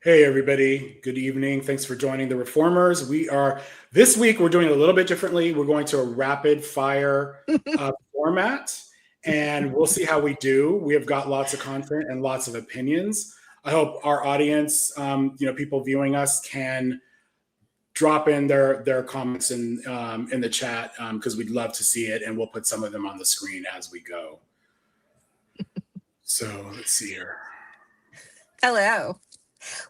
Hey everybody, good evening. Thanks for joining the Reformers. This week we're doing it a little bit differently. We're going to a rapid fire format and we'll see how we do. We have got lots of content and lots of opinions. I hope our audience, people viewing us can drop in their comments in the chat because we'd love to see it, and we'll put some of them on the screen as we go. So let's see here. Hello.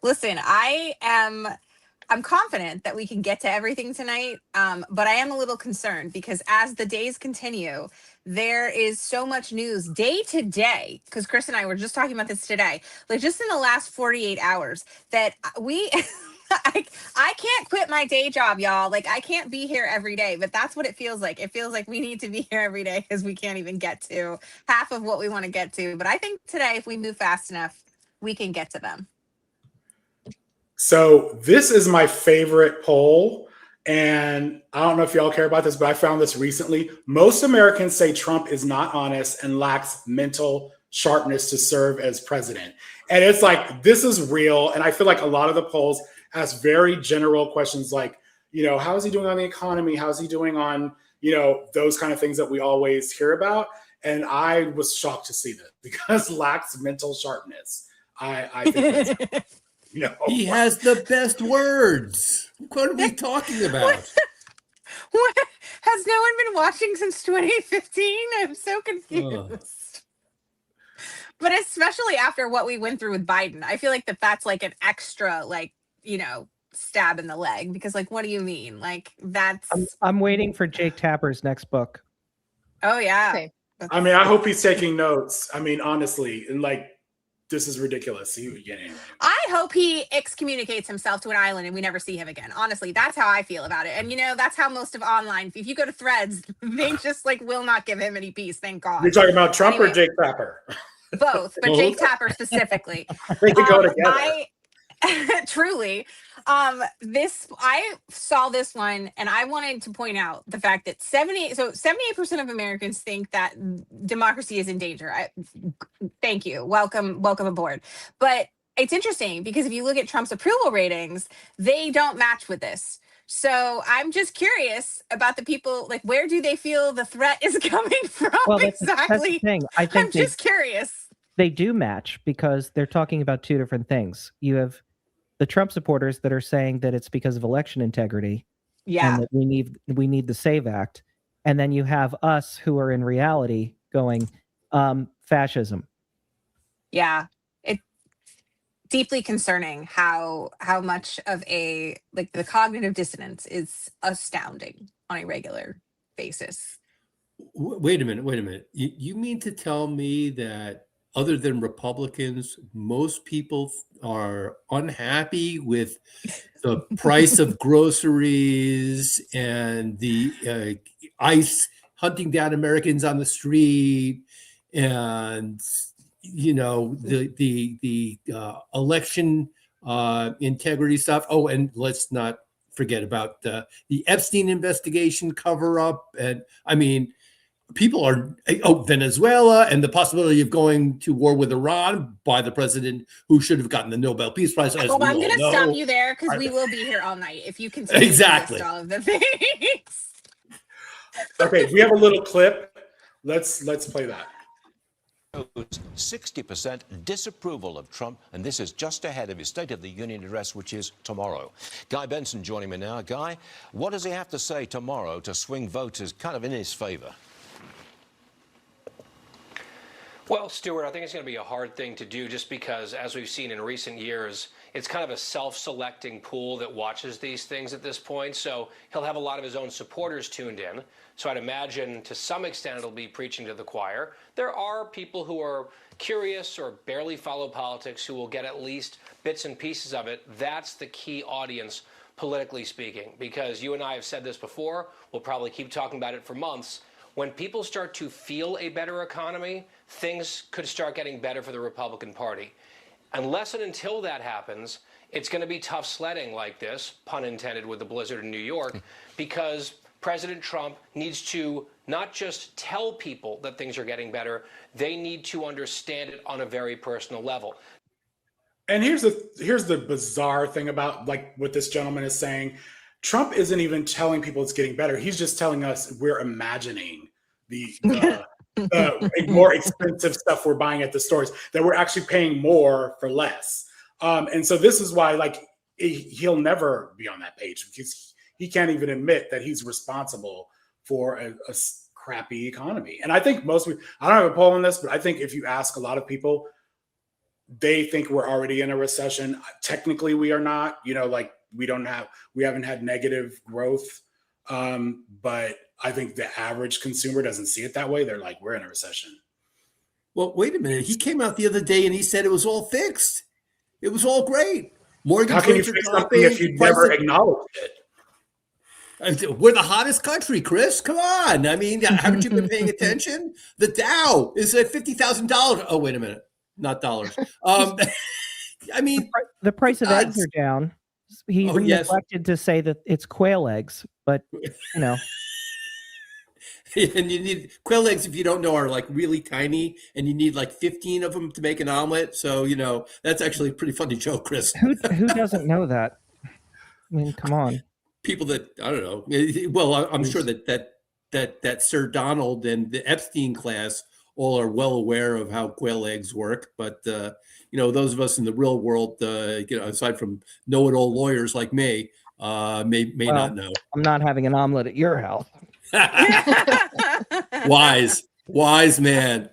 Listen, I'm confident that we can get to everything tonight, but I am a little concerned because as the days continue, there is so much news day to day, because Chris and I were just talking about this today, like just in the last 48 hours, that I can't quit my day job, y'all. Like, I can't be here every day, but that's what it feels like. It feels like we need to be here every day because we can't even get to half of what we want to get to. But I think today, if we move fast enough, we can get to them. So this is my favorite poll, and I don't know if y'all care about this, but I found this recently. Most Americans say Trump is not honest and lacks mental sharpness to serve as president. And it's like, this is real. And I feel like a lot of the polls ask very general questions like, how is he doing on the economy? How's he doing on, those kind of things that we always hear about. And I was shocked to see this because lacks mental sharpness. I think that's... He has the best words. What are we talking about? What? Has no one been watching since 2015? I'm so confused. But especially after what we went through with Biden, I feel like that's like an extra, stab in the leg, because what do you mean? I'm waiting for Jake Tapper's next book. Oh yeah. Okay. I hope he's taking notes. honestly, and this is ridiculous. I hope he excommunicates himself to an island and we never see him again. Honestly, that's how I feel about it. And that's how most of online, if you go to threads, they just will not give him any peace. Thank God. You're talking about Trump or Jake Tapper? Both, but Jake Tapper specifically. They could go together. Truly. I saw this one and I wanted to point out the fact that 78% of Americans think that democracy is in danger. Thank you. Welcome aboard. But it's interesting because if you look at Trump's approval ratings, they don't match with this. So I'm just curious about the people, where do they feel the threat is coming from? Well, exactly. That's the thing. I'm just curious. They do match because they're talking about two different things. You have the Trump supporters that are saying that it's because of election integrity, and that we need the SAVE Act, and then you have us who are in reality going fascism. Yeah, it's deeply concerning how much of the cognitive dissonance is astounding on a regular basis. Wait a minute. You mean to tell me that other than Republicans, most people are unhappy with the price of groceries and the ICE hunting down Americans on the street, and the election integrity stuff. Oh, and let's not forget about the Epstein investigation cover up. And people are, Venezuela and the possibility of going to war with Iran by the president who should have gotten the Nobel Peace Prize. Well, I'm going to stop you there because we will be here all night if you continue exactly to list all of the things. Okay, we have a little clip. Let's play that. 60% disapproval of Trump, and this is just ahead of his State of the Union address, which is tomorrow. Guy Benson joining me now. Guy, what does he have to say tomorrow to swing voters kind of in his favor? Well, Stuart, I think it's going to be a hard thing to do just because, as we've seen in recent years, it's kind of a self-selecting pool that watches these things at this point. So he'll have a lot of his own supporters tuned in. So I'd imagine to some extent it'll be preaching to the choir. There are people who are curious or barely follow politics who will get at least bits and pieces of it. That's the key audience, politically speaking, because you and I have said this before. We'll probably keep talking about it for months. When people start to feel a better economy, things could start getting better for the Republican Party. Unless and until that happens, it's going to be tough sledding like this, pun intended with the blizzard in New York, because President Trump needs to not just tell people that things are getting better, they need to understand it on a very personal level. And here's the bizarre thing about like what this gentleman is saying. Trump isn't even telling people it's getting better. He's just telling us we're imagining the more expensive stuff we're buying at the stores, that we're actually paying more for less. And so this is why like he'll never be on that page, because he can't even admit that he's responsible for a crappy economy. And I think I don't have a poll on this, but I think if you ask a lot of people, they think we're already in a recession. Technically, we are not. Like we haven't had negative growth. But I think the average consumer doesn't see it that way. They're like, we're in a recession. Well, wait a minute. He came out the other day and he said it was all fixed. It was all great. Mortgage How can you rates are fix something dropping, if you never acknowledged it? We're the hottest country, Chris. Come on. I mean, haven't you been paying attention? The Dow is at $50,000. Oh, wait a minute. Not dollars. I mean, the price of eggs are down. He neglected to say that it's quail eggs, but and you need quail eggs, if you don't know, are like really tiny, and you need like 15 of them to make an omelet. So that's actually a pretty funny joke, Chris. Who doesn't know that? I mean, come on. People that I don't know. Well, I'm sure that Sir Donald and the Epstein class all are well aware of how quail eggs work, but those of us in the real world, aside from know-it-all lawyers like me, may not know. I'm not having an omelet at your house. Wise man.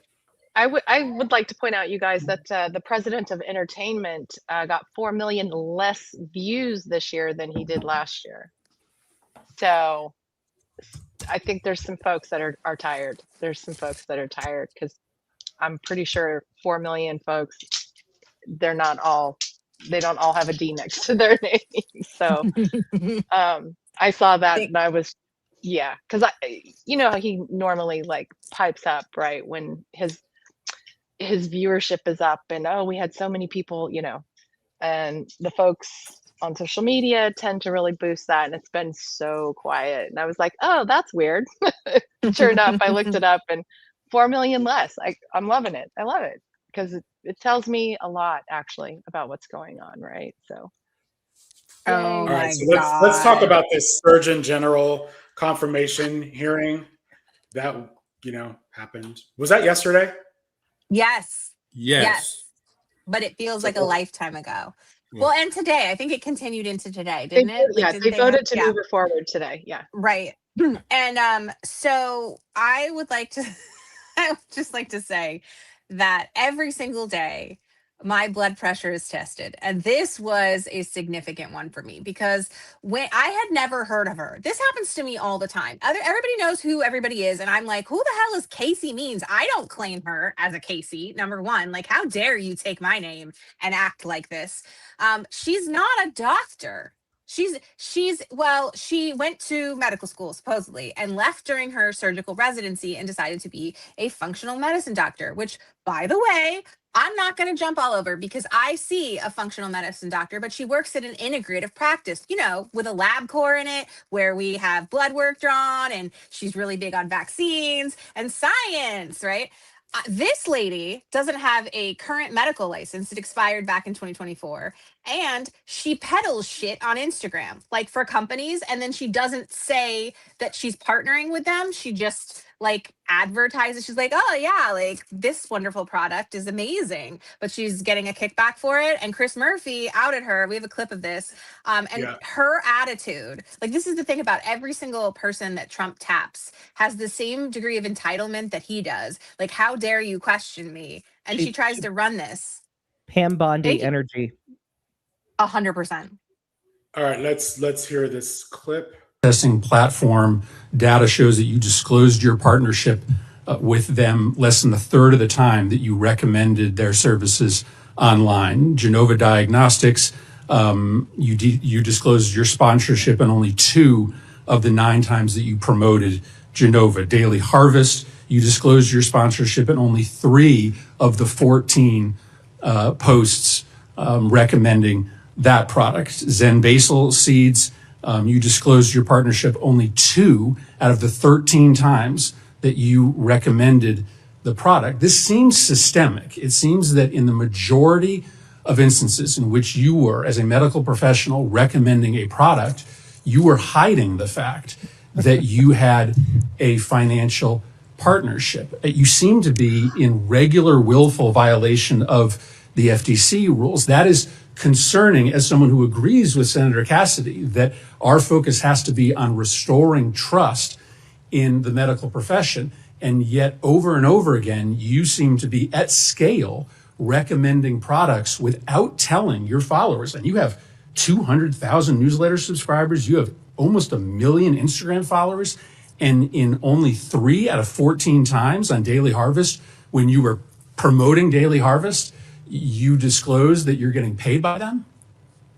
I would like to point out, you guys, that the president of entertainment got 4 million less views this year than he did last year. So I think there's some folks that are tired. There's some folks that are tired because I'm pretty sure 4 million folks, they don't all have a D next to their name. So I saw that and I was, because he normally like pipes up right when his viewership is up and we had so many people, and the folks on social media tend to really boost that, and it's been so quiet. And I was like, oh, that's weird. Sure enough, I looked it up and 4 million less. I'm loving it. I love it because it tells me a lot actually about what's going on, right? So all right, so let's talk about this Surgeon General confirmation hearing that happened. Was that yesterday? Yes. But it feels like a lifetime ago. Well, and today, I think it continued into today, didn't it? They voted to move it forward today. Yeah. Right. And so I would just like to say that every single day, my blood pressure is tested. And this was a significant one for me because when I had never heard of her. This happens to me all the time. Everybody knows who everybody is. And I'm like, who the hell is Casey Means? I don't claim her as a Casey, number one. Like, how dare you take my name and act like this? She's not a doctor. She went to medical school supposedly and left during her surgical residency and decided to be a functional medicine doctor, which, by the way, I'm not going to jump all over because I see a functional medicine doctor, but she works at an integrative practice, with a lab core in it where we have blood work drawn, and she's really big on vaccines and science, right? This lady doesn't have a current medical license. It expired back in 2024. And she peddles shit on Instagram, like for companies. And then she doesn't say that she's partnering with them. She just like advertises. She's like, oh yeah, like this wonderful product is amazing, but she's getting a kickback for it. And Chris Murphy outed her. We have a clip of this. Her attitude, like this is the thing about every single person that Trump taps has the same degree of entitlement that he does. Like, how dare you question me? And she tries to run this. Pam Bondi energy. 100%. All right, let's hear this clip. Testing platform data shows that you disclosed your partnership with them less than a third of the time that you recommended their services online. Genova Diagnostics, you disclosed your sponsorship in only 2 of the 9 times that you promoted Genova. Daily Harvest, you disclosed your sponsorship in only 3 of the 14 posts recommending that product. Zen Basil Seeds, you disclosed your partnership only 2 out of the 13 times that you recommended the product. This seems systemic. It seems that in the majority of instances in which you were, as a medical professional, recommending a product, you were hiding the fact that you had a financial partnership. You seem to be in regular willful violation of the FTC rules. That is concerning, as someone who agrees with Senator Cassidy that our focus has to be on restoring trust in the medical profession. And yet over and over again, you seem to be at scale recommending products without telling your followers. And you have 200,000 newsletter subscribers. You have almost 1 million Instagram followers. And in only 3 out of 14 times on Daily Harvest, when you were promoting Daily Harvest, you disclosed that you're getting paid by them?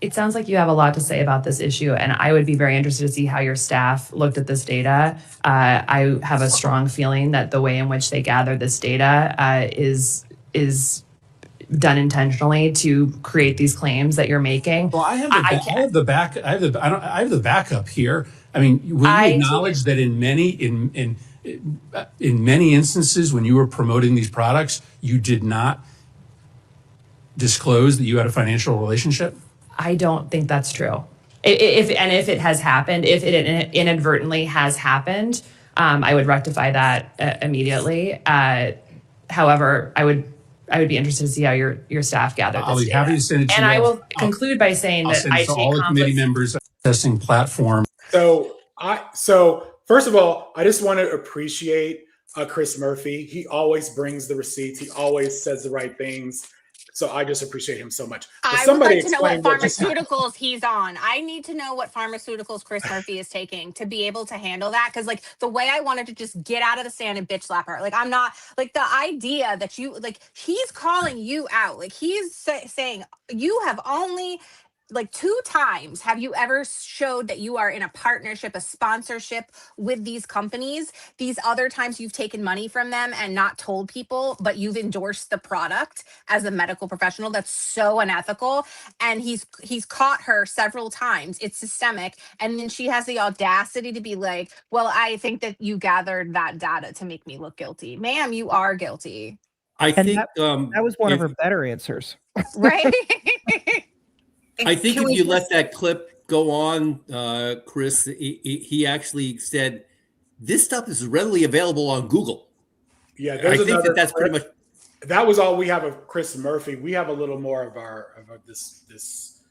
It sounds like you have a lot to say about this issue, and I would be very interested to see how your staff looked at this data. I have a strong feeling that the way in which they gather this data is done intentionally to create these claims that you're making. Well, I have the backup here. I mean, will you acknowledge that in many instances when you were promoting these products, you did not disclose that you had a financial relationship? I don't think that's true. If it has happened, if it inadvertently has happened, I would rectify that immediately. However, I would be interested to see how your staff gathered this I'll be happy to send it to you. And I will conclude by saying that I take all the committee members testing platform. So first of all, I just want to appreciate Chris Murphy. He always brings the receipts. He always says the right things. So I just appreciate him so much. But I would like to know what pharmaceuticals he's on. I need to know what pharmaceuticals Chris Murphy is taking to be able to handle that. Because like the way I wanted to just get out of the sand and bitch slap her. Like I'm not like the idea that you like he's calling you out. Like he's saying you have only like 2 times have you ever showed that you are in a partnership, a sponsorship with these companies. These other times you've taken money from them and not told people, but you've endorsed the product as a medical professional. That's so unethical. And he's caught her several times. It's systemic. And then she has the audacity to be like, well, I think that you gathered that data to make me look guilty. Ma'am, you are guilty. I think that was one of her better answers. Right? I think if you let that clip go on, Chris, he actually said, this stuff is readily available on Google. Yeah, I think that's pretty much. That was all we have of Chris Murphy. We have a little more of this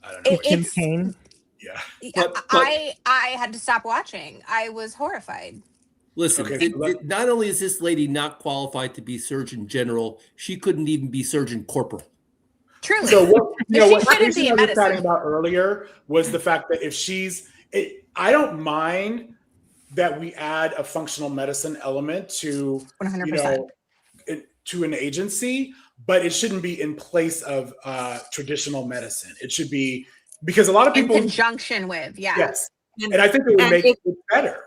I don't know. Kim Kane. Yeah. But I had to stop watching. I was horrified. Listen, not only is this lady not qualified to be Surgeon General, she couldn't even be Surgeon Corporal. Truly. So what She I was talking about earlier was the fact that if I don't mind that we add a functional medicine element to 100%. To an agency, but it shouldn't be in place of traditional medicine. It should be because a lot of people in conjunction with, yes, and I think it would make it better.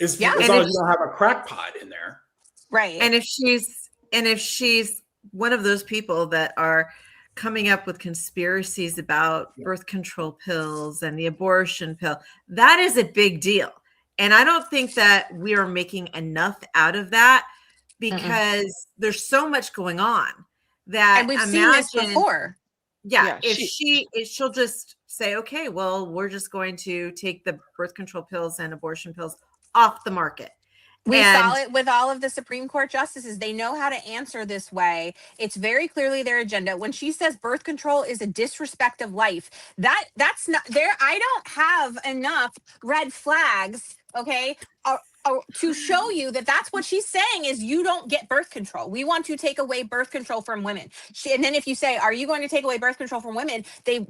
As long as you don't have a crackpot in there, right? And if she's one of those people that are coming up with conspiracies about birth control pills and the abortion pill, that is a big deal. And I don't think that we are making enough out of that because there's so much going on that and we've seen this before. Yeah, if she'll just say, okay, well, we're just going to take the birth control pills and abortion pills off the market. We saw it with all of the Supreme Court justices. They know how to answer this way. It's very clearly their agenda. When she says birth control is a disrespect of life, that's not there. I don't have enough red flags, okay, to show you that that's what she's saying is you don't get birth control. We want to take away birth control from women. And then if you say, are you going to take away birth control from women? They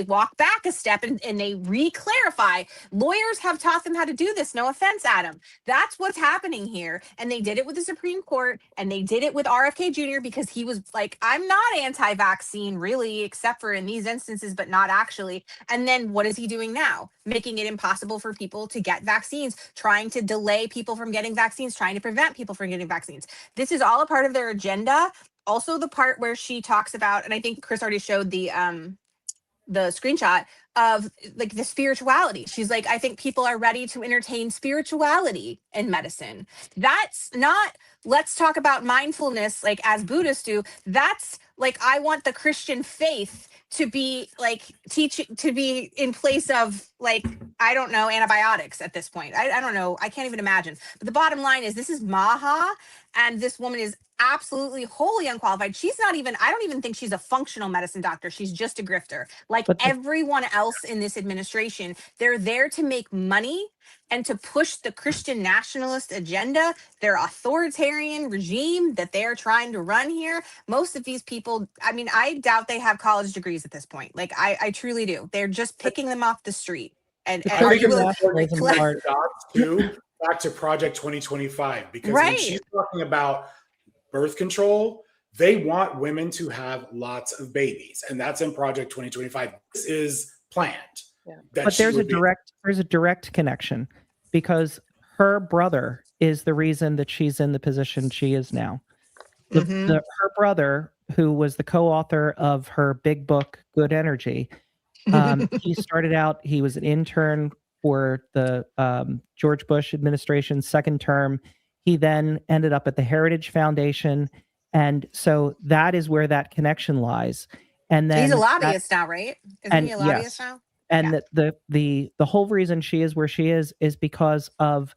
walk back a step and they re-clarify. Lawyers have taught them how to do this. No offense, Adam. That's what's happening here. And they did it with the Supreme Court and they did it with RFK Jr. because he was like, I'm not anti-vaccine really, except for in these instances, but not actually. And then what is he doing now? Making it impossible for people to get vaccines, trying to delay people from getting vaccines, trying to prevent people from getting vaccines. This is all a part of their agenda. Also the part where she talks about, and I think Chris already showed the screenshot of like the spirituality. She's like, I think people are ready to entertain spirituality in medicine. That's not, let's talk about mindfulness like as Buddhists do. That's like, I want the Christian faith to be like teaching, to be in place of like, I don't know, antibiotics at this point. I don't know. I can't even imagine. But the bottom line is this is MAHA, and this woman is absolutely wholly unqualified. She's not even, I don't even think she's a functional medicine doctor. She's just a grifter. Like everyone else in this administration, they're there to make money and to push the Christian nationalist agenda, their authoritarian regime that they're trying to run here. Most of these people, I mean, I doubt they have college degrees at this point. Like I truly do. They're just picking them off the street. And I are think you it's willing important to nationalism connect the dots too, back to Project 2025, because when she's talking about birth control, they want women to have lots of babies, and that's in Project 2025. This is planned. Yeah. But there's a direct connection, because her brother is the reason that she's in the position she is now. Her brother, who was the co-author of her big book, Good Energy, he started out, he was an intern for the George Bush administration's second term. He then ended up at the Heritage Foundation. And so that is where that connection lies. And then he's a lobbyist now, right? Isn't he a lobbyist now? And the whole reason she is where she is because of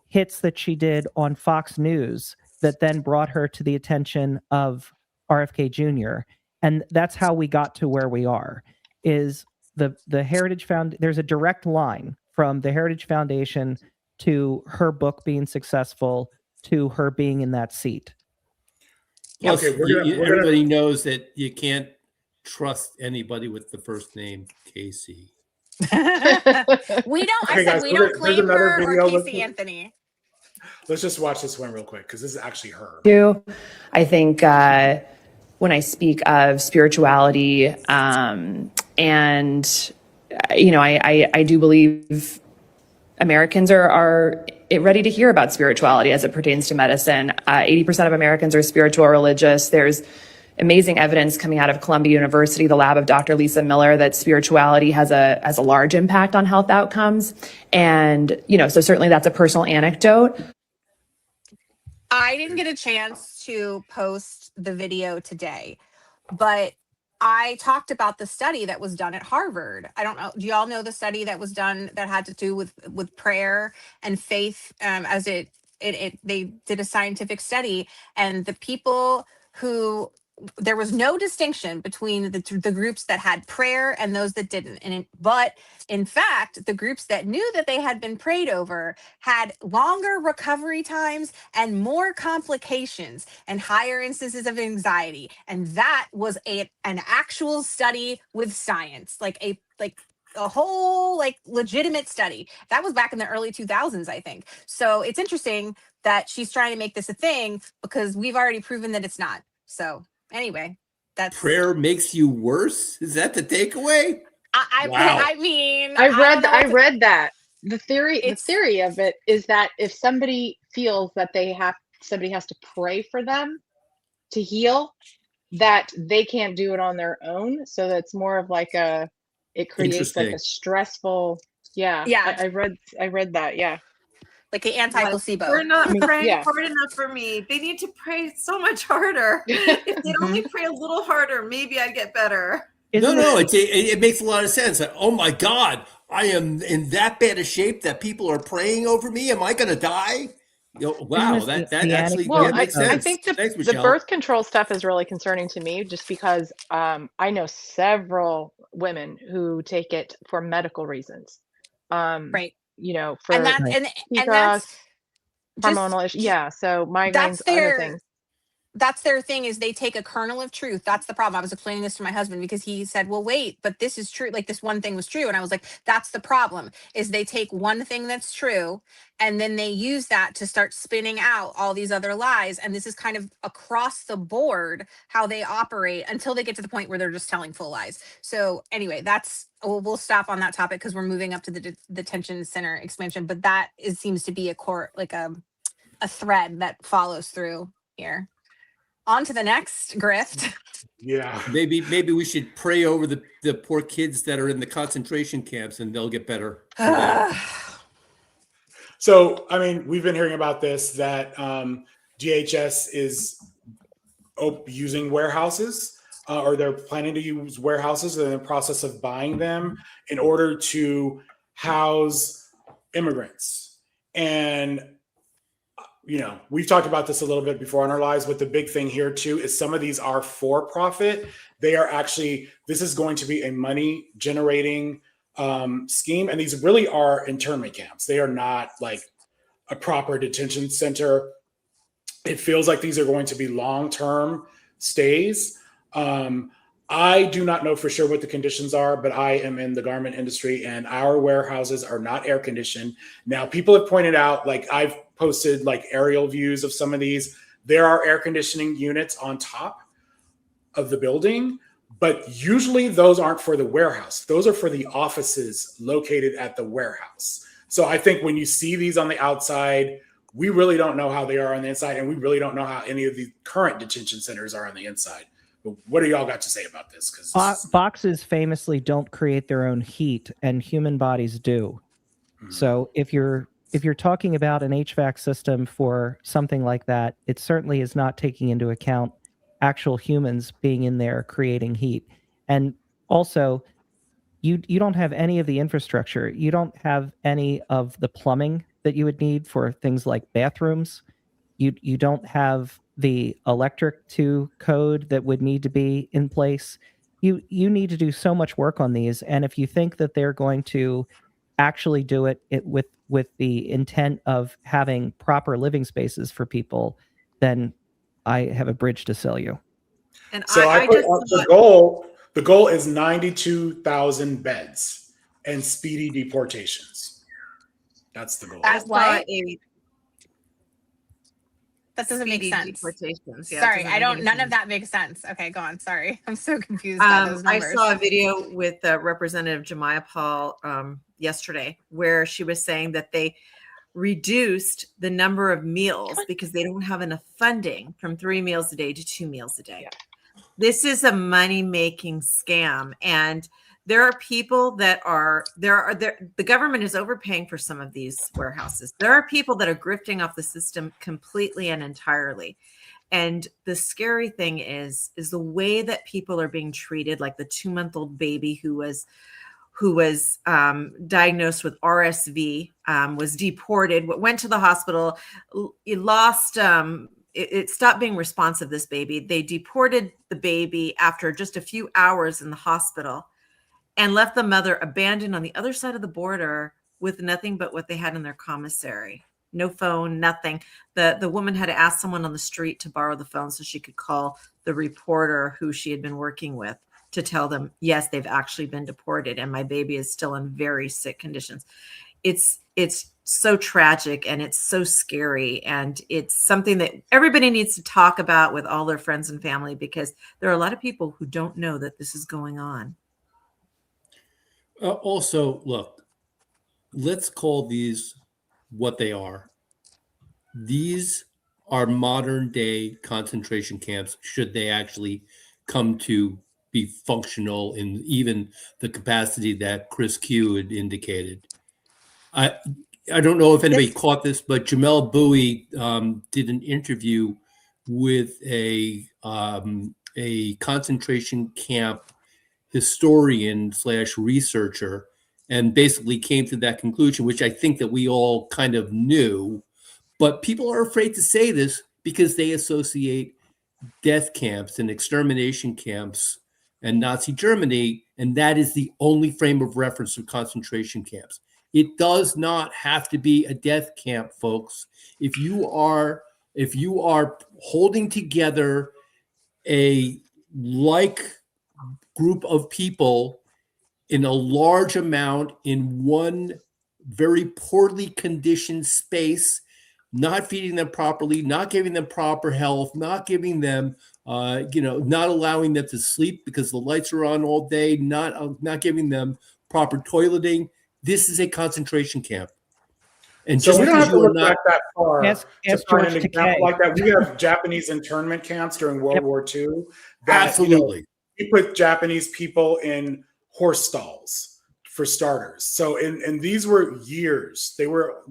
hits that she did on Fox News that then brought her to the attention of RFK Jr. And that's how we got to where we are. Is the Heritage Foundation? There's a direct line from the Heritage Foundation to her book being successful to her being in that seat. Plus, everybody knows that you can't trust anybody with the first name Casey. We don't. I said we don't claim her or Casey Anthony. Let's just watch this one real quick, because this is actually her. I think when I speak of spirituality, and you know, I do believe Americans are ready to hear about spirituality as it pertains to medicine. 80% of Americans are spiritual or religious. There's amazing evidence coming out of Columbia University, the lab of Dr. Lisa Miller, that spirituality has a large impact on health outcomes. And, you know, so certainly that's a personal anecdote. I didn't get a chance to post the video today, but I talked about the study that was done at Harvard. I don't know. Do y'all know the study that was done that had to do with prayer and faith? As they did a scientific study, and the people who, there was no distinction between the groups that had prayer and those that didn't. But in fact, the groups that knew that they had been prayed over had longer recovery times and more complications and higher instances of anxiety. And that was an actual study with science, like a whole legitimate study. That was back in the early 2000s, I think. So it's interesting that she's trying to make this a thing, because we've already proven that it's not. So anyway, that's prayer makes you worse. Is that the takeaway? I mean, I read that. The theory of it is that if somebody feels that somebody has to pray for them to heal, that they can't do it on their own. So that's more of like it creates like a stressful. Yeah. I read that. Yeah. Like an anti-placebo. They're not praying hard enough for me. They need to pray so much harder. If they'd only pray a little harder, maybe I'd get better. It makes a lot of sense. Oh my God, I am in that bad a shape that people are praying over me. Am I going to die? Wow, that actually makes sense. I think the birth control stuff is really concerning to me, just because I know several women who take it for medical reasons. Right. You know, for and that's hormonal issues. Yeah. So migraines, other things. That's their thing, is they take a kernel of truth. That's the problem. I was explaining this to my husband, because he said, well, wait, but this is true. Like, this one thing was true. And I was like, that's the problem, is they take one thing that's true, and then they use that to start spinning out all these other lies. And this is kind of across the board how they operate, until they get to the point where they're just telling full lies. So anyway, we'll stop on that topic, because we're moving up to the detention center expansion. But that seems to be a core, like a thread that follows through here. On to the next grift. Yeah. Maybe we should pray over the poor kids that are in the concentration camps, and they'll get better. So, I mean, we've been hearing about this, that DHS is using warehouses, or they're planning to use warehouses. They're in the process of buying them in order to house immigrants. And, you know, we've talked about this a little bit before in our lives, but the big thing here too is some of these are for profit. They are actually, this is going to be a money generating scheme. And these really are internment camps. They are not like a proper detention center. It feels like these are going to be long-term stays. I do not know for sure what the conditions are, but I am in the garment industry and our warehouses are not air conditioned. Now, people have pointed out, like I've posted like aerial views of some of these. There are air conditioning units on top of the building, but usually those aren't for the warehouse. Those are for the offices located at the warehouse. So I think when you see these on the outside, we really don't know how they are on the inside, and we really don't know how any of the current detention centers are on the inside. But what do y'all got to say about this? Because boxes famously don't create their own heat, and human bodies do. So if you're talking about an HVAC system for something like that, it certainly is not taking into account actual humans being in there creating heat. And also, you don't have any of the infrastructure. You don't have any of the plumbing that you would need for things like bathrooms. You don't have the electric to code that would need to be in place. You need to do so much work on these. And if you think that they're going to actually do it with the intent of having proper living spaces for people, then I have a bridge to sell you. And so I put the goal is 92,000 beds and speedy deportations. That's the goal. That's what? That doesn't make sense. Yeah, sorry, I don't. None of that makes sense. Okay, go on. Sorry, I'm so confused by those numbers. I saw a video with Representative Jemiah Paul yesterday, where she was saying that they reduced the number of meals because they don't have enough funding from 3 meals a day to 2 meals a day. Yeah. This is a money-making scam, and there are people that are the government is overpaying for some of these warehouses. There are people that are grifting off the system completely and entirely. And the scary thing is the way that people are being treated, like the 2-month-old baby who was diagnosed with RSV, was deported, went to the hospital, lost, it stopped being responsive, this baby. They deported the baby after just a few hours in the hospital and left the mother abandoned on the other side of the border with nothing but what they had in their commissary. No phone, nothing. The woman had to ask someone on the street to borrow the phone so she could call the reporter who she had been working with to tell them, yes, they've actually been deported and my baby is still in very sick conditions. It's so tragic and it's so scary, and it's something that everybody needs to talk about with all their friends and family, because there are a lot of people who don't know that this is going on. Also, look, let's call these what they are. These are modern day concentration camps, should they actually come to be functional in even the capacity that Chris Q had indicated. I don't know if anybody caught this, but Jamel Bowie did an interview with a concentration camp historian / researcher, and basically came to that conclusion, which I think that we all kind of knew, but people are afraid to say this because they associate death camps and extermination camps and Nazi Germany, and that is the only frame of reference of concentration camps. It does not have to be a death camp, folks. If you are holding together a like group of people in a large amount in one very poorly conditioned space, not feeding them properly, not giving them proper health, not giving them, not allowing them to sleep because the lights are on all day, not giving them proper toileting. This is a concentration camp. And So just we don't because have to you are look not, back that far Ask to find George an Takei. example like that. We have Japanese internment camps during World War II. That, absolutely. we put Japanese people in horse stalls for starters. So, and these were years. They were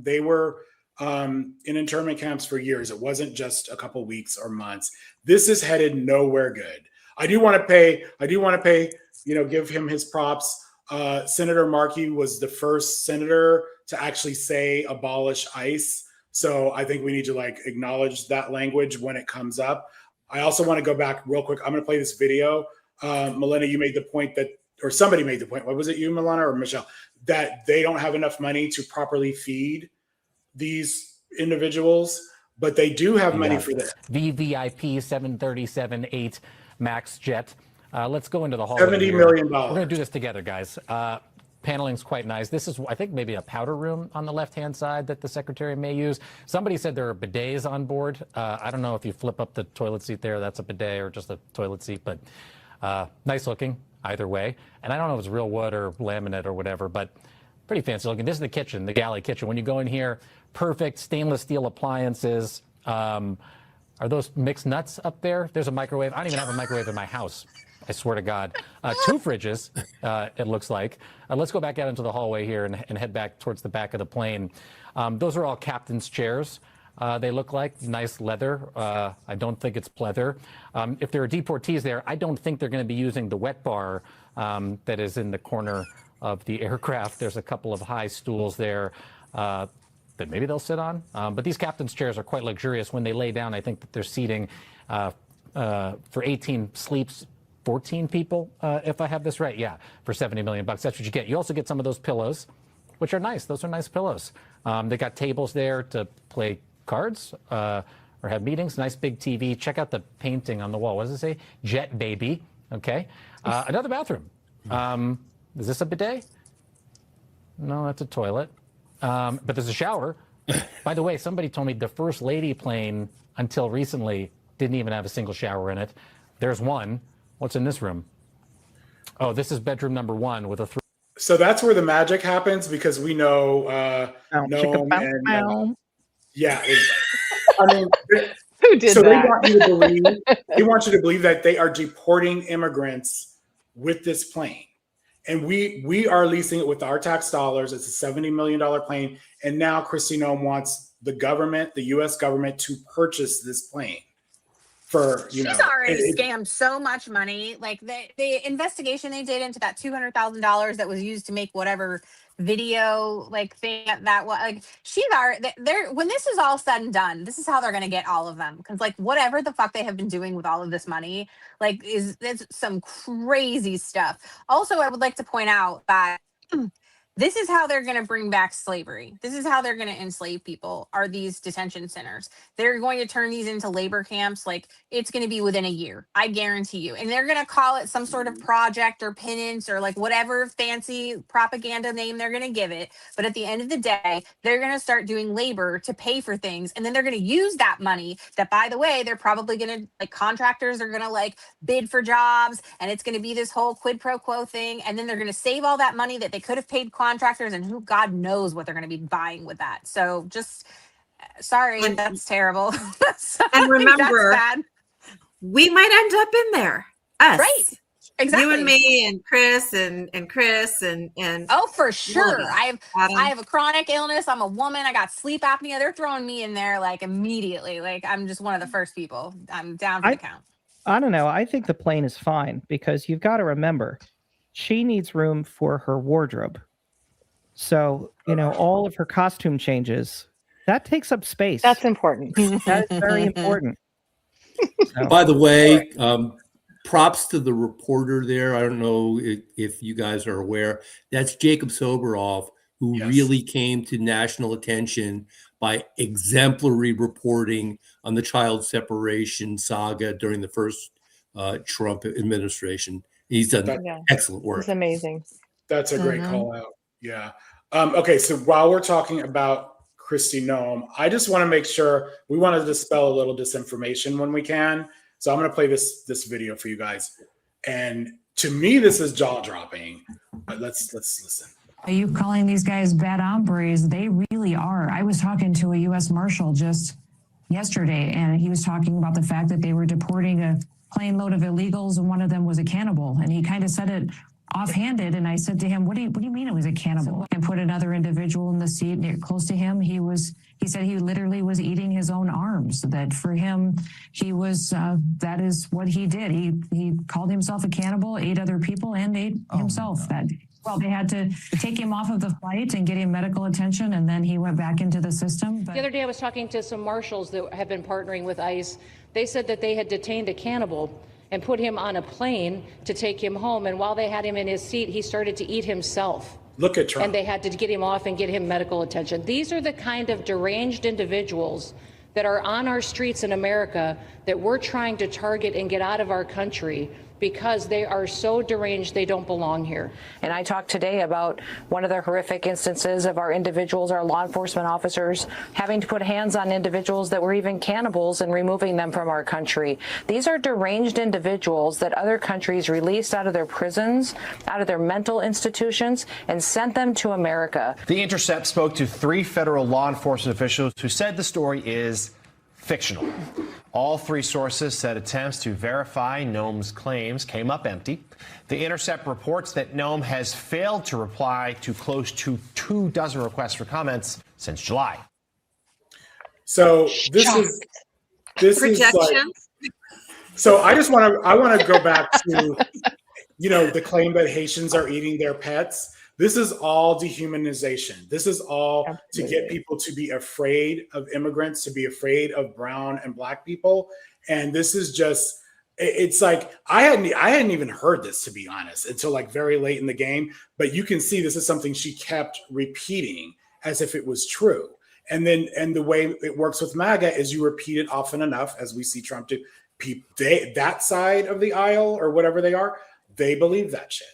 in internment camps for years. It wasn't just a couple weeks or months. This is headed nowhere good. I do want to pay, give him his props. Senator Markey was the first senator to actually say abolish ICE. So I think we need to acknowledge that language when it comes up. I also want to go back real quick. I'm going to play this video. Milena, you made the point or somebody made the point. What was it, you, Milena, or Michelle? That they don't have enough money to properly feed these individuals, but they do have money for this. VVIP 737-8 MAX jet. Let's go into the hallway. $70 million. We're going to do this together, guys. Paneling's quite nice. This is, I think, maybe a powder room on the left-hand side that the secretary may use. Somebody said there are bidets on board. I don't know if you flip up the toilet seat there, that's a bidet or just a toilet seat, but nice looking either way. And I don't know if it's real wood or laminate or whatever, but pretty fancy looking. This is the kitchen, the galley kitchen. When you go in here, perfect stainless steel appliances. Are those mixed nuts up there? There's a microwave. I don't even have a microwave in my house. I swear to God. 2 fridges, it looks like. Let's go back out into the hallway here and head back towards the back of the plane. Those are all captain's chairs. They look like nice leather. I don't think it's pleather. If there are deportees there, I don't think they're going to be using the wet bar that is in the corner of the aircraft. There's a couple of high stools there that maybe they'll sit on. But these captain's chairs are quite luxurious. When they lay down, I think that they're seating for 18 sleeps, 14 people, if I have this right. Yeah, for $70 million. That's what you get. You also get some of those pillows, which are nice. Those are nice pillows. They got tables there to play cards or have meetings. Nice big TV. Check out the painting on the wall. What does it say? Jet baby. Okay. Another bathroom. Is this a bidet? No, that's a toilet. But there's a shower. By the way, somebody told me the first lady plane until recently didn't even have a single shower in it. There's one. What's in this room? Oh, this is bedroom number 1 with a 3. So that's where the magic happens, because we know Noam and yeah. Anyway. I mean, Who did that? They want you to believe that they are deporting immigrants with this plane. And we are leasing it with our tax dollars. It's a $70 million plane. And now Kristi Noem wants the U.S. government, to purchase this plane. She's already scammed so much money. Like the investigation they did into that $200,000 that was used to make whatever video thing that was she's already there. When this is all said and done, this is how they're going to get all of them, because whatever the fuck they have been doing with all of this money is some crazy stuff. Also, I would like to point out that this is how they're going to bring back slavery. This is how they're going to enslave people, are these detention centers. They're going to turn these into labor camps. It's going to be within a year. I guarantee you. And they're going to call it some sort of project or penance or whatever fancy propaganda name they're going to give it. But at the end of the day, they're going to start doing labor to pay for things. And then they're going to use that money that, by the way, they're probably going to, contractors are going to bid for jobs. And it's going to be this whole quid pro quo thing. And then they're going to save all that money that they could have paid contractors, and who God knows what they're going to be buying with that. So just sorry, that's terrible. And remember, we might end up in there. Us. Right. Exactly. You and me and Chris and Chris and oh, for sure. I have a chronic illness. I'm a woman. I got sleep apnea. They're throwing me in there immediately. I'm just one of the first people. I'm down for the count. I don't know. I think the plane is fine, because you've got to remember, she needs room for her wardrobe. So, all of her costume changes, that takes up space. That's important. That is very important. So. By the way, props to the reporter there. I don't know if you guys are aware. That's Jacob Soboroff, who really came to national attention by exemplary reporting on the child separation saga during the first Trump administration. He's done excellent work. It's amazing. That's a great call out. Yeah. Okay. So while we're talking about Kristi Noem, I just want to make sure we want to dispel a little disinformation when we can. So I'm going to play this video for you guys. And to me, this is jaw dropping. But let's listen. Are you calling these guys bad hombres? They really are. I was talking to a U.S. Marshal just yesterday, and he was talking about the fact that they were deporting a plane load of illegals, and one of them was a cannibal. And he kind of said it offhanded, and I said to him, what do you mean it was a cannibal? And put another individual in the seat near, close to him. He said he literally was eating his own arms. That for him, he was that is what he did. He called himself a cannibal, ate other people, and ate himself. That well, they had to take him off of the flight and get him medical attention, and then he went back into the system. But the other day I was talking to some marshals that have been partnering with ICE. They said that they had detained a cannibal and put him on a plane to take him home. And while they had him in his seat, he started to eat himself. Look at Trump. And they had to get him off and get him medical attention. These are the kind of deranged individuals that are on our streets in America that we're trying to target and get out of our country because they are so deranged they don't belong here. And I talked today about one of the horrific instances of our individuals, our law enforcement officers, having to put hands on individuals that were even cannibals and removing them from our country. These are deranged individuals that other countries released out of their prisons, out of their mental institutions, and sent them to America. The Intercept spoke to 3 federal law enforcement officials who said the story is fictional. All 3 sources said attempts to verify Noam's claims came up empty. The Intercept reports that Noam has failed to reply to close to 24 requests for comments since July. So this is like, so I want to go back to, the claim that Haitians are eating their pets. This is all dehumanization. This is all to get people to be afraid of immigrants, to be afraid of brown and black people. And this is just, it's like, I hadn't even heard this, to be honest, until like very late in the game. But you can see this is something she kept repeating as if it was true. And the way it works with MAGA is you repeat it often enough, as we see Trump do. That side of the aisle or whatever they are, they believe that shit.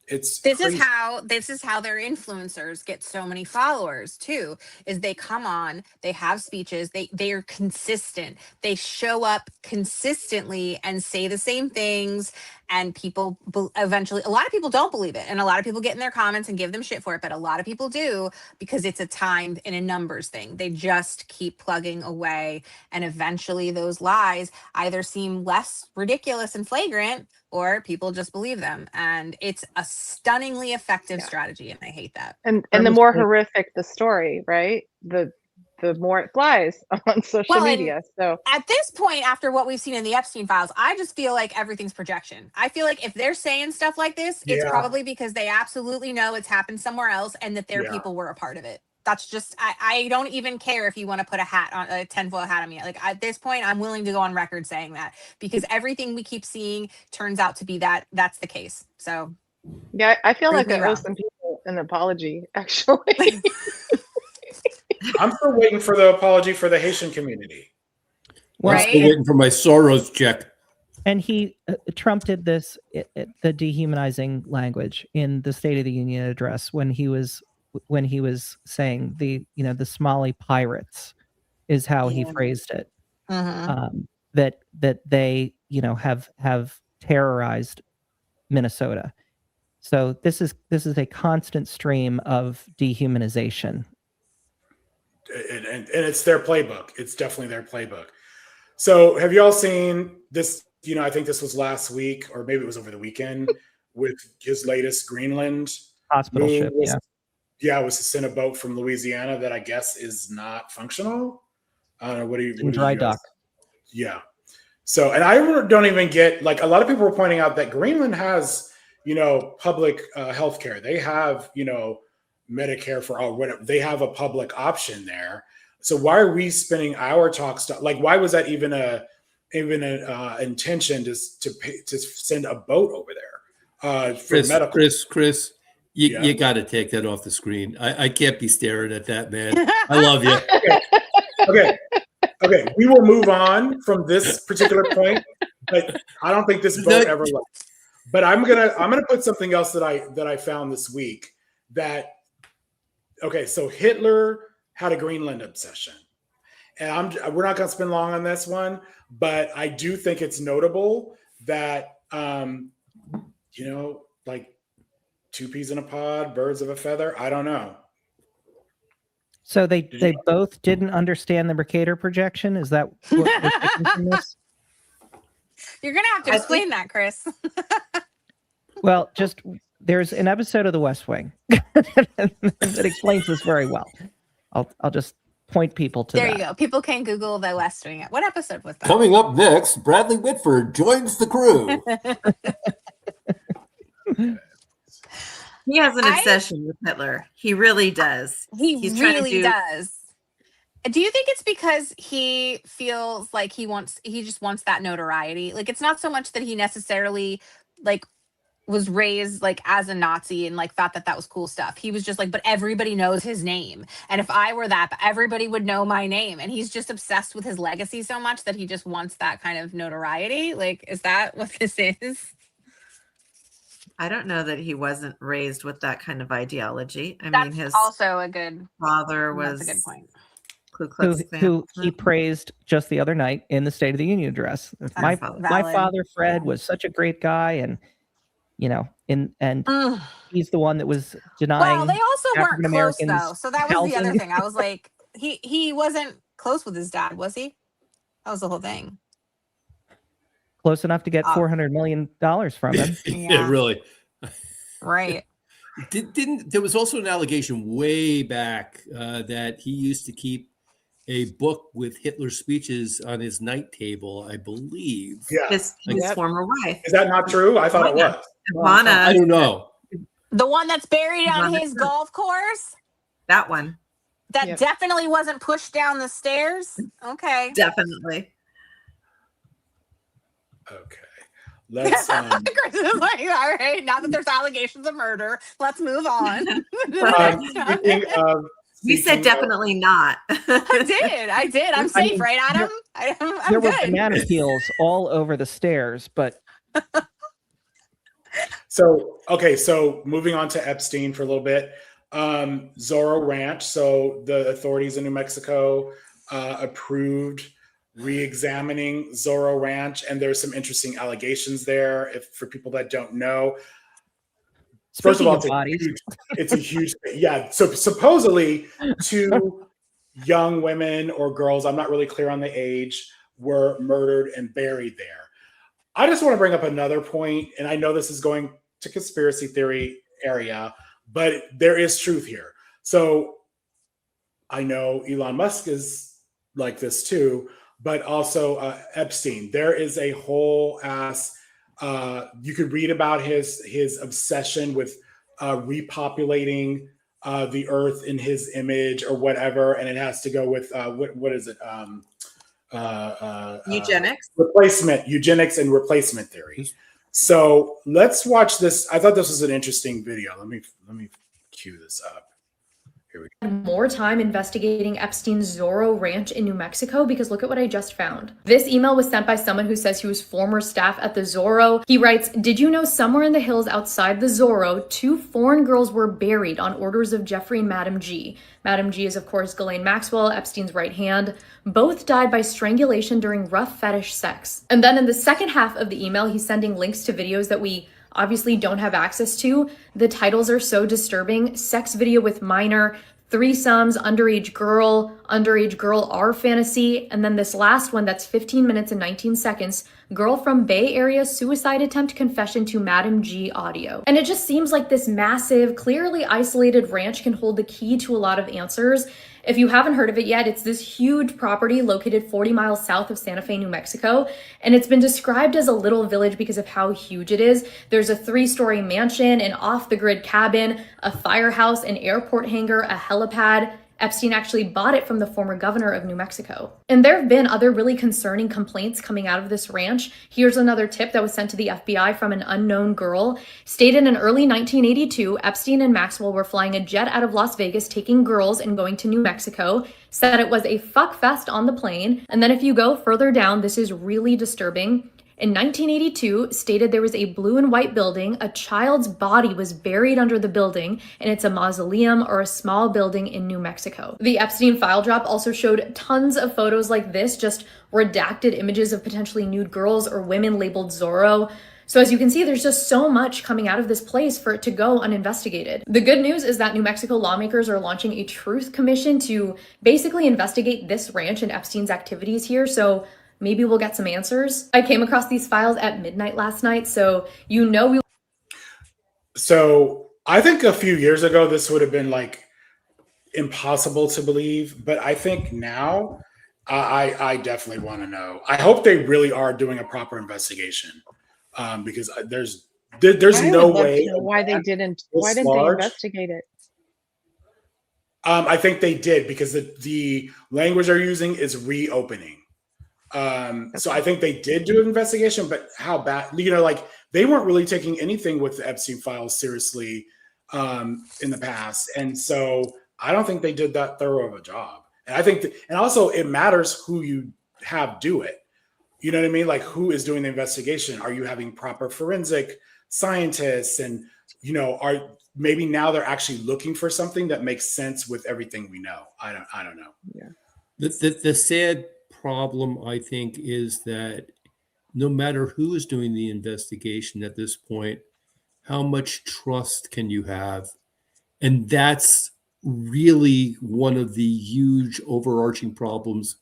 This is how their influencers get so many followers too, is they come on, they have speeches, they are consistent, they show up consistently and say the same things, and people eventually, a lot of people don't believe it, and a lot of people get in their comments and give them shit for it, but a lot of people do, because it's a time and a numbers thing. They just keep plugging away, and eventually those lies either seem less ridiculous and flagrant, or people just believe them. And it's a stunningly effective strategy, and I hate that. And the more horrific the story, right? The more it flies on social media. So at this point, after what we've seen in the Epstein files, I just feel like everything's projection. I feel like if they're saying stuff like this, it's probably because they absolutely know it's happened somewhere else and that their people were a part of it. That's just, I don't even care if you want to put a 10-foot hat on me. Like at this point, I'm willing to go on record saying that, because everything we keep seeing turns out to be that's the case. So yeah, I feel like I owe some people an apology, actually. I'm still waiting for the apology for the Haitian community. Well, I'm still waiting for my Zorro's check. And Trump did this, the dehumanizing language in the State of the Union address when he was saying the Somali pirates is how he phrased it. That they have terrorized Minnesota. So this is a constant stream of dehumanization. And it's their playbook. It's definitely their playbook. So have you all seen this? I think this was last week, or maybe it was over the weekend, with his latest Greenland hospital ship. Yeah, it was to send a boat from Louisiana that I guess is not functional. I don't know. What do you dry dock? Yeah. So, and I don't even get, like, a lot of people were pointing out that Greenland has, public health care. They have, Medicare for all, whatever. They have a public option there. So why are we spending our talk stuff? Like, why was that even an intention to send a boat over there for medical? Chris, you got to take that off the screen. I can't be staring at that, man. I love you. Okay. We will move on from this particular point, but I don't think this boat ever left. But I'm gonna put something else that I found this week. So Hitler had a Greenland obsession, and we're not gonna spend long on this one, but I do think it's notable that two peas in a pod, birds of a feather. I don't know. So they both didn't understand the Mercator projection? Is that what we're taking from this? You're going to have to explain that, Chris. Well, just there's an episode of The West Wing that explains this very well. I'll just point people to there that. You go. People can Google The West Wing. What episode was that? Coming up next, Bradley Whitford joins the crew. He has an obsession with Hitler. He really does. He's really does. Do you think it's because he feels like he just wants that notoriety? Like, it's not so much that he necessarily like was raised like as a Nazi and like thought that was cool stuff. He was just like, but everybody knows his name. And if I were that, everybody would know my name. And he's just obsessed with his legacy so much that he just wants that kind of notoriety. Like, is that what this is? I don't know that he wasn't raised with that kind of ideology. I That's mean, his also a good father was that's a good point. Ku Klux Klan. Who he praised just the other night in the State of the Union address. My father, Fred, was such a great guy, and he's the one that was denying. Well, they also weren't close though, so that was housing. the other thing. I was like, he wasn't close with his dad, was he? That was the whole thing. Close enough to get $400 million from him. Yeah, really. Right. There was also an allegation way back that he used to keep a book with Hitler's speeches on his night table, I believe. Yeah. His former wife. Is that not true? I thought it was. I don't know. The one that's buried on his golf course? That one. That definitely wasn't pushed down the stairs? Okay. Definitely. Okay. Let's Chris is like, all right, now that there's allegations of murder, let's move on. We said definitely not. I did. I'm safe, right, Adam? I'm there were good. banana peels all over the stairs, but So moving on to Epstein for a little bit. Zorro Ranch. So the authorities in New Mexico approved re-examining Zorro Ranch, and there's some interesting allegations there. For people that don't know, first of all, it's a huge yeah. So supposedly 2 young women or girls, I'm not really clear on the age, were murdered and buried there. I just want to bring up another point, and I know this is going to conspiracy theory area, but there is truth here. So I know Elon Musk is like this too, but also Epstein. There is a whole ass. You could read about his obsession with repopulating the earth in his image or whatever, and it has to go with what is it? Eugenics and replacement theory. So let's watch this. I thought this was an interesting video. Let me cue this up. Here we go. More time investigating Epstein's Zorro Ranch in New Mexico, because look at what I just found. This email was sent by someone who says he was former staff at the Zorro. He writes, "Did you know somewhere in the hills outside the Zorro, 2 foreign girls were buried on orders of Jeffrey and Madam G." Madam G is, of course, Ghislaine Maxwell, Epstein's right hand. Both died by strangulation during rough fetish sex. And then in the second half of the email, he's sending links to videos that we obviously don't have access to. The titles are so disturbing. Sex video with minor, threesomes, underage girl R fantasy, and then this last one that's 15 minutes and 19 seconds, girl from Bay Area suicide attempt confession to Madam G audio. And it just seems like this massive, clearly isolated ranch can hold the key to a lot of answers. If you haven't heard of it yet, it's this huge property located 40 miles south of Santa Fe, New Mexico, and it's been described as a little village because of how huge it is. There's a 3-story mansion, an off-the-grid cabin, a firehouse, an airport hangar, a helipad. Epstein actually bought it from the former governor of New Mexico. And there have been other really concerning complaints coming out of this ranch. Here's another tip that was sent to the FBI from an unknown girl. Stated in early 1982, Epstein and Maxwell were flying a jet out of Las Vegas, taking girls and going to New Mexico. Said it was a fuck fest on the plane. And then if you go further down, this is really disturbing. In 1982, stated there was a blue and white building, a child's body was buried under the building, and it's a mausoleum or a small building in New Mexico. The Epstein file drop also showed tons of photos like this, just redacted images of potentially nude girls or women labeled Zorro. So as you can see, there's just so much coming out of this place for it to go uninvestigated. The good news is that New Mexico lawmakers are launching a truth commission to basically investigate this ranch and Epstein's activities here. So maybe we'll get some answers. I came across these files at midnight last night, so So I think a few years ago, this would have been like impossible to believe, but I think now I definitely want to know. I hope they really are doing a proper investigation, because there's no way. Why didn't they investigate it? I think they did, because the language they're using is reopening. So I think they did do an investigation, but how bad? Like they weren't really taking anything with the Epstein files seriously in the past, and so I don't think they did that thorough of a job. And I think, and also it matters who you have do it. You know what I mean? Like, who is doing the investigation? Are you having proper forensic scientists? And, maybe now they're actually looking for something that makes sense with everything we know. I don't know. Yeah. The sad problem, I think, is that no matter who is doing the investigation at this point, how much trust can you have? And that's really one of the huge overarching problems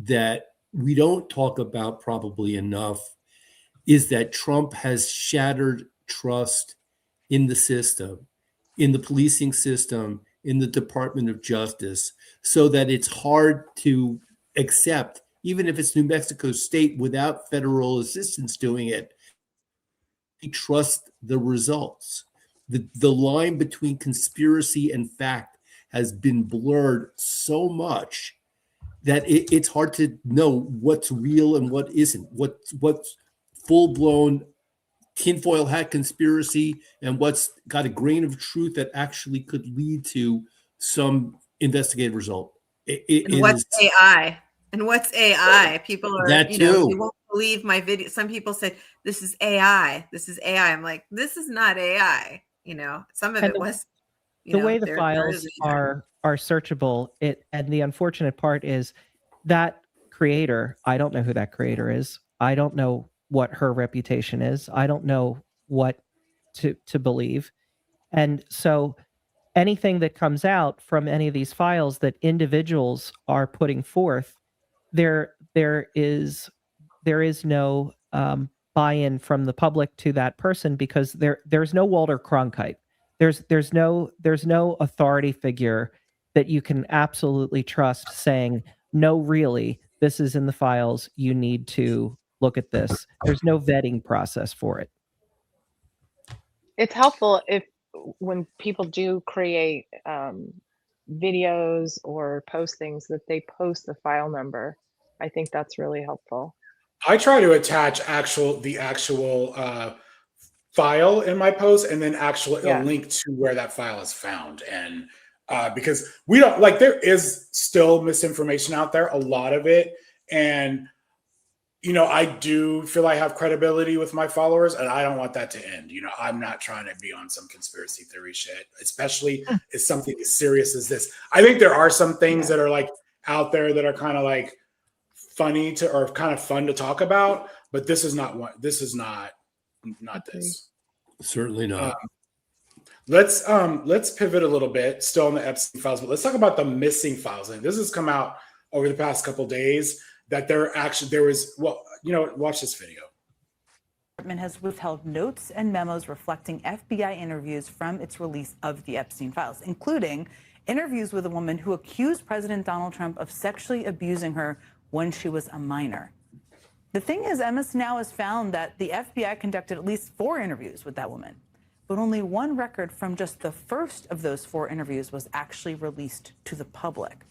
that we don't talk about probably enough, is that Trump has shattered trust in the system, in the policing system, in the Department of Justice, so that it's hard to accept, even if it's New Mexico State without federal assistance doing it, we trust the results. The line between conspiracy and fact has been blurred so much that it's hard to know what's real and what isn't, what's full-blown tinfoil hat conspiracy and what's got a grain of truth that actually could lead to some investigative result. What's AI? And what's AI? People are, that you won't believe my video. Some people say, this is AI. This is AI. I'm like, this is not AI. Some of it was. The way the files are searchable, and the unfortunate part is that creator, I don't know who that creator is. I don't know what her reputation is. I don't know what to believe. And so anything that comes out from any of these files that individuals are putting forth, there is no buy-in from the public to that person, because there's no Walter Cronkite. There's no authority figure that you can absolutely trust saying, no, really, this is in the files. You need to look at this. There's no vetting process for it. It's helpful when people do create videos or post things, that they post the file number. I think that's really helpful. I try to attach the actual file in my post, and then a link to where that file is found. And because we don't, there is still misinformation out there, a lot of it. And, I do feel I have credibility with my followers, and I don't want that to end. I'm not trying to be on some conspiracy theory shit, especially if something as serious as this. I think there are some things that are out there that are kind of funny or kind of fun to talk about, but this is not one. This is not this. Certainly not. Let's pivot a little bit, still on the Epstein files, but let's talk about the missing files. And this has come out over the past couple of days that watch this video. The department has withheld notes and memos reflecting FBI interviews from its release of the Epstein files, including interviews with a woman who accused President Donald Trump of sexually abusing her when she was a minor. The thing is, MS now has found that the FBI conducted at least 4 interviews with that woman, but only one record from just the first of those 4 interviews was actually released to the public.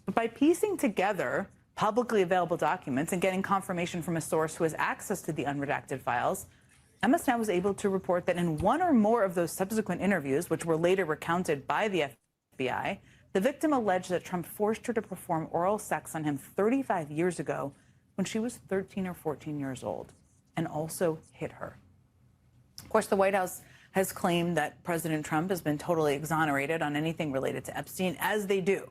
But by piecing together publicly available documents and getting confirmation from a source who has access to the unredacted files, MS now was able to report that in one or more of those subsequent interviews, which were later recounted by the FBI, the victim alleged that Trump forced her to perform oral sex on him 35 years ago when she was 13 or 14 years old, and also hit her. Of course, the White House has claimed that President Trump has been totally exonerated on anything related to Epstein, as they do.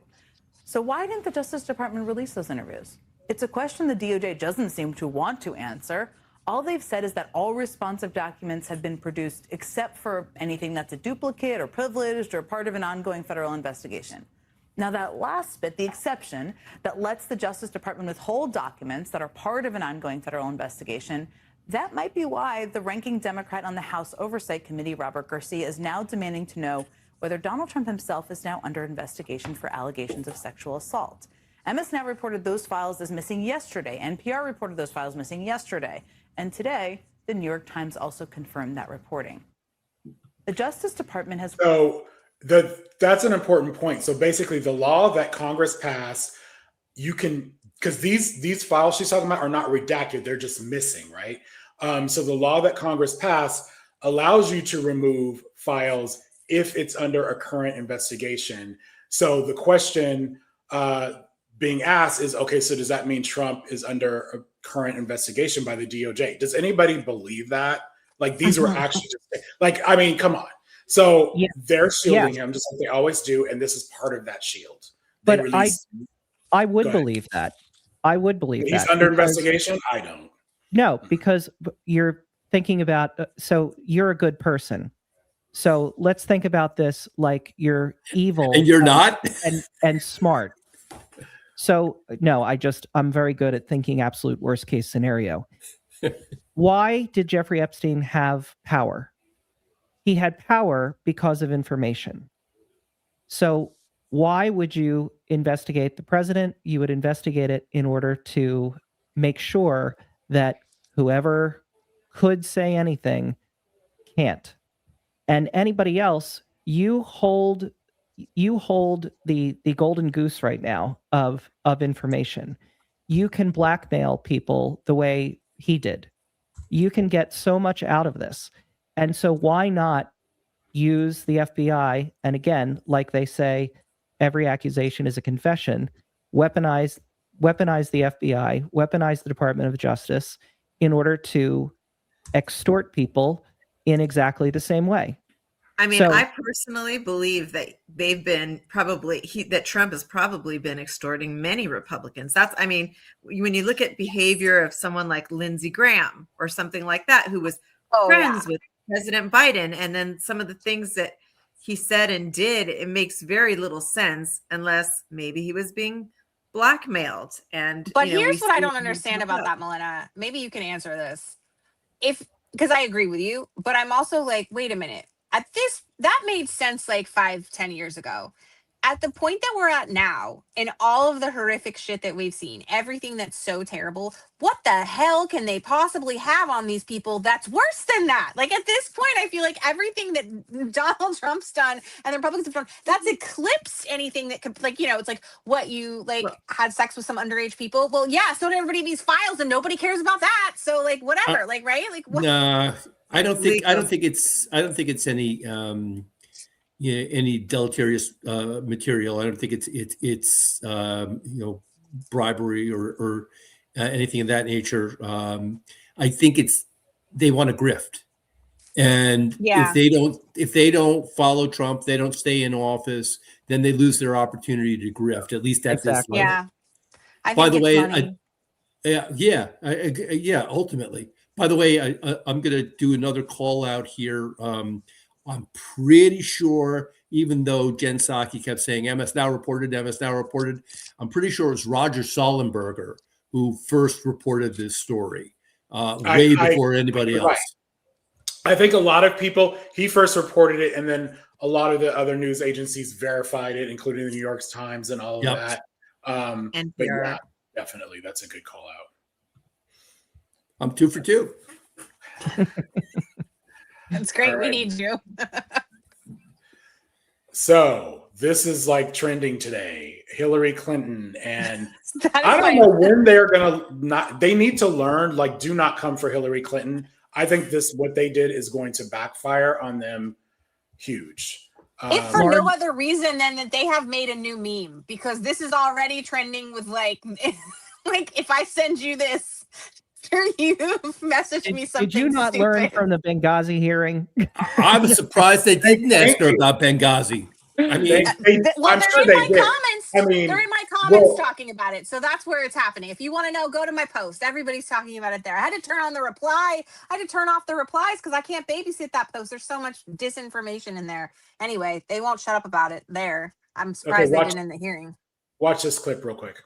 So why didn't the Justice Department release those interviews? It's a question the DOJ doesn't seem to want to answer. All they've said is that all responsive documents have been produced except for anything that's a duplicate or privileged or part of an ongoing federal investigation. Now, that last bit, the exception that lets the Justice Department withhold documents that are part of an ongoing federal investigation, that might be why the ranking Democrat on the House Oversight Committee, Robert Garcia, is now demanding to know whether Donald Trump himself is now under investigation for allegations of sexual assault. MS Now reported those files as missing yesterday. NPR reported those files missing yesterday. And today, the New York Times also confirmed that reporting. The Justice Department has... That's an important point. So basically, the law that Congress passed, you can, because these files she's talking about are not redacted, they're just missing, right? So the law that Congress passed allows you to remove files if it's under a current investigation. So the question being asked is, okay, so does that mean Trump is under a current investigation by the DOJ? Does anybody believe that? Like, these were actually just, like, I mean, come on. So they're shielding him just like they always do, and this is part of that shield. But I would believe that. I would believe he's that. under investigation. I don't. No, because you're thinking about. So you're a good person. So let's think about this like you're evil, and you're not, and smart. So no, I'm very good at thinking absolute worst case scenario. Why did Jeffrey Epstein have power? He had power because of information. So why would you investigate the president? You would investigate it in order to make sure that whoever could say anything can't. And anybody else, you hold the golden goose right now of information. You can blackmail people the way he did. You can get so much out of this. And so why not use the FBI? And again, like they say, every accusation is a confession. Weaponize the FBI, weaponize the Department of Justice in order to extort people in exactly the same way. I mean, I personally believe that they've been that Trump has probably been extorting many Republicans. When you look at behavior of someone like Lindsey Graham or something like that, who was friends with President Biden, and then some of the things that he said and did, it makes very little sense unless maybe he was being blackmailed. But here's what I don't understand about that, Melina. Maybe you can answer this. Because I agree with you, but I'm also like, wait a minute. That made sense like 5-10 years ago. At the point that we're at now, and all of the horrific shit that we've seen, everything that's so terrible, what the hell can they possibly have on these people that's worse than that? Like, at this point, I feel like everything that Donald Trump's done and the Republicans have done, that's eclipsed anything that could, like, it's like, what, you had sex with some underage people? Well, yeah, so did everybody in these files, and nobody cares about that. So, like, whatever, right? Like, what? Nah, I don't think it's any any deleterious material. I don't think it's bribery or anything of that nature. I think they want to grift, and if they don't follow Trump, they don't stay in office, then they lose their opportunity to grift. At least at this level. Yeah. By the way, ultimately. By the way, I'm going to do another call out here. I'm pretty sure, even though Jen Psaki kept saying MS Now reported, I'm pretty sure it's Roger Sullenberger who first reported this story way before anybody else. Right. I think a lot of people, he first reported it, and then a lot of the other news agencies verified it, including the New York Times and all of that. But yeah, definitely, that's a good call out. I'm 2 for 2. That's great. Right. We need you. So this is like trending today. Hillary Clinton, and I don't know when they're gonna they need to learn, like, do not come for Hillary Clinton. I think what they did is going to backfire on them huge. If for no other reason than that they have made a new meme, because this is already trending with like if I send you this, you message me something. Did you not learn from the Benghazi hearing? I'm surprised they didn't ask her about Benghazi. I mean, I'm sure they did. Comments. I mean, they're in my comments talking about it. So that's where it's happening. If you want to know, go to my post. Everybody's talking about it there. I had to turn on the reply. I had to turn off the replies because I can't babysit that post. There's so much disinformation in there. Anyway, they won't shut up about it there. I'm surprised they didn't in the hearing. Watch this clip real quick.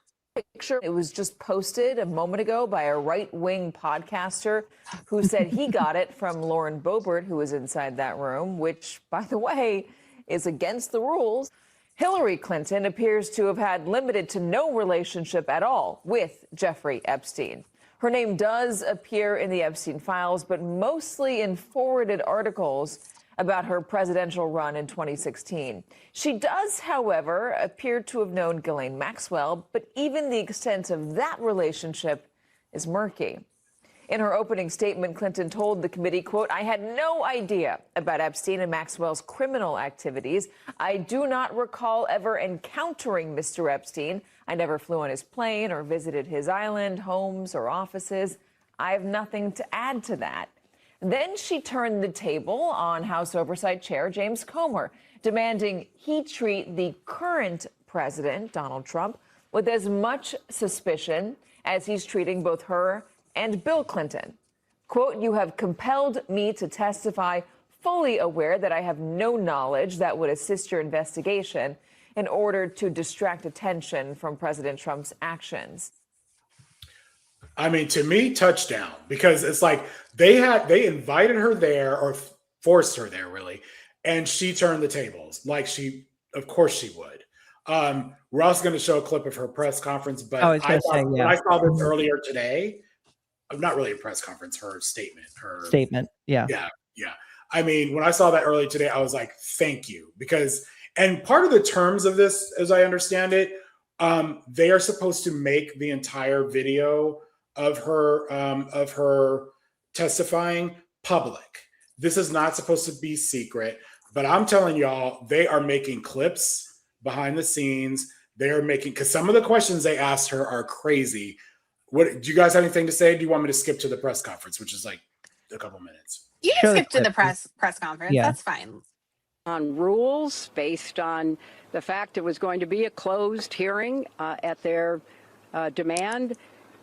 Picture. It was just posted a moment ago by a right-wing podcaster who said he got it from Lauren Boebert, who was inside that room, which, by the way, is against the rules. Hillary Clinton appears to have had limited to no relationship at all with Jeffrey Epstein. Her name does appear in the Epstein files, but mostly in forwarded articles about her presidential run in 2016. She does, however, appear to have known Ghislaine Maxwell, but even the extent of that relationship is murky. In her opening statement, Clinton told the committee, quote, "I had no idea about Epstein and Maxwell's criminal activities. I do not recall ever encountering Mr. Epstein. I never flew on his plane or visited his island, homes, or offices. I have nothing to add to that." Then she turned the table on House Oversight Chair James Comer, demanding he treat the current president, Donald Trump, with as much suspicion as he's treating both her and Bill Clinton. Quote, "You have compelled me to testify fully aware that I have no knowledge that would assist your investigation in order to distract attention from President Trump's actions." I mean, to me, touchdown, because it's like they invited her there or forced her there, really, and she turned the tables like of course she would. We're also going to show a clip of her press conference, but when I saw this earlier today, not really a press conference, her statement. Yeah. I mean, when I saw that earlier today, I was like, thank you, and part of the terms of this, as I understand it, they are supposed to make the entire video of her testifying public. This is not supposed to be secret, but I'm telling y'all, they are making clips behind the scenes. They're making, because some of the questions they asked her are crazy. What do you guys have anything to say? Do you want me to skip to the press conference, which is like a couple minutes? You can skip to the press conference. Yeah. That's fine. On rules based on the fact it was going to be a closed hearing at their demand.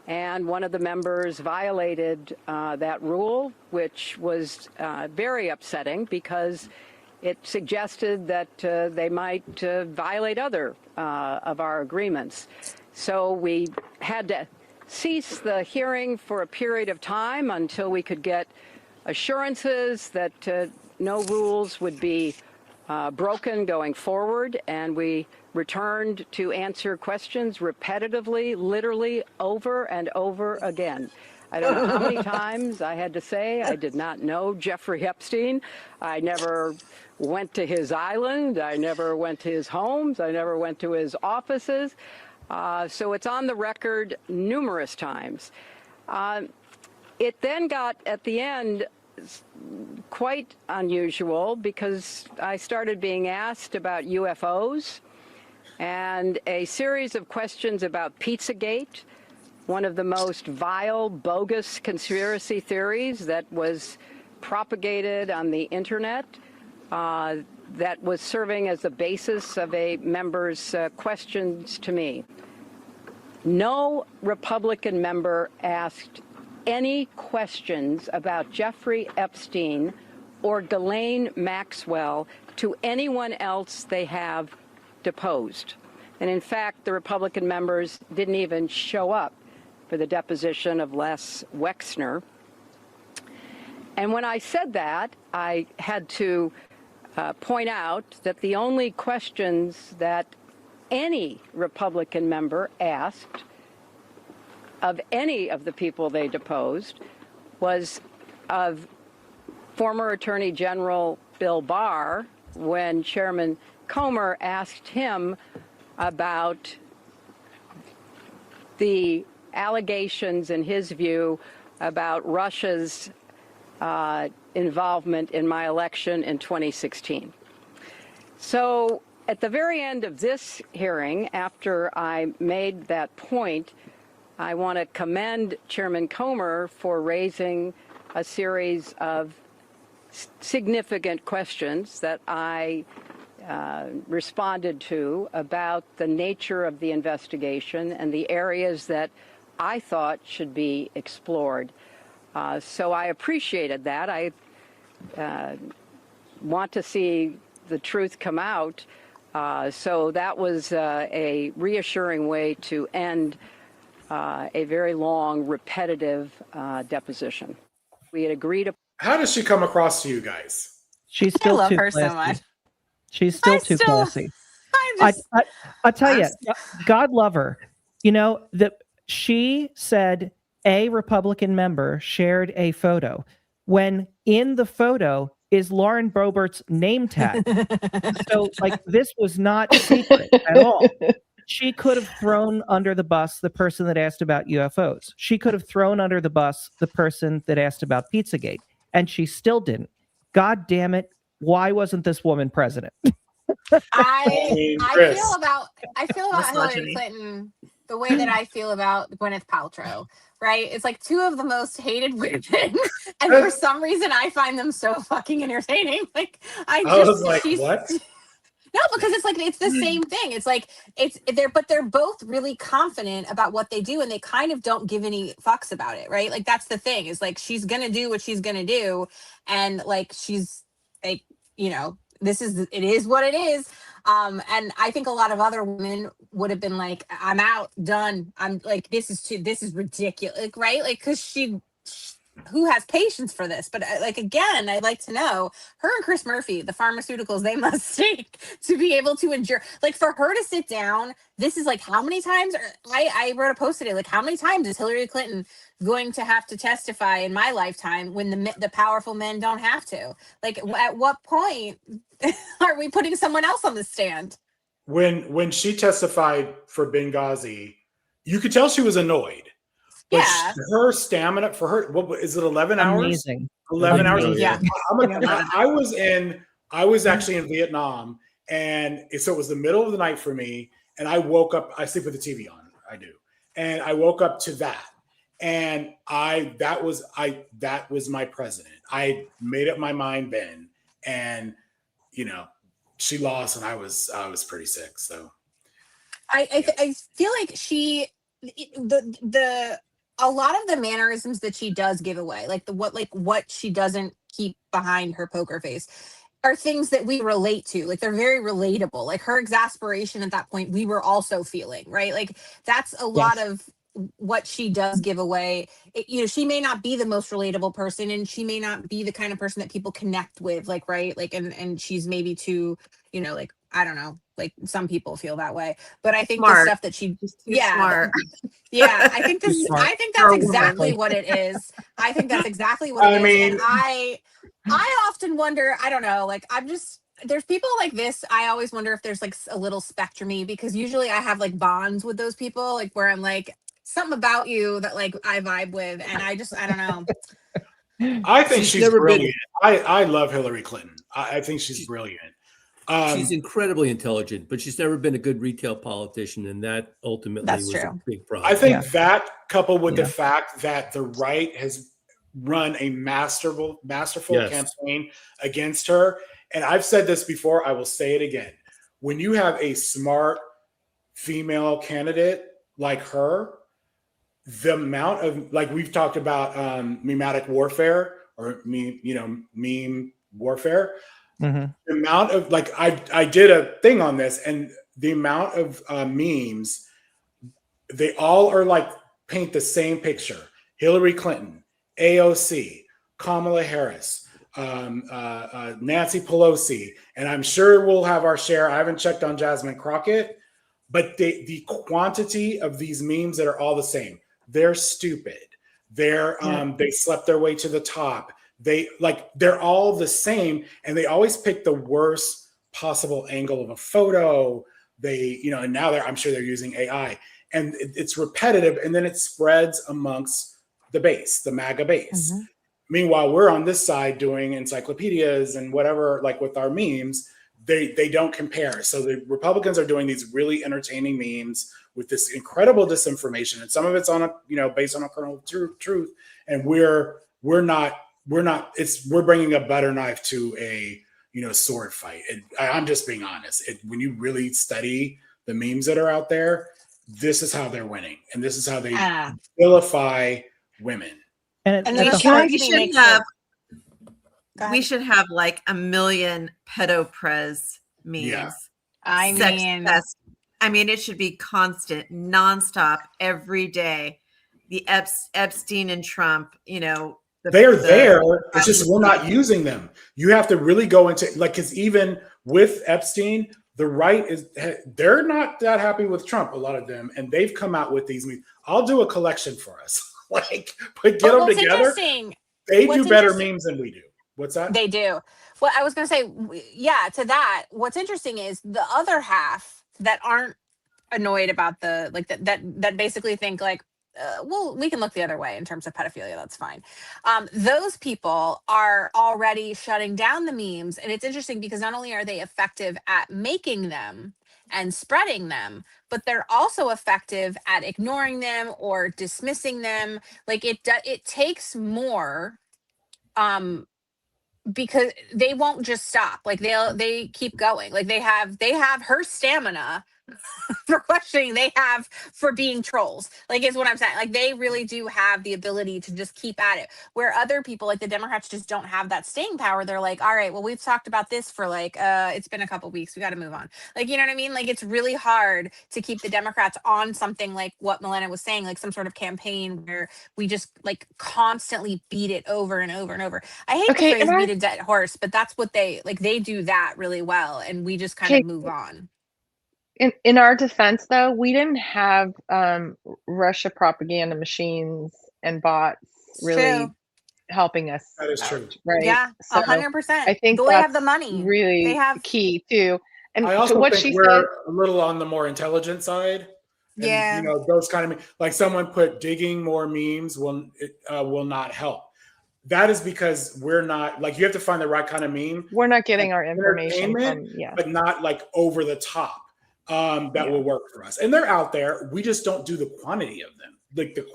And one of the members violated that rule, which was very upsetting because it suggested that they might violate other of our agreements. So we had to cease the hearing for a period of time until we could get assurances that no rules would be broken going forward, and we returned to answer questions repetitively, literally over and over again. I don't know how many times I had to say I did not know Jeffrey Epstein. I never went to his island. I never went to his homes. I never went to his offices. So it's on the record numerous times. It then got, at the end, quite unusual because I started being asked about UFOs and a series of questions about Pizzagate, one of the most vile, bogus conspiracy theories that was propagated on the internet that was serving as the basis of a member's questions to me. No Republican member asked any questions about Jeffrey Epstein or Ghislaine Maxwell to anyone else they have deposed. And in fact, the Republican members didn't even show up for the deposition of Les Wexner. And when I said that, I had to point out that the only questions that any Republican member asked of any of the people they deposed was of former Attorney General Bill Barr when Chairman Comer asked him about the allegations, in his view, about Russia's involvement in my election in 2016. So at the very end of this hearing, after I made that point, I want to commend Chairman Comer for raising a series of significant questions that I responded to about the nature of the investigation and the areas that I thought should be explored. So I appreciated that. I want to see the truth come out. So that was a reassuring way to end a very long, repetitive deposition. We had agreed. How does she come across to you guys? She's still love too her so classy. much. She's still too classy. I tell you, God love her. You know, that she said a Republican member shared a photo when in the photo is Lauren Boebert's name tag. So, like, this was not secret at all. She could have thrown under the bus the person that asked about UFOs. She could have thrown under the bus the person that asked about Pizzagate, and she still didn't. God damn it. Why wasn't this woman president? I feel about Hillary Clinton the way that I feel about Gwyneth Paltrow, right? It's like two of the most hated women, and for some reason I find them so fucking entertaining. Like I was like, what? No, because it's like it's the same thing. It's like they're both really confident about what they do, and they kind of don't give any fucks about it, right? Like that's the thing. Is like she's gonna do what she's gonna do, and like she's like, you know, it is what it is. And I think a lot of other women would have been like, I'm out, done. I'm like, this is ridiculous, like, right? Like, because who has patience for this? But like, again, I'd like to know, her and Chris Murphy, the pharmaceuticals they must take to be able to endure, like for her to sit down, this is like how many times, I wrote a post today, like how many times is Hillary Clinton going to have to testify in my lifetime when the powerful men don't have to? Like at what point are we putting someone else on the stand? When she testified for Benghazi, you could tell she was annoyed. But Yeah. Her stamina for her, what is it? 11 hours? Amazing. 11 hours. Yeah. I was actually in Vietnam, and so it was the middle of the night for me. And I woke up. I sleep with the TV on. I do, and I woke up to that. And that was my president. I made up my mind then, and you know, she lost, and I was pretty sick. So I feel like a lot of the mannerisms that she does give away, like what she doesn't keep behind her poker face, are things that we relate to. Like they're very relatable. Like her exasperation at that point, we were also feeling, right? Like that's a lot of what she does give away. You know, she may not be the most relatable person, and she may not be the kind of person that people connect with, like, right? Like, and she's maybe too, you know, like, I don't know, like some people feel that way, but I think the stuff that she, smart. Yeah, I think that's exactly what it is. I think that's exactly what it is. And I often wonder, I don't know, like there's people like this. I always wonder if there's like a little spectrumy, because usually I have like bonds with those people, like where I'm like, something about you that like I vibe with, and I don't know. I think she's brilliant. I love Hillary Clinton. I think she's brilliant. She's incredibly intelligent, but she's never been a good retail politician, and that ultimately was a big problem. I think that, coupled with the fact that the right has run a masterful campaign against her, and I've said this before, I will say it again. When you have a smart female candidate like her, the amount of, like we've talked about, memetic warfare or meme warfare. Mm-hmm. The amount of, like, I did a thing on this, and the amount of memes, they all are like paint the same picture. Hillary Clinton, AOC, Kamala Harris, Nancy Pelosi, and I'm sure we'll have our share. I haven't checked on Jasmine Crockett, but the quantity of these memes that are all the same. They're stupid. They slept their way to the top. They're all the same, and they always pick the worst possible angle of a photo. And now I'm sure they're using AI, and it's repetitive, and then it spreads amongst the base, the MAGA base. Mm-hmm. Meanwhile, we're on this side doing encyclopedias and whatever, like with our memes, they don't compare. So the Republicans are doing these really entertaining memes with this incredible disinformation, and some of it's on based on a kernel of truth, and we're bringing a butter knife to a sword fight. I'm just being honest. When you really study the memes that are out there, this is how they're winning, and this is how they vilify women. And we should have like 1 million pedo-prez memes. Yeah. I mean, it should be constant, nonstop, every day. The Epstein and Trump, They're there. It's just we're not using them. You have to really go into because even with Epstein, the right they're not that happy with Trump, a lot of them, and they've come out with these memes. I'll do a collection for us. But get them together. They do better memes than we do. What's that? They do. Well, I was going to say, to that, what's interesting is the other half that aren't annoyed about that basically think we can look the other way in terms of pedophilia. That's fine. Those people are already shutting down the memes. And it's interesting because not only are they effective at making them and spreading them, but they're also effective at ignoring them or dismissing them. It takes more, because they won't just stop. They keep going. They have her stamina for questioning, they have for being trolls, is what I'm saying. They really do have the ability to just keep at it, where other people, the Democrats, just don't have that staying power. They're all right, well, we've talked about this for it's been a couple weeks, we got to move on. You know what I mean? It's really hard to keep the Democrats on something like what Milena was saying, some sort of campaign where we just constantly beat it over and over and over. I hate the phrase beat a dead horse, but that's what they do that really well, and we just kind of move on. In our defense, though, we didn't have Russia propaganda machines and bots really helping us. That is true, right? Yeah, 100%. I think they have the money. Really, they have key too. And I also what think she we're said, a little on the more intelligent side. And, those kind of someone put digging more memes will not help. That is because we're not you have to find the right kind of meme. We're not getting our information from but not over the top. That will work for us, and they're out there. We just don't do the quantity of them.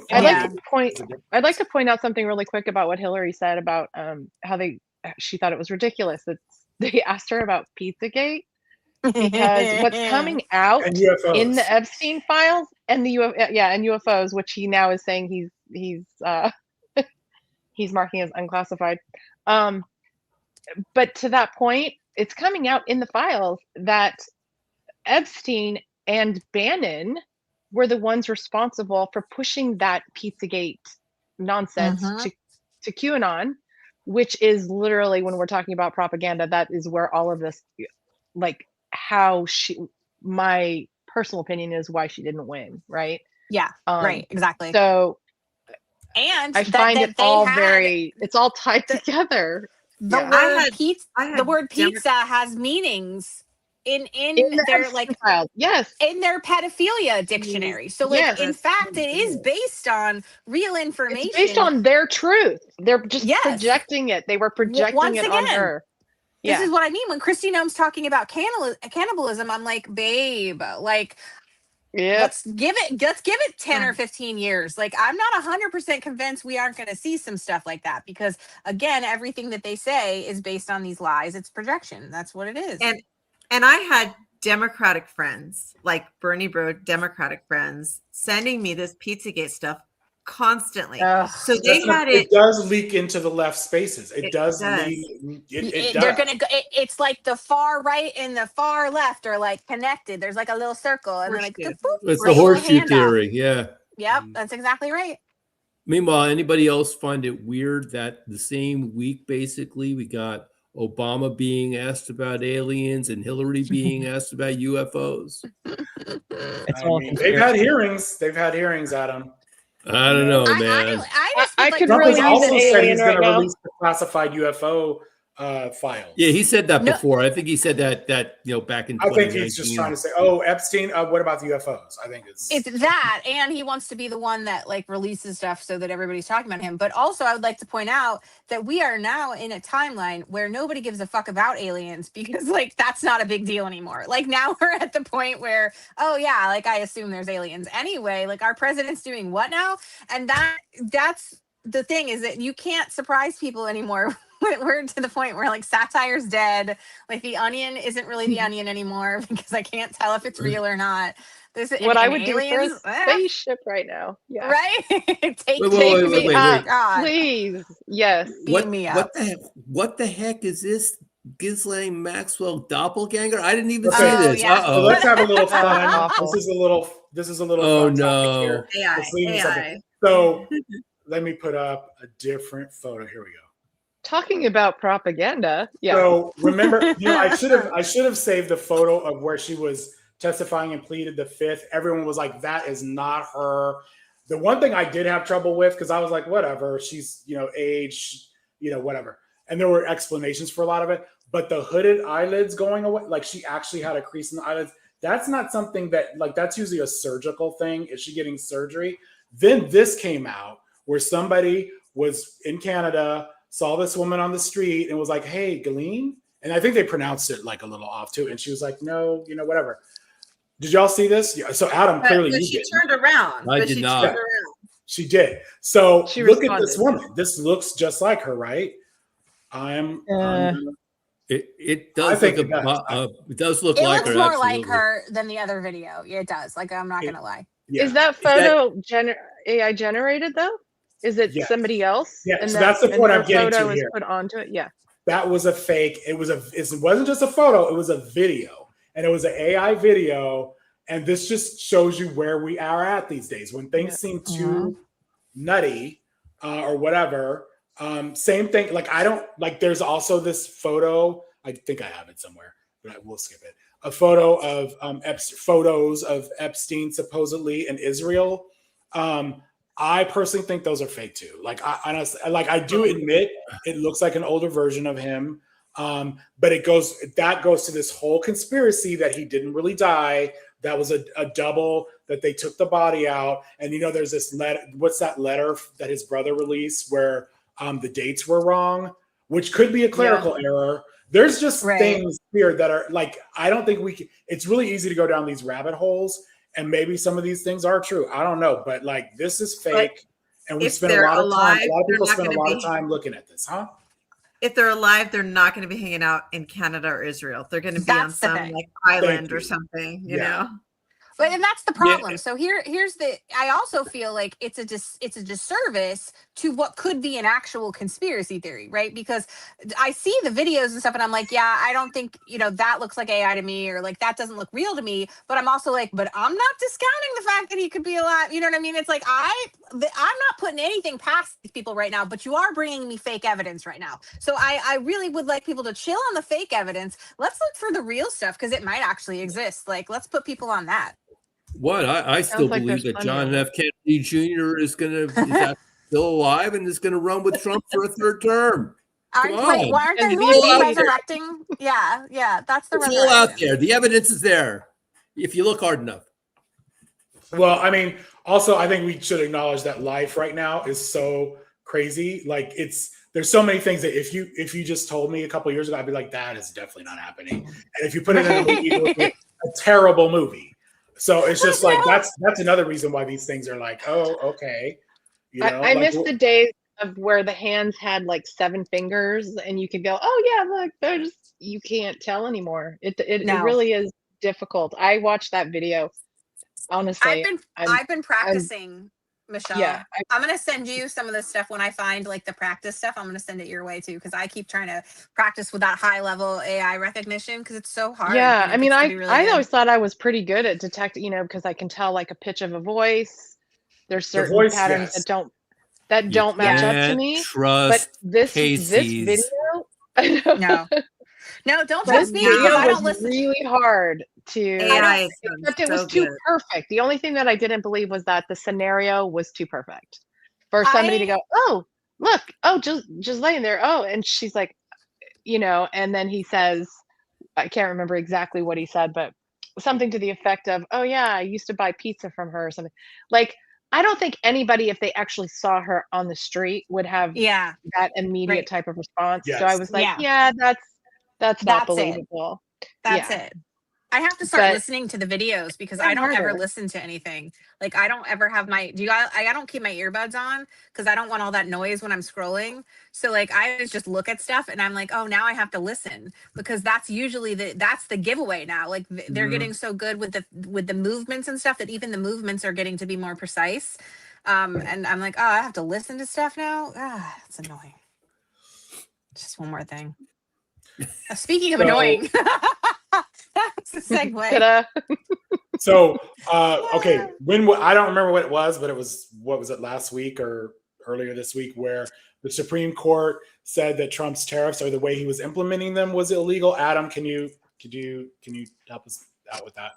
I'd like to point out something really quick about what Hillary said about how she thought it was ridiculous that they asked her about Pizzagate, because what's coming out in the Epstein files and the and UFOs, which he now is saying he's marking as unclassified. But to that point, it's coming out in the files that Epstein and Bannon were the ones responsible for pushing that Pizzagate nonsense to QAnon, which is literally, when we're talking about propaganda, that is where all of this, my personal opinion is why she didn't win, right? Yeah, right, exactly. So, and I find it all it's all tied together. The word pizza has meanings in their files. Yes, in their pedophilia dictionary. So in fact, it is based on real information. It's based on their truth. They're just projecting it. They were projecting it on her. This is what I mean when Kristi Noem's talking about cannibalism. I'm babe, let's give it 10 or 15 years. I'm not 100% convinced we aren't going to see some stuff like that, because again, everything that they say is based on these lies. It's projection. That's what it is. And I had Democratic friends, like Bernie Bro, Democratic friends, sending me this Pizzagate stuff constantly. So they had it. It does leak into the left spaces. It does. They're gonna go. It's the far right and the far left are connected. There's a little circle, and then it's the horseshoe theory. Yeah. Yep, that's exactly right. Meanwhile, anybody else find it weird that the same week, basically, we got Obama being asked about aliens and Hillary being asked about UFOs? They've had hearings, Adam. I don't know, man. I could Trump really has also said he's going to now. release the classified UFO files. Yeah, he said that before. I think he said that back in 2019. I think he's just trying to say, Epstein, what about the UFOs? I think it's that, and he wants to be the one that releases stuff so that everybody's talking about him. But also, I would like to point out that we are now in a timeline where nobody gives a fuck about aliens, because that's not a big deal anymore. Now we're at the point where, I assume there's aliens anyway. Our president's doing what now? And that's the thing, is that you can't surprise people anymore we're to the point where like satire's dead. Like the Onion isn't really the Onion anymore because I can't tell if it's real or not. There's What I would aliens, do for a spaceship right now. Yeah. right? take Wait, me wait. up, God. Please. Yes. Beam me up. What the heck is this? Ghislaine Maxwell doppelganger? I didn't even Okay. see this. Yeah. So let's have a little fun. Awful. This is a little Oh fun topic no. here. Let's leave AI. something. So let me put up a different photo. Here we go. Talking about propaganda. Yeah. So remember, I should have saved the photo of where she was testifying and pleaded the fifth. Everyone was like, that is not her. The one thing I did have trouble with, because I was like, whatever, she's, age, whatever. And there were explanations for a lot of it, but the hooded eyelids going away, like she actually had a crease in the eyelids. That's not something that, like, that's usually a surgical thing. Is she getting surgery? Then this came out where somebody was in Canada, saw this woman on the street and was like, hey, Ghislaine. And I think they pronounced it like a little off too. And she was like, no, whatever. Did y'all see this? Yeah. So Adam, clearly but you she did. turned around. I but did she not. turned around. She did. So She look at responded. this woman. This looks just like her, right? It I does think look it does. it does look It like looks her. more like absolutely. her than the other video. Yeah, it does. Like, I'm not gonna lie. Yeah. Is that photo AI generated though? Is it Yes. somebody else? Yeah, And so that's the and point their I'm getting to photo is here. put onto it. Yeah. That was a fake. It wasn't just a photo. It was a video, and it was an AI video. And this just shows you where we are at these days when things seem too nutty or whatever. Same thing. Like, I don't like, there's also this photo. I think I have it somewhere, but I will skip it. A photo of photos of Epstein supposedly in Israel. I personally think those are fake too. Like, I do admit it looks like an older version of him. But that goes to this whole conspiracy that he didn't really die. That was a double, that they took the body out. And there's this letter. What's that letter that his brother released where the dates were wrong, which could be a clerical error. There's just things here that are like, I don't think we can. It's really easy to go down these rabbit holes, and maybe some of these things are true. I don't know, but like, this is fake, and we spend a lot of time. A lot of people spend a lot of time looking at this, huh? If they're alive, they're not going to be hanging out in Canada or Israel. They're going to be on some like island or something, you know. But and that's the problem. So here's the. I also feel like it's a disservice to what could be an actual conspiracy theory, right? Because I see the videos and stuff, and I'm like, yeah, I don't think that looks like AI to me, or like that doesn't look real to me. But I'm also like, but I'm not discounting the fact that he could be alive. You know what I mean? It's like I'm not putting anything past these people right now, but you are bringing me fake evidence right now. So I really would like people to chill on the fake evidence. Let's look for the real stuff because it might actually exist. Like, let's put people on that. What? I still like believe there's that John F. Kennedy Jr. is still alive and is going to run with Trump for a third term. Come on. Wait, why aren't they resurrecting? Yeah, that's the It's resurrection. all out there. The evidence is there if you look hard enough. Well, I mean, also, I think we should acknowledge that life right now is so crazy. Like, there's so many things that if you just told me a couple of years ago, I'd be like, that is definitely not happening. And if you put it in a movie, it would be a terrible movie. So it's just like, that's another reason why these things are like, oh, okay. I miss the days of where the hands had like 7 fingers and you could go, oh yeah, look, you can't tell anymore. It really is difficult. I watched that video. Honestly, I've been practicing, Michelle. Yeah, I'm gonna send you some of the stuff when I find like the practice stuff. I'm gonna send it your way too, because I keep trying to practice with that high level AI recognition because it's so hard. Yeah, I mean, I really always thought I was pretty good at detecting, because I can tell like a pitch of a voice. There's certain patterns that don't match up to me. But this video, no, don't this trust me because video I don't was listen. really hard to. AI Except it was too perfect. The only thing that I didn't believe was that the scenario was too perfect for somebody to go, oh, look, oh, just laying there. Oh, and she's like, and then he says, I can't remember exactly what he said, but something to the effect of, oh yeah, I used to buy pizza from her or something. Like, I don't think anybody, if they actually saw her on the street, would have that immediate type of response. Yes. So I was like, that's not believable. That's it. I have to start But- listening to the videos because I don't ever listen to anything. Like I don't ever have I don't keep my earbuds on because I don't want all that noise when I'm scrolling. So like I always just look at stuff and I'm like, oh, now I have to listen because that's usually that's the giveaway now. Like they're getting so good with the movements and stuff that even the movements are getting to be more precise. And I'm like, oh, I have to listen to stuff now. Ah, it's annoying. Just one more thing. Speaking of annoying. That's a segue. So, okay, I don't remember what it was, but what was it, last week or earlier this week, where the Supreme Court said that Trump's tariffs or the way he was implementing them was illegal. Adam, can you help us out with that?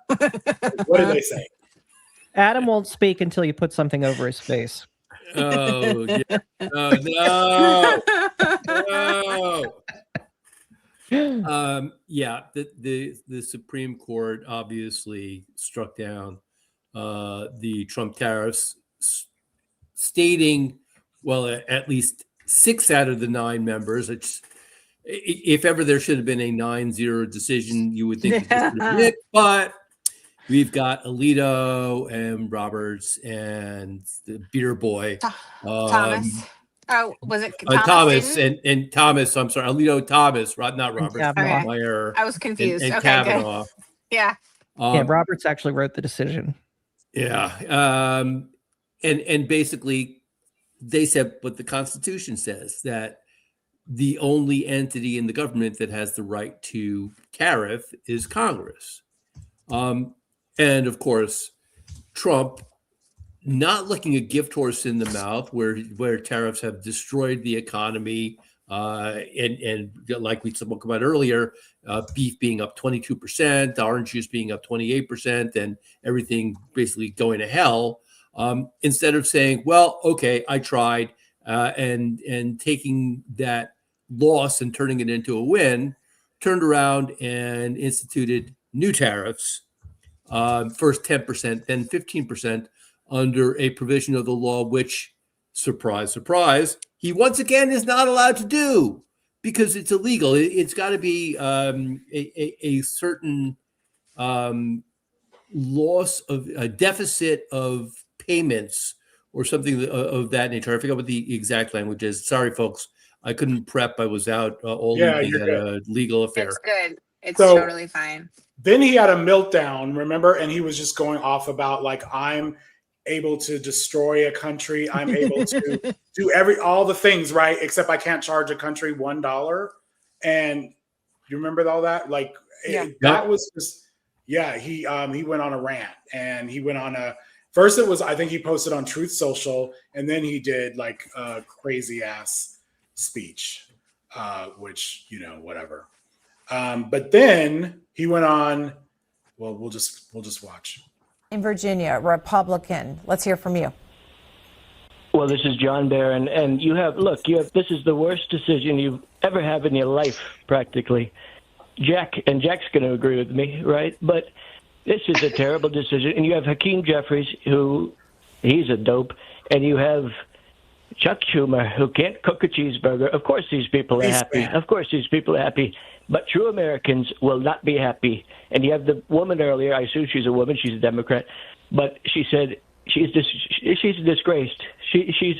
What did they say? Adam won't speak until you put something over his face. Oh, yeah. Oh, no. Yeah, the Supreme Court obviously struck down the Trump tariffs, stating, well, at least 6 out of the 9 members. If ever there should have been a 9-0 decision, you would think this would have been it, but we've got Alito and Roberts and the beer boy. Thomas. Oh, was it Thomas? And Thomas, I'm sorry, Alito Thomas, not Roberts. Okay. My error. I was confused. And Okay, Kavanaugh. good. Yeah. Roberts actually wrote the decision. Yeah. And basically, they said what the Constitution says, that the only entity in the government that has the right to tariff is Congress. And of course, Trump, not looking a gift horse in the mouth, where tariffs have destroyed the economy, and like we spoke about earlier, beef being up 22%, orange juice being up 28%, and everything basically going to hell. Instead of saying, well, okay, I tried, and taking that loss and turning it into a win, turned around and instituted new tariffs, first 10%, then 15%, under a provision of the law, which, surprise, surprise, he once again is not allowed to do because it's illegal. It's got to be a certain loss of a deficit of payments or something of that nature. I forget what the exact language is. Sorry, folks. I couldn't prep. I was out all evening at a legal affair. It's good. It's totally fine. Then he had a meltdown, remember? And he was just going off about, like, I'm able to destroy a country. I'm able to do all the things, right? Except I can't charge a country $1. And you remember all that? Like, that was just, he went on a rant, and he went on first it was, I think he posted on Truth Social, and then he did like a crazy ass speech, which, whatever. But then he went on, well, we'll just watch. In Virginia, Republican. Let's hear from you. Well, this is John Barron, and this is the worst decision you've ever had in your life, practically. Jack's going to agree with me, right? But this is a terrible decision. And you have Hakeem Jeffries, he's a dope, and you have Chuck Schumer, who can't cook a cheeseburger. Of course these people are happy. Of course these people are happy. But true Americans will not be happy. And you have the woman earlier, I assume she's a woman, she's a Democrat, but she said she's disgraced. She's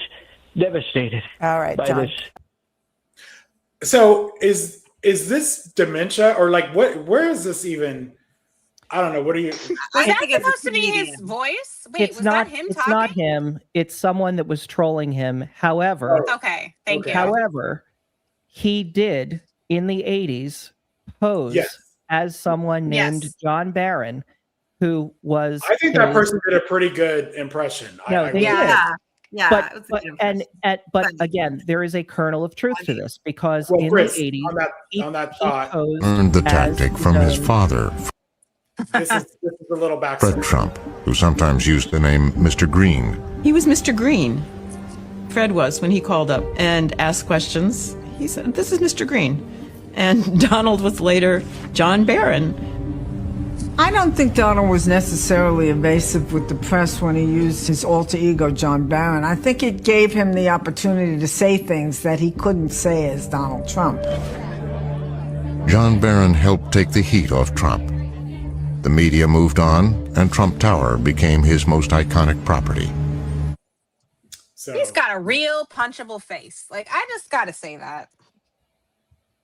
devastated. All right, by John. this. So is this dementia, or like where is this even? I don't know. What are you? Was that supposed to be his voice? Wait, It's was not. that him It's talking? not him. It's someone that was trolling him. However, Okay, thank you. However, he did in the 80s pose as someone named John Barron, who was. I think that person did a pretty good impression. No, they did. Yeah, but, it was a but good and but again, there is a kernel of truth to this, because in Chris, the 80s, on that thought, posed Learned the as tactic from his father, this is a little backstory. Fred Trump, who sometimes used the name Mr. Green. He was Mr. Green. Fred was, when he called up and asked questions. He said, "This is Mr. Green." And Donald was later John Barron. I don't think Donald was necessarily evasive with the press when he used his alter ego, John Barron. I think it gave him the opportunity to say things that he couldn't say as Donald Trump. John Barron helped take the heat off Trump. The media moved on, and Trump Tower became his most iconic property. So He's got a real punchable face. Like, I just got to say that.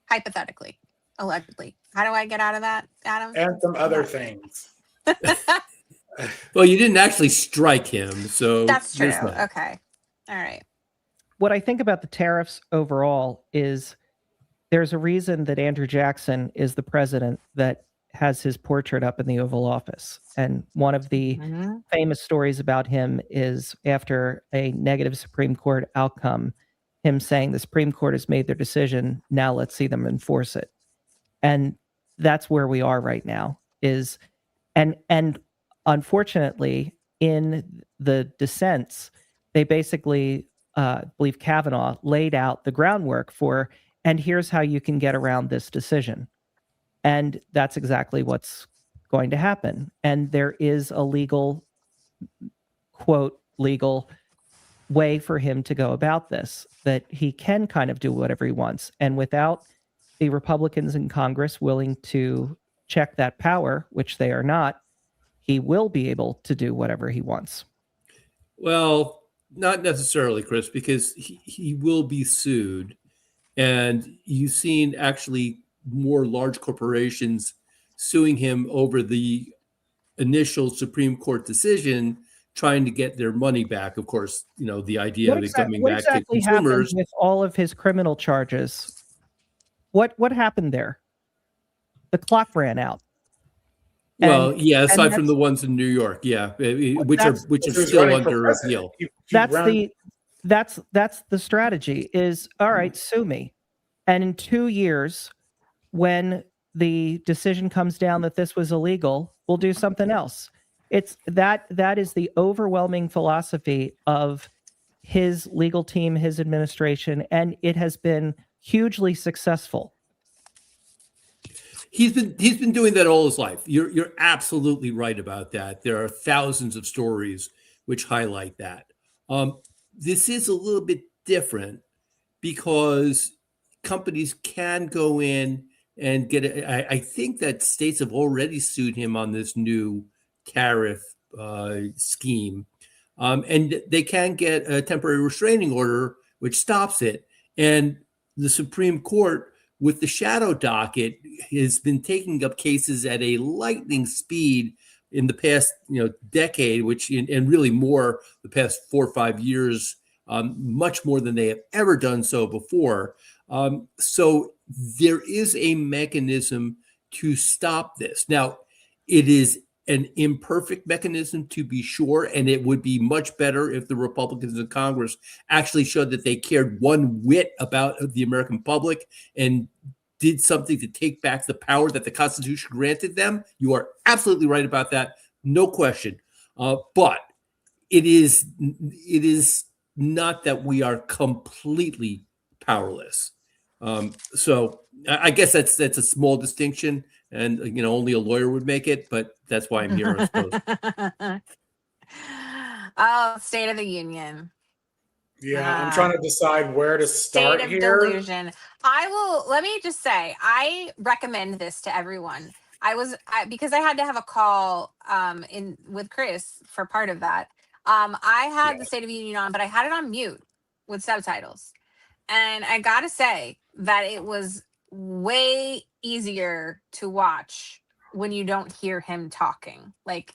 Hypothetically, allegedly. How do I get out of that, Adam? and some other things. Well, you didn't actually strike him, so That's true. there's that. Okay. All right. What I think about the tariffs overall is there's a reason that Andrew Jackson is the president that has his portrait up in the Oval Office. And one of the famous stories about him is after a negative Supreme Court outcome, him saying the Supreme Court has made their decision, now let's see them enforce it. And that's where we are right now is, and unfortunately in the dissents, they basically, believe Kavanaugh laid out the groundwork for, and here's how you can get around this decision. And that's exactly what's going to happen. And there is a legal, quote, legal way for him to go about this, that he can kind of do whatever he wants. And without the Republicans in Congress willing to check that power, which they are not, he will be able to do whatever he wants. Well, not necessarily, Chris, because he will be sued. And you've seen actually more large corporations suing him over the initial Supreme Court decision, trying to get their money back. Of course, you know, the idea of it coming back to consumers. With all of his criminal charges, what happened there? The clock ran out. Well, yeah, aside from the ones in New York, yeah, which are still under appeal. That's the strategy is, all right, sue me. And in 2 years, when the decision comes down that this was illegal, we'll do something else. It's that is the overwhelming philosophy of his legal team, his administration, and it has been hugely successful. He's been doing that all his life. You're absolutely right about that. There are thousands of stories which highlight that. This is a little bit different because companies can go in and get it. I think that states have already sued him on this new tariff scheme, and they can get a temporary restraining order which stops it. And the Supreme Court, with the shadow docket, has been taking up cases at a lightning speed in the past, decade, and really more the past 4 or 5 years, much more than they have ever done so before. So there is a mechanism to stop this. Now, it is an imperfect mechanism, to be sure, and it would be much better if the Republicans in Congress actually showed that they cared one whit about the American public and did something to take back the power that the Constitution granted them. You are absolutely right about that, no question. But it is not that we are completely powerless. So I guess that's a small distinction, and only a lawyer would make it, but that's why I'm here, I suppose. Oh, State of the Union. Yeah, I'm trying to decide where to start State of here. delusion. Let me just say, I recommend this to everyone. Because I had to have a call with Chris for part of that. I had the State of the Union on, but I had it on mute with subtitles. And I gotta say that it was way easier to watch when you don't hear him talking. Like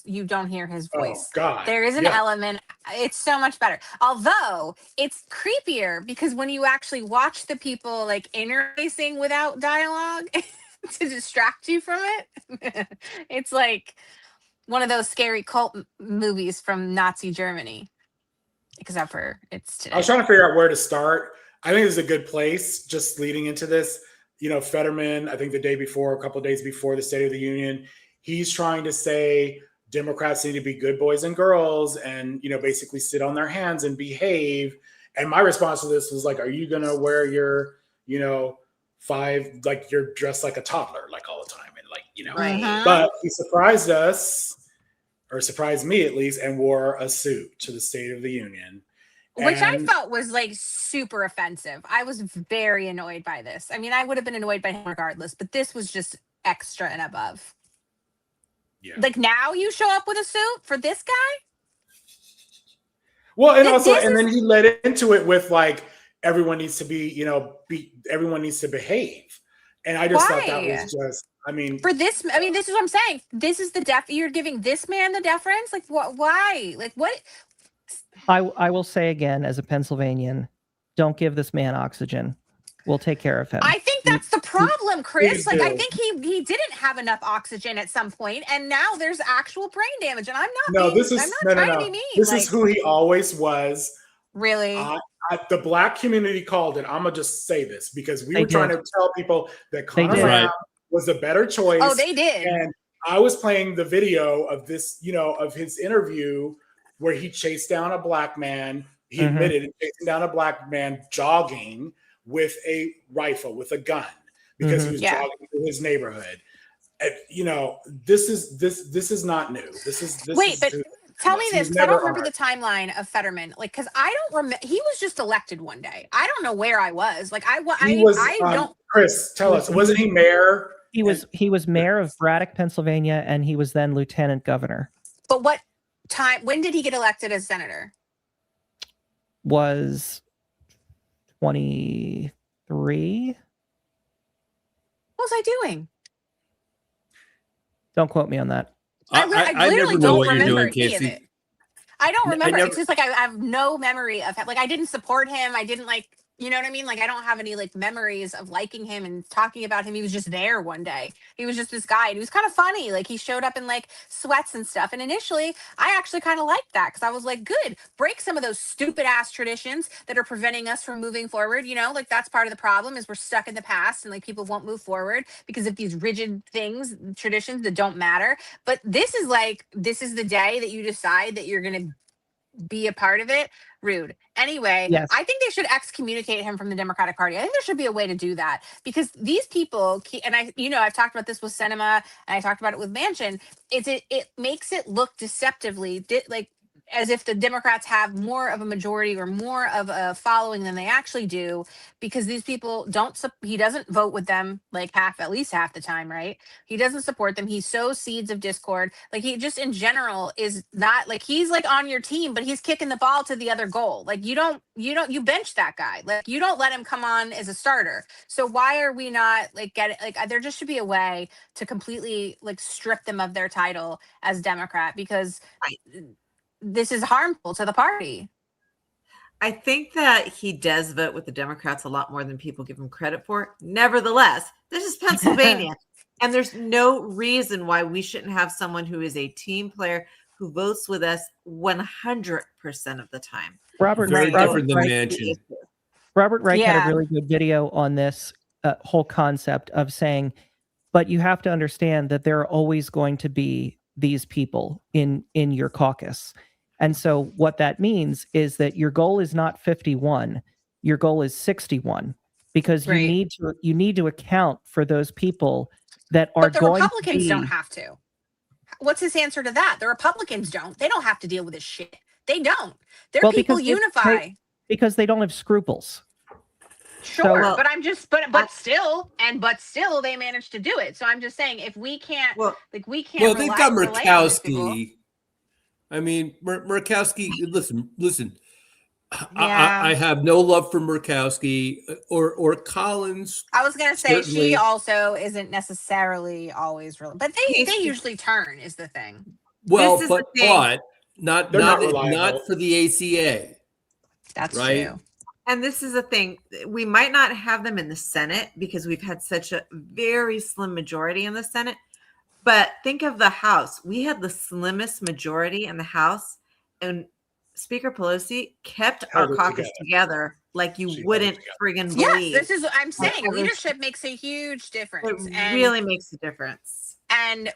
you don't hear his voice. Oh, God. There is an element, it's so much better. Although it's creepier because when you actually watch the people like interfacing without dialogue to distract you from it, it's like one of those scary cult movies from Nazi Germany. Except for it's today. I was trying to figure out where to start. I think this is a good place just leading into this. Fetterman, I think a couple of days before the State of the Union, he's trying to say Democrats need to be good boys and girls and, basically sit on their hands and behave. And my response to this was like, are you going to wear your, you're dressed like a toddler, like all the time. And Right. But he surprised us, or surprised me at least, and wore a suit to the State of the Union. Which I felt was like super offensive. I was very annoyed by this. I mean, I would have been annoyed by him regardless, but this was just extra and above. Yeah. Like now you show up with a suit for this guy? Well, and also, and then he led into it with like, everyone needs to be, everyone needs to behave. And I just thought that was just, this is what I'm saying. This is you're giving this man the deference? Like, what, why? Like, what? I will say again, as a Pennsylvanian, don't give this man oxygen. We'll take care of him. I think that's the problem, Chris. Like, I think he didn't have enough oxygen at some point, and now there's actual brain damage. And I'm not This is who he always was. Really? The Black community called it. I'm gonna just say this because we were trying to tell people that Connor Brown was a better choice. Oh, they did. And I was playing the video of this, of his interview where he chased down a Black man. He admitted chasing down a Black man jogging with a rifle, with a gun, because he was jogging through his neighborhood. This is not new. Tell me this, because I don't remember the timeline of Fetterman. Like, because I don't remember. He was just elected one day. I don't know where I was. Like, I don't. Chris, tell us. Wasn't he mayor? He was mayor of Braddock, Pennsylvania, and he was then lieutenant governor. But what time? When did he get elected as senator? Was 23. What was I doing? Don't quote me on that. I literally don't remember any of Casey. it. I don't remember. It's just like I have no memory of him. Like, I didn't support him. I didn't like, you know what I mean? Like, I don't have any like memories of liking him and talking about him. He was just there one day. He was just this guy, and he was kind of funny. Like, he showed up in like sweats and stuff. And initially, I actually kind of liked that because I was like, good, break some of those stupid ass traditions that are preventing us from moving forward. Like, that's part of the problem is we're stuck in the past, and like people won't move forward because of these rigid things, traditions that don't matter. But this is the day that you decide that you're going to be a part of it. Rude. Anyway, yes. I think they should excommunicate him from the Democratic Party. I think there should be a way to do that because these people, and I've talked about this with Sinema and I talked about it with Manchin. It makes it look deceptively like as if the Democrats have more of a majority or more of a following than they actually do, because these people he doesn't vote with them like at least half the time, right? He doesn't support them. He sows seeds of discord. Like, he just in general is not like, he's like on your team, but he's kicking the ball to the other goal. Like, you bench that guy. Like, you don't let him come on as a starter. So why are we not like there just should be a way to completely like strip them of their title as Democrat, because this is harmful to the party. I think that he does vote with the Democrats a lot more than people give him credit for. Nevertheless, this is Pennsylvania, and there's no reason why we shouldn't have someone who is a team player who votes with us 100% of the time. Robert Reich had a really good video on this whole concept of saying, but you have to understand that there are always going to be these people in your caucus. And so what that means is that your goal is not 51, your goal is 61, because you need to account for those people that are going to But the Republicans don't have to. What's his answer to that? The Republicans don't. They don't have to deal with this shit. They don't. Their people unify. Because they don't have scruples. Sure, but I'm just, but still they managed to do it. So I'm just saying, if we can't, we can't. Well, they've got Murkowski. I mean, Murkowski. Listen. I have no love for Murkowski or Collins. I was gonna say she also isn't necessarily always real, but they usually turn is the thing. Well, but not for the ACA. That's right. True. And this is the thing, we might not have them in the Senate because we've had such a very slim majority in the Senate. But think of the House. We had the slimmest majority in the House, and Speaker Pelosi kept our caucus together like you wouldn't friggin' believe. Yes, this is what I'm saying. Leadership makes a huge difference. It really makes a difference. And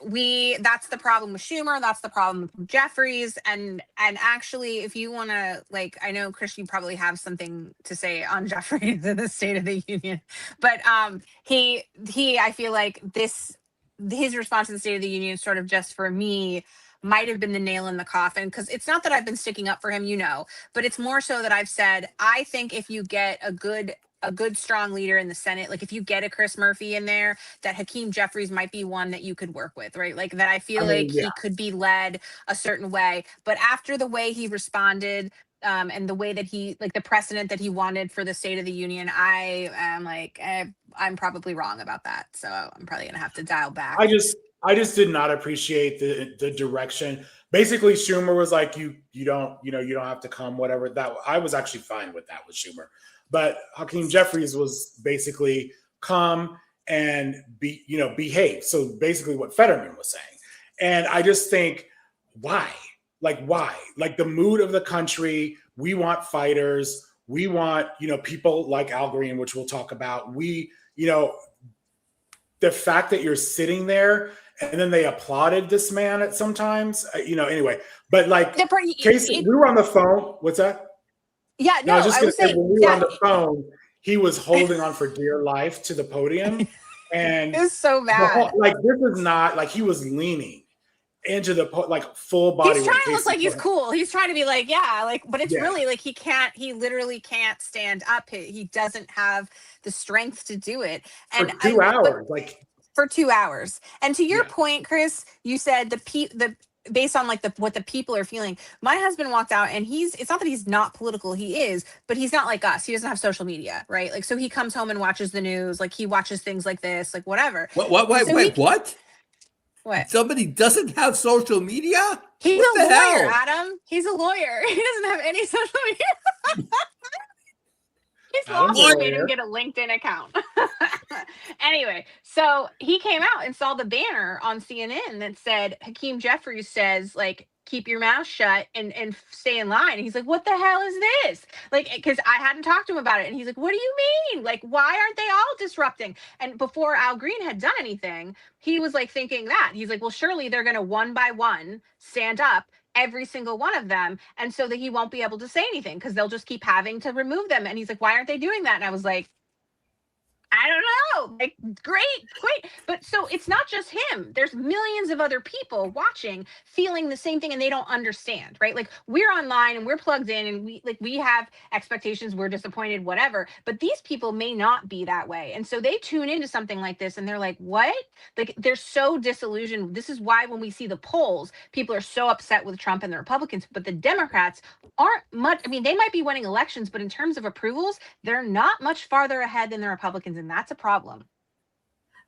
that's the problem with Schumer. That's the problem with Jeffries. And actually, if you want to, like, I know, Chris, you probably have something to say on Jeffries in the State of the Union, but I feel like his response to the State of the Union sort of just for me might have been the nail in the coffin, because it's not that I've been sticking up for him, but it's more so that I've said, I think if you get a good a good strong leader in the Senate. Like if you get a Chris Murphy in there, that Hakeem Jeffries might be one that you could work with, right? Like that I feel like he could be led a certain way. But after the way he responded, and the way that he, like the precedent that he wanted for the State of the Union, I am like, I'm probably wrong about that. So I'm probably gonna have to dial back. I just did not appreciate the direction. Basically, Schumer was like, you don't have to come, whatever. That I was actually fine with that with Schumer. But Hakeem Jeffries was basically come and behave. So basically what Fetterman was saying. And I just think, why? Like the mood of the country, we want fighters. We want, people like Al Green, which we'll talk about. We, the fact that you're sitting there and then they applauded this man at sometimes, anyway. But like, Casey, we were on the phone. What's that? Yeah, no, I was just going to say, when we were on the yeah. phone, he was holding on for dear life to the podium. And it was so bad. This is not like he was leaning into the full body. He's trying to look like he's cool. He's trying to be like, but it's really like he literally can't stand up. He doesn't have the strength to do it. And for 2 hours, for 2 hours. And to your point, Chris, you said based on what the people are feeling. My husband walked out and it's not that he's not political, he is, but he's not like us. He doesn't have social media, right? Like, so he comes home and watches the news, like he watches things like this, like whatever. Wait, what? What? Somebody doesn't have social media? He's what a lawyer, hell? Adam. He's a lawyer. He doesn't have any social media. He's lost and made him get a LinkedIn account. Anyway, so he came out and saw the banner on CNN that said Hakeem Jeffries says, like, keep your mouth shut and stay in line. And he's like, what the hell is this? Like, because I hadn't talked to him about it. And he's like, what do you mean? Like, why aren't they all disrupting? And before Al Green had done anything, he was like thinking that. He's like, well, surely they're going to one by one stand up, every single one of them, and so that he won't be able to say anything because they'll just keep having to remove them. And he's like, why aren't they doing that? And I was like, I don't know. Like, great. But so it's not just him. There's millions of other people watching, feeling the same thing, and they don't understand, right? Like, we're online and we're plugged in and we have expectations, we're disappointed, whatever. But these people may not be that way. And so they tune into something like this and they're like, what? Like, they're so disillusioned. This is why when we see the polls, people are so upset with Trump and the Republicans, but the Democrats aren't much. I mean, they might be winning elections, but in terms of approvals, they're not much farther ahead than the Republicans. And that's a problem.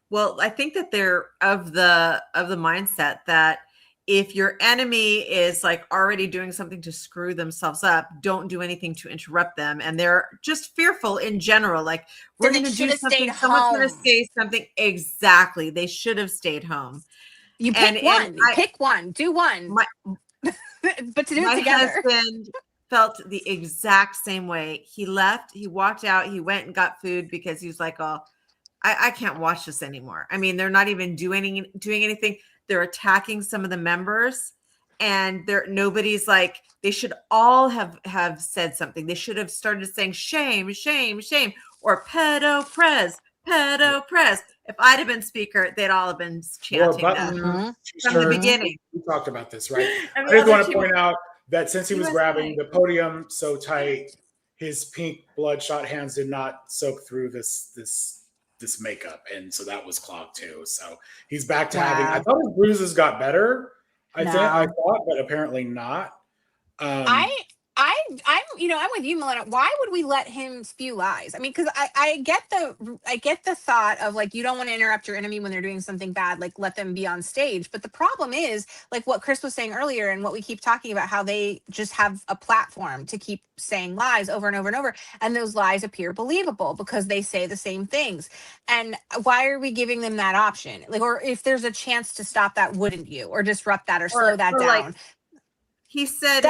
Well, I think that they're of the mindset that if your enemy is like already doing something to screw themselves up, don't do anything to interrupt them. And they're just fearful in general. Like, we're going to do something, someone's going to say something. Exactly. They should have stayed home. You pick one. Pick one. Do one. But to do it together. My husband felt the exact same way. He left, he walked out, he went and got food because he was like, oh, I can't watch this anymore. I mean, they're not even doing anything. They're attacking some of the members, and nobody's like, they should all have said something. They should have started saying shame, shame, shame, or pedo prez. If I'd have been speaker, they'd all have been chanting that from the beginning. We talked about this, right? I just want to point out that since he was grabbing the podium so tight, his pink bloodshot hands did not soak through this makeup, and so that was clogged too. So he's back to having. I thought his bruises got better. I thought, but apparently not. I'm with you, Melina. Why would we let him spew lies? I mean, because I get the thought of like, you don't want to interrupt your enemy when they're doing something bad, like let them be on stage. But the problem is like what Chris was saying earlier and what we keep talking about, how they just have a platform to keep saying lies over and over and over. And those lies appear believable because they say the same things. And why are we giving them that option? Like, or if there's a chance to stop that, wouldn't you? Or disrupt that or slow that down? Like, he said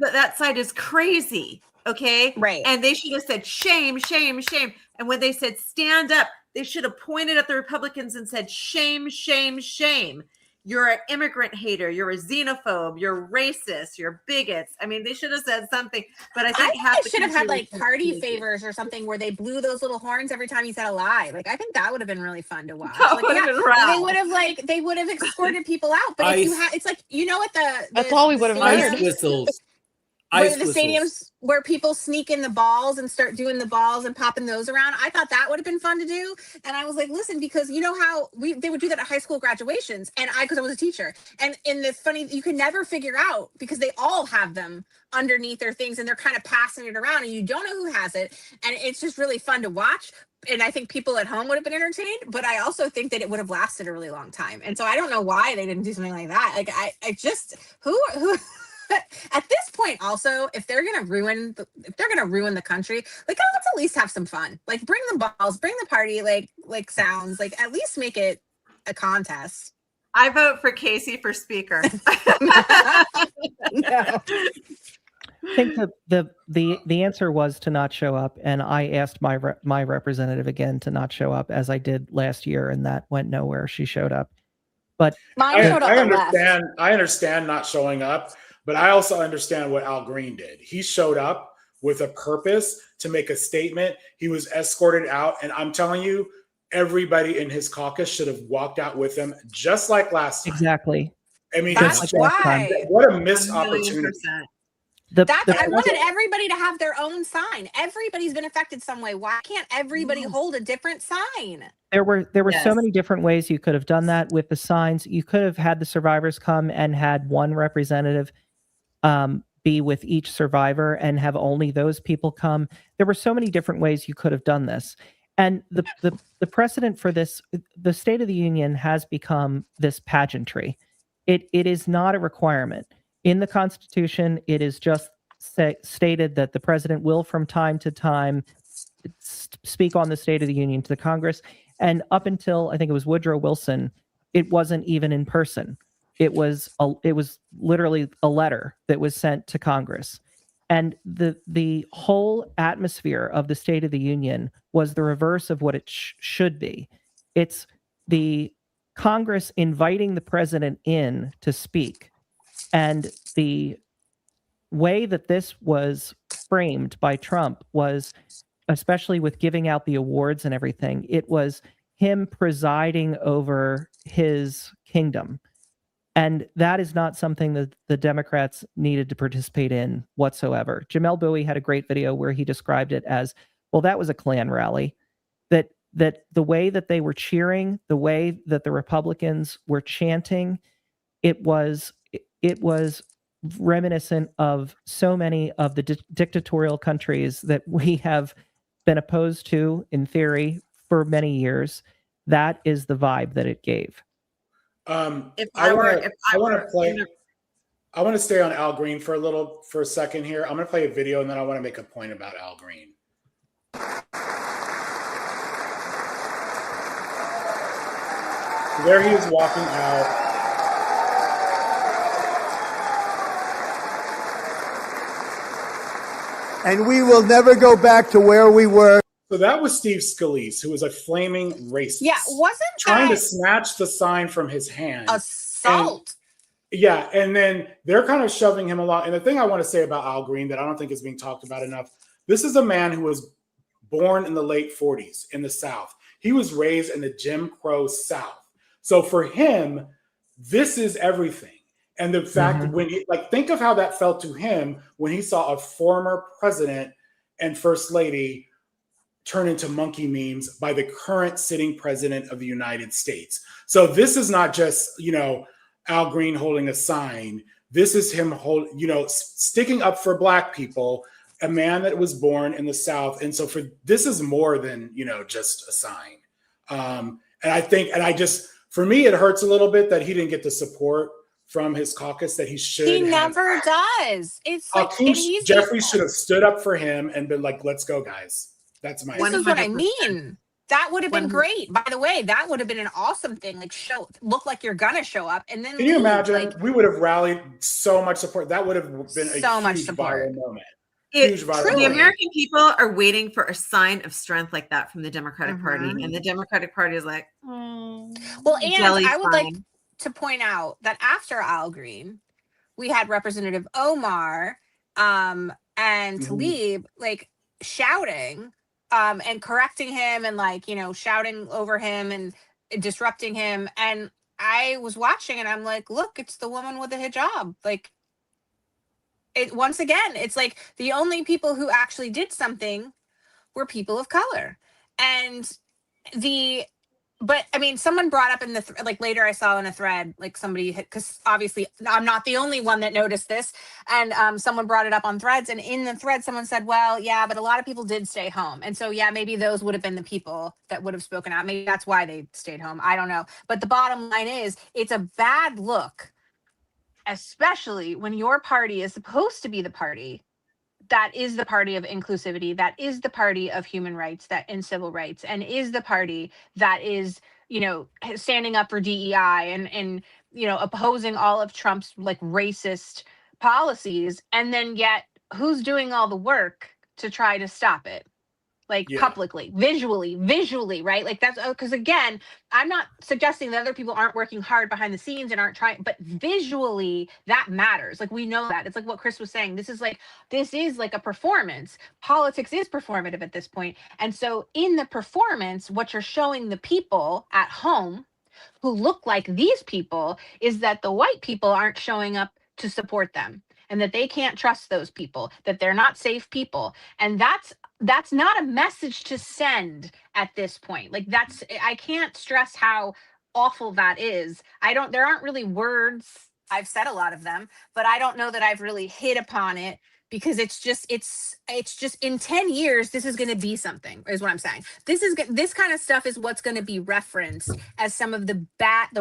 that side is crazy. Okay. Right. And they should have said shame, shame, shame. And when they said stand up, they should have pointed at the Republicans and said shame, shame, shame. You're an immigrant hater. You're a xenophobe. You're racist. You're bigots. I mean, they should have said something. But I think they should have had like party favors or something where they blew those little horns every time you said a lie. Like, I think that would have been really fun to watch. They would have escorted people out. But if you had, it's like, you know what that's all we would have heard. Whistles. where the stadiums where people sneak in the balls and start doing the balls and popping those around. I thought that would have been fun to do. And I was like, listen, because you know how they would do that at high school graduations. And because I was a teacher. And in the funny, you can never figure out because they all have them underneath their things and they're kind of passing it around and you don't know who has it. And it's just really fun to watch. And I think people at home would have been entertained, but I also think that it would have lasted a really long time. And so I don't know why they didn't do something like that. Like I just who at this point also, if they're gonna ruin the country, like let's at least have some fun. Like bring the balls, bring the party, like sounds, like at least make it a contest. I vote for Casey for speaker. No. I think the answer was to not show up, and I asked my representative again to not show up, as I did last year, and that went nowhere. She showed up, but mine showed up. I understand not showing up, but I also understand what Al Green did. He showed up with a purpose to make a statement. He was escorted out, and I'm telling you, everybody in his caucus should have walked out with him, just like last time. Exactly. I mean, that's why. What a missed opportunity. I wanted everybody to have their own sign. Everybody's been affected some way. Why can't everybody hold a different sign? There were so many different ways you could have done that with the signs. You could have had the survivors come and had one representative be with each survivor and have only those people come. There were so many different ways you could have done this. And the precedent for this, the State of the Union has become this pageantry. It is not a requirement. In the Constitution, it is just stated that the president will from time to time speak on the State of the Union to the Congress. And up until, I think it was Woodrow Wilson, it wasn't even in person. It was literally a letter that was sent to Congress. And the whole atmosphere of the State of the Union was the reverse of what it should be. It's the Congress inviting the president in to speak. And the way that this was framed by Trump was, especially with giving out the awards and everything, it was him presiding over his kingdom. And that is not something that the Democrats needed to participate in whatsoever. Jamel Bowie had a great video where he described it as, well, that was a Klan rally. That the way that they were cheering, the way that the Republicans were chanting, it was reminiscent of so many of the dictatorial countries that we have been opposed to in theory for many years. That is the vibe that it gave. I want to stay on Al Green for a second here. I'm going to play a video and then I want to make a point about Al Green. There he is walking out. And we will never go back to where we were. So that was Steve Scalise, who was a flaming racist. Yeah, wasn't trying to snatch the sign from his hand. Assault. And then they're kind of shoving him along. And the thing I want to say about Al Green that I don't think is being talked about enough, this is a man who was born in the late 40s in the South. He was raised in the Jim Crow South. So for him, this is everything. And the fact that when he, think of how that felt to him when he saw a former president and first lady turn into monkey memes by the current sitting president of the United States. So this is not just, Al Green holding a sign. This is him sticking up for Black people, a man that was born in the South. And so this is more than, just a sign. For me, it hurts a little bit that he didn't get the support from his caucus that he should. He never does. It's like Jeffrey should have stood up for him and been like, "Let's go, guys." That's my. This is what I mean. That would have been great. By the way, that would have been an awesome thing. Like, look like you're gonna show up, and then can you imagine? We would have rallied so much support. That would have been a huge viral moment. The American people are waiting for a sign of strength like that from the Democratic Party, and the Democratic Party is like, well, and I would like to point out that after Al Green, we had Representative Omar and Tlaib shouting and correcting him and shouting over him and disrupting him. And I was watching and I'm like, look, it's the woman with the hijab. once again, it's like the only people who actually did something were people of color. And but I mean, someone brought up in the like later I saw in a thread, like somebody, because obviously I'm not the only one that noticed this, and someone brought it up on threads, and in the thread someone said, well, yeah, but a lot of people did stay home, and so yeah, maybe those would have been the people that would have spoken out. Maybe that's why they stayed home. I don't know. But the bottom line is, it's a bad look, especially when your party is supposed to be the party that is the party of inclusivity, that is the party of human rights, that and civil rights, and is the party that is, you know, standing up for DEI and you know, opposing all of Trump's like racist policies. And then yet who's doing all the work to try to stop it? Like publicly, visually, right? Like that's because again, I'm not suggesting that other people aren't working hard behind the scenes and aren't trying, but visually that matters. Like we know that. It's like what Chris was saying. This is like a performance. Politics is performative at this point. And so in the performance, what you're showing the people at home who look like these people is that the white people aren't showing up to support them, and that they can't trust those people, that they're not safe people. And that's not a message to send at this point. Like I can't stress how awful that is. There aren't really words. I've said a lot of them, but I don't know that I've really hit upon it, because it's just in 10 years, this is going to be something, is what I'm saying. This kind of stuff is what's going to be referenced as some of the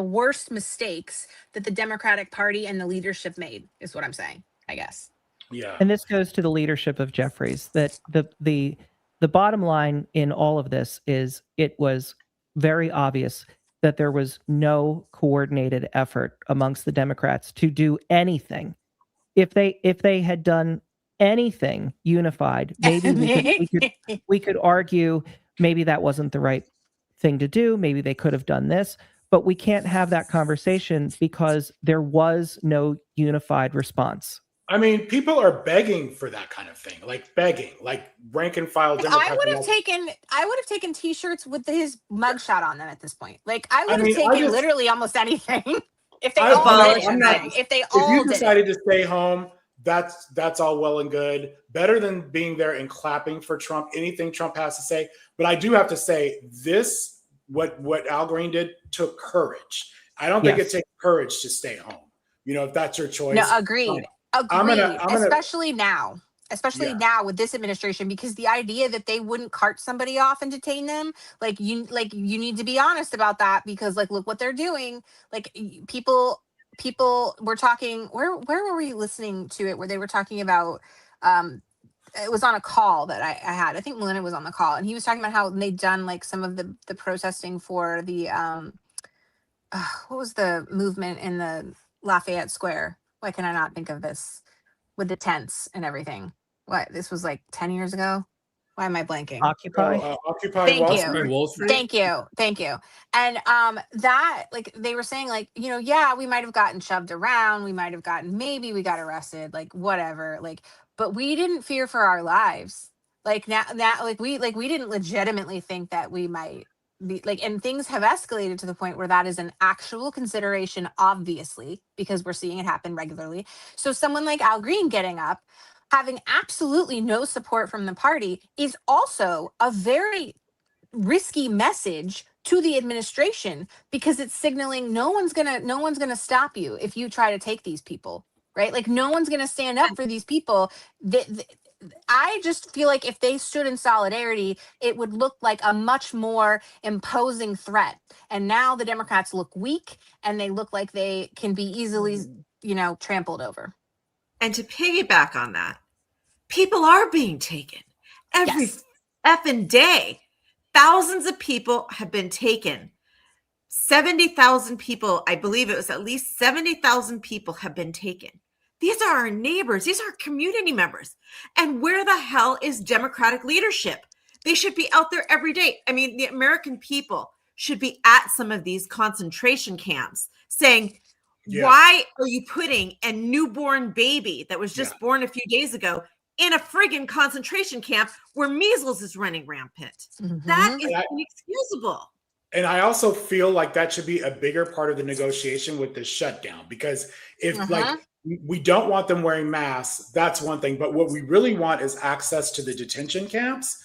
worst mistakes that the Democratic Party and the leadership made, is what I'm saying, I guess. Yeah. And this goes to the leadership of Jeffries, that the bottom line in all of this is it was very obvious that there was no coordinated effort amongst the Democrats to do anything. If they had done anything unified, maybe we could argue maybe that wasn't the right thing to do. Maybe they could have done this, but we can't have that conversation because there was no unified response. I mean, people are begging for that kind of thing, like begging, like rank and file Democrats. I would have taken T-shirts with his mugshot on them at this point. Like I would have taken literally almost anything if they all did anything. If you decided to stay home, that's all well and good. Better than being there and clapping for Trump, anything Trump has to say. But I do have to say this: what Al Green did took courage. I don't think it takes courage to stay home. You know, if that's your choice. No, agreed. Especially now with this administration, because the idea that they wouldn't cart somebody off and detain them, you need to be honest about that, because like look what they're doing. Like people were talking, where were we listening to it, where they were talking about it was on a call that I had. I think Melinda was on the call, and he was talking about how they'd done like some of the protesting for the what was the movement in the Lafayette Square? Why can I not think of this? With the tents and everything. What, this was like 10 years ago? Why am I blanking? Occupy. Occupy Wall Street. Thank you. And that, like, they were saying, like, you know, yeah, we might have gotten shoved around. Maybe we got arrested, like, whatever. Like, but we didn't fear for our lives. Like now we didn't legitimately think that we might be like, and things have escalated to the point where that is an actual consideration, obviously, because we're seeing it happen regularly. So someone like Al Green getting up, having absolutely no support from the party, is also a very risky message to the administration, because it's signaling no one's gonna stop you if you try to take these people, right? Like no one's gonna stand up for these people. I just feel like if they stood in solidarity, it would look like a much more imposing threat. And now the Democrats look weak, and they look like they can be easily, you know, trampled over. And to piggyback on that, people are being taken every effing day. Thousands of people have been taken. 70,000 people, I believe it was at least 70,000 people have been taken. These are our neighbors. These are community members. And where the hell is Democratic leadership? They should be out there every day. I mean, the American people should be at some of these concentration camps saying, why are you putting a newborn baby that was just born a few days ago in a friggin' concentration camp where measles is running rampant? That is inexcusable. And I also feel like that should be a bigger part of the negotiation with the shutdown, because if we don't want them wearing masks. That's one thing. But what we really want is access to the detention camps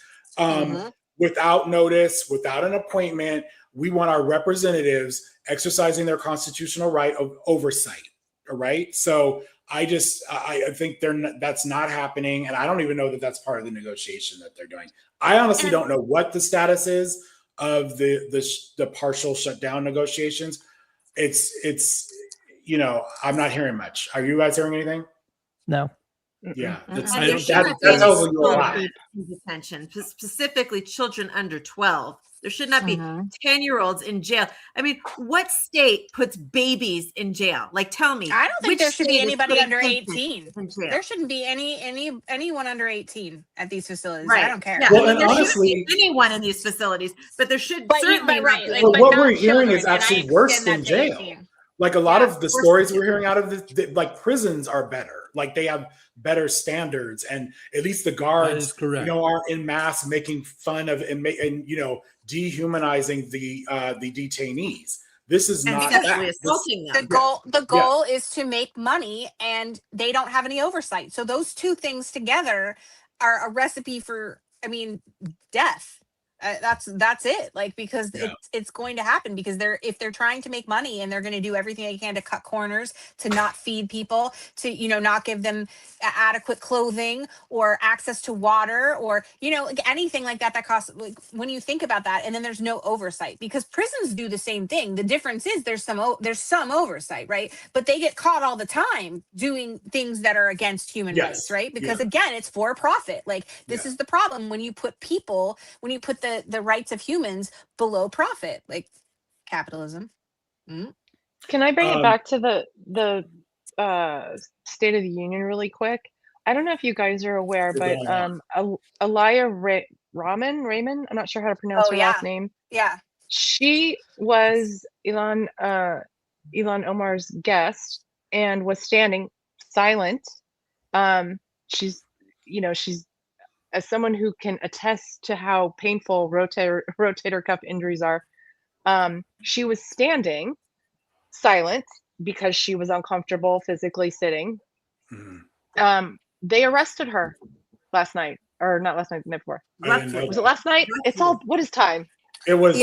without notice, without an appointment. We want our representatives exercising their constitutional right of oversight. All right. So I think that's not happening. And I don't even know that that's part of the negotiation that they're doing. I honestly don't know what the status is of the partial shutdown negotiations. It's I'm not hearing much. Are you guys hearing anything? No. Yeah. That's tells you a lot. Detention, specifically children under 12. There should not be 10-year-olds in jail. I mean, what state puts babies in jail? Like, tell me. I don't think there should be state is anybody putting under kids 18. in jail? There shouldn't be anyone under 18 at these facilities. Right. I don't care. Yeah, Well, I mean, and there honestly- shouldn't be anyone in these facilities, but there should But certainly not right, be. like, But but what not we're hearing children, is and I actually worse extend than that to jail. 18. Like a lot of the worse stories than we're hearing out of like prisons are better. Like they have better standards, and at least the That is guards, correct. aren't in mass making fun of and dehumanizing the detainees. This is And not sexually that. assaulting them. The goal is to make money, and they don't have any oversight. So those two things together are a recipe for, death. That's it. Like, because it's going to happen, because if they're trying to make money, and they're going to do everything they can to cut corners, to not feed people, to not give them adequate clothing or access to water, or like anything like that costs. Like, when you think about that, and then there's no oversight, because prisons do the same thing. The difference is there's some oversight, right? But they get caught all the time doing things that are against human rights, right? Because again, it's for profit. Like, this is the problem when you put the rights of humans below profit, like capitalism. Can I bring it back to the State of the Union really quick? I don't know if you guys are aware, but Aliyah Raymond, I'm not sure how to pronounce her last name. Yeah. She was Ilhan Omar's guest and was standing silent. She's as someone who can attest to how painful rotator cuff injuries are, she was standing silent because she was uncomfortable physically sitting. They arrested her last night, or not last night, the night before. Was it last night? What is time? It was.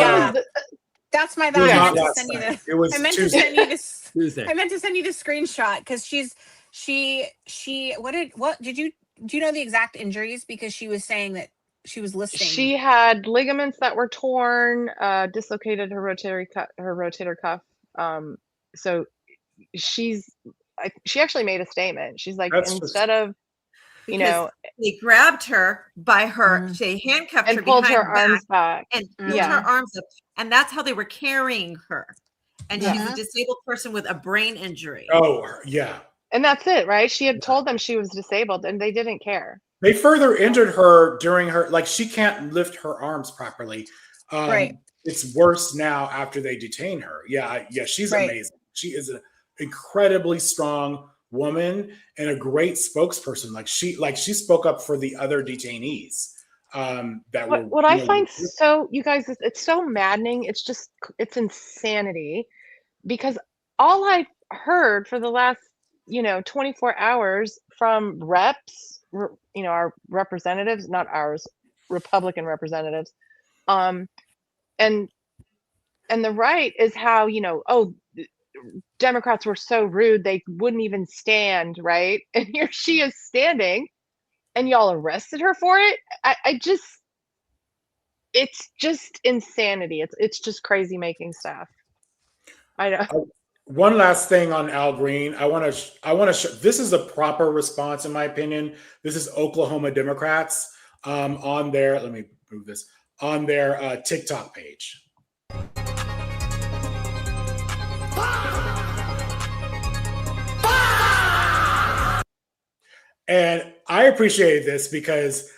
That's my bad. I meant to send you It was Tuesday. I meant to send you the screenshot, because do you know the exact injuries? Because she was saying that she was listing. She had ligaments that were torn, dislocated her rotator cuff. So she actually made a statement. She's like, instead of, they grabbed her by her, they handcuffed and her pulled behind her arms back and pulled her arms up, and that's how they were carrying her. And she's a disabled person with a brain injury. Oh, yeah. And that's it, right? She had told them she was disabled, and they didn't care. They further injured her during her, like, she can't lift her arms properly. Right. It's worse now after they detain her. Yeah, she's amazing. She is an incredibly strong woman and a great spokesperson. She spoke up for the other detainees. What I find you guys, it's so maddening. It's insanity, because all I've heard for the last 24 hours from reps, our representatives, not ours, Republican representatives, and the right is how, Democrats were so rude they wouldn't even stand, right? And here she is standing, and y'all arrested her for it. It's just insanity. It's just crazy making stuff. I know. One last thing on Al Green. I want to show, this is a proper response, in my opinion. This is Oklahoma Democrats on their, let me move this, on their TikTok page. And I appreciated this, because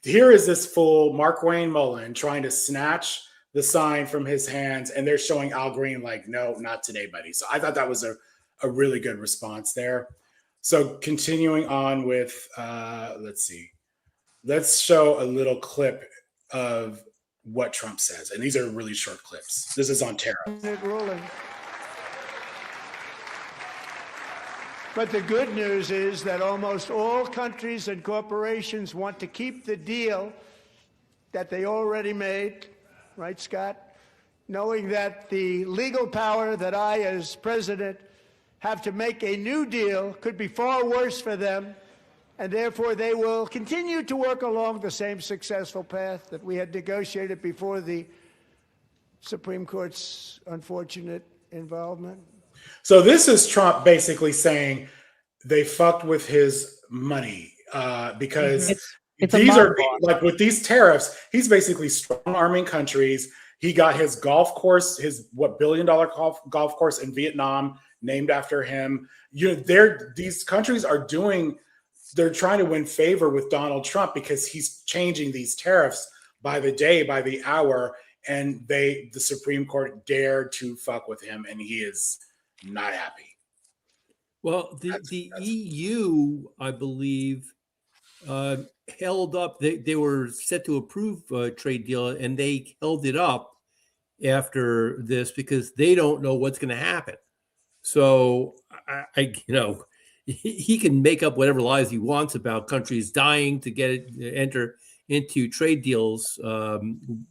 here is this fool, Mark Wayne Mullen, trying to snatch the sign from his hands, and they're showing Al Green like, no, not today, buddy. So I thought that was a really good response there. So continuing on with, let's see. Let's show a little clip of what Trump says. And these are really short clips. This is on Tariff. But the good news is that almost all countries and corporations want to keep the deal that they already made, right, Scott? Knowing that the legal power that I, as president, have to make a new deal could be far worse for them, and therefore they will continue to work along the same successful path that we had negotiated before the Supreme Court's unfortunate involvement. So this is Trump basically saying they fucked with his money because It's these are like with these tariffs, he's basically strong arming countries. He got his golf course, his $1 billion golf course in Vietnam named after him. These countries are they're trying to win favor with Donald Trump because he's changing these tariffs by the day, by the hour, and the Supreme Court dared to fuck with him, and he is not happy. Well, the EU, I believe, held up. They were set to approve a trade deal, and they held it up after this because they don't know what's going to happen. So, he can make up whatever lies he wants about countries dying to enter into trade deals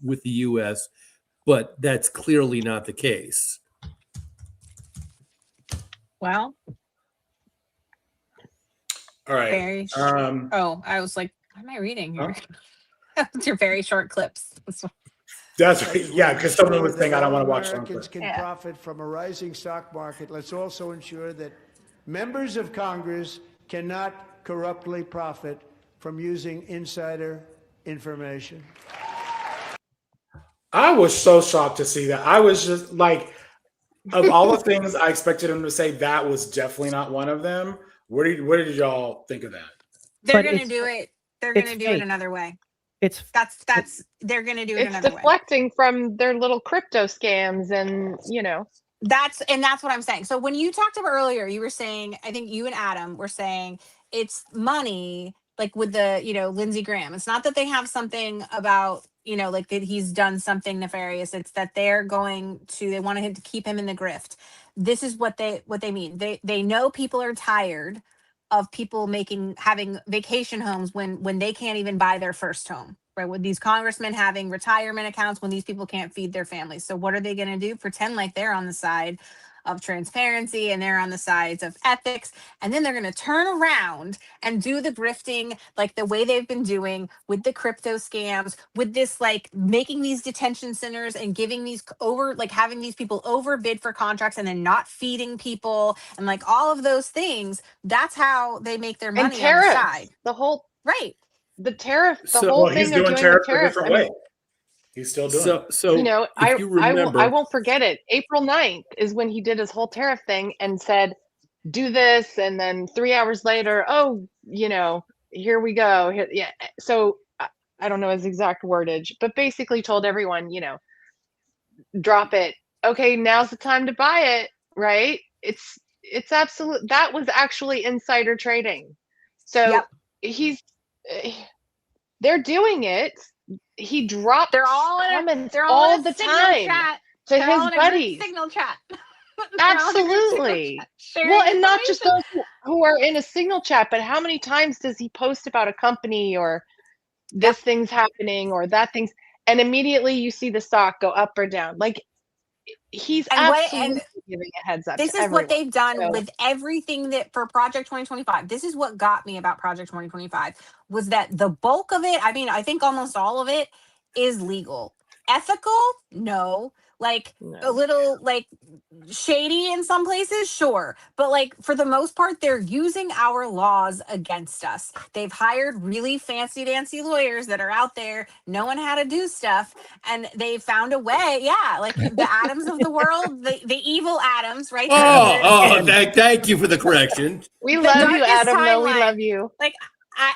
with the U.S., but that's clearly not the case. Well, all right. I was like, what am I reading here? It's your very short clips. That's right. Yeah, because someone was saying I don't want to watch Americans can profit from a rising stock market. Let's also ensure that members of Congress cannot corruptly profit from using insider information. I was so shocked to see that. I was just like, of all the things I expected him to say, that was definitely not one of them. What did y'all think of that? They're going to do it. They're going to do it another way. They're going to do it another way. It's deflecting from their little crypto scams, and that's what I'm saying. So when you talked about earlier, you were saying, I think you and Adam were saying it's money, like with the Lindsey Graham. It's not that they have something about like that he's done something nefarious. It's that they wanted him to keep him in the grift. This is what they mean. They know people are tired of people having vacation homes when they can't even buy their first home, right? With these congressmen having retirement accounts when these people can't feed their families. So what are they going to do? Pretend like they're on the side of transparency and they're on the sides of ethics. And then they're going to turn around and do the grifting like the way they've been doing with the crypto scams, with this like making these detention centers and giving these having these people overbid for contracts and then not feeding people and like all of those things. That's how they make their money and tariffs, on the side. The whole right. The tariff, whole thing they're doing with tariffs. I mean, he's still doing it. So I won't forget it. April 9th is when he did his whole tariff thing and said, do this. And then 3 hours later, here we go. Yeah. So I don't know his exact wordage, but basically told everyone, drop it. Okay, now's the time to buy it, right? It's absolute. That was actually insider trading. So they're doing it. He dropped comments all the time to his buddies. Signal chat. Absolutely. Well, and not just those who are in a signal chat, but how many times does he post about a company or this thing's happening or that thing's, and immediately you see the stock go up or down. Like he's absolutely giving a heads up. This is what they've done with everything that for Project 2025. This is what got me about Project 2025 was that the bulk of it, I mean, I think almost all of it is legal. Ethical? No. A little shady in some places, sure. But for the most part, they're using our laws against us. They've hired really fancy dancy lawyers that are out there knowing how to do stuff. And they found a way. Yeah. Like the Adams of the world, the evil Adams, right? Thank you for the correction. We love you, Adam. No, we love you.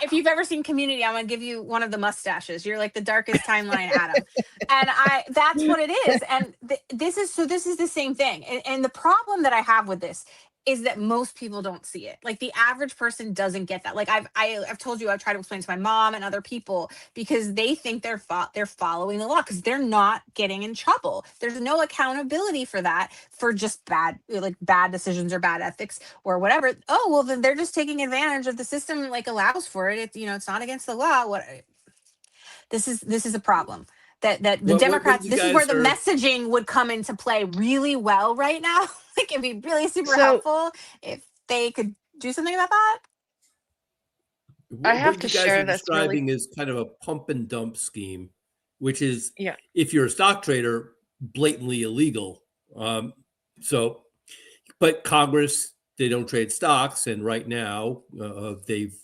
If you've ever seen Community, I'm gonna give you one of the mustaches. You're like the darkest timeline, Adam. And that's what it is. And this is the same thing. And the problem that I have with this is that most people don't see it. Like the average person doesn't get that. Like I've told you, I've tried to explain to my mom and other people because they think they're following the law because they're not getting in trouble. There's no accountability for that, for just bad decisions or bad ethics or whatever. Oh, well, then they're just taking advantage of the system, like allows for it. It's, it's not against the law. This is a problem. That the Democrats, this is where the messaging would come into play really well right now. Like it'd be really super helpful if they could do something about that. I have to share this. Describing is kind of a pump and dump scheme, which is if you're a stock trader, blatantly illegal. But Congress, they don't trade stocks, and right now they've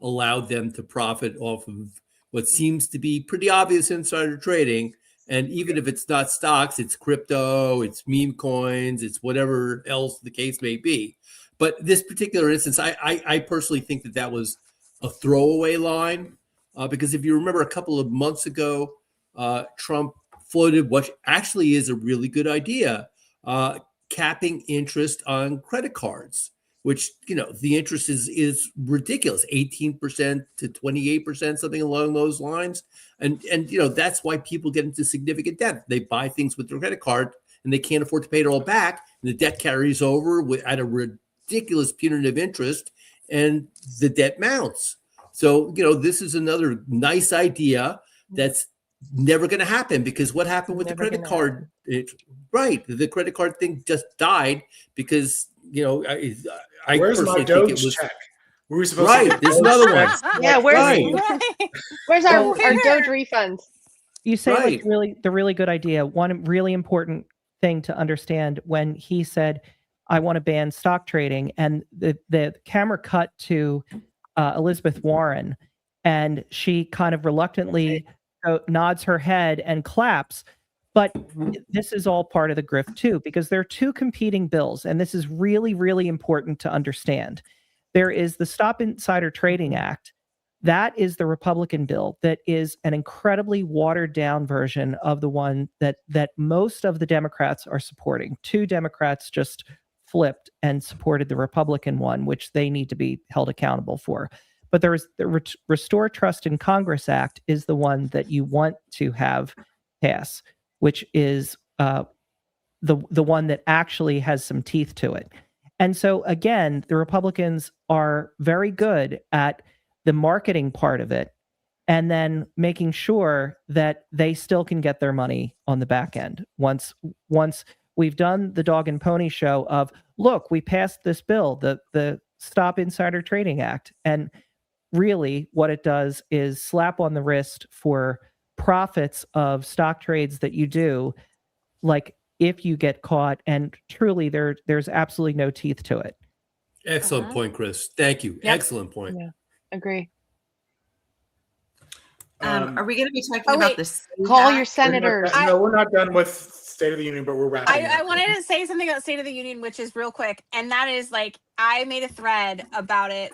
allowed them to profit off of what seems to be pretty obvious insider trading. And even if it's not stocks, it's crypto, it's meme coins, it's whatever else the case may be. But this particular instance, I personally think that was a throwaway line because if you remember a couple of months ago, Trump floated what actually is a really good idea, capping interest on credit cards, which, the interest is ridiculous, 18% to 28%, something along those lines. And that's why people get into significant debt. They buy things with their credit card and they can't afford to pay it all back. And the debt carries over at a ridiculous punitive interest and the debt mounts. So, this is another nice idea that's never going to happen because what happened with the credit card? The credit card thing just died because, I where's my Doge check? Were we supposed to get there's another one. Yeah, where's our Doge refunds? You say like the really good idea. One really important thing to understand when he said, "I want to ban stock trading," and the camera cut to Elizabeth Warren, and she kind of reluctantly nods her head and claps. But this is all part of the grift too, because there are two competing bills, and this is really, really important to understand. There is the Stop Insider Trading Act. That is the Republican bill that is an incredibly watered down version of the one that most of the Democrats are supporting. 2 Democrats just flipped and supported the Republican one, which they need to be held accountable for. But there is the Restore Trust in Congress Act is the one that you want to have pass, which is the one that actually has some teeth to it. And so, again, the Republicans are very good at the marketing part of it and then making sure that they still can get their money on the back end. Once we've done the dog and pony show of, look, we passed this bill, the Stop Insider Trading Act. And really what it does is slap on the wrist for profits of stock trades that you do, like if you get caught, and truly there's absolutely no teeth to it. Excellent point, Chris. Thank you. Yep. Excellent point. Yeah, agree. Are we going to be talking about this? Call your senators. We're not done with State of the Union, but we're wrapping up. I wanted to say something about State of the Union, which is real quick, and that is I made a thread about it.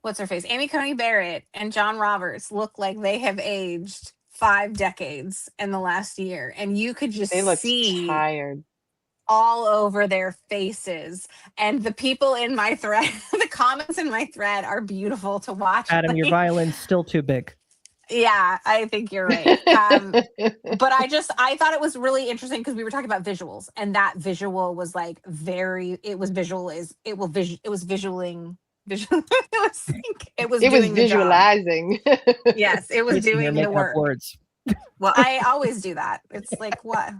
What's her face? Amy Coney Barrett and John Roberts look like they have aged 5 decades in the last year. And you could just see tired all over their faces. And the people in my thread, the comments in my thread are beautiful to watch. Adam, your violin's still too big. Yeah, I think you're right. But I thought it was really interesting because we were talking about visuals, and that visual was it was visualing. It was visualizing. Yes, it was doing the work. Words. Well, I always do that. It's like what?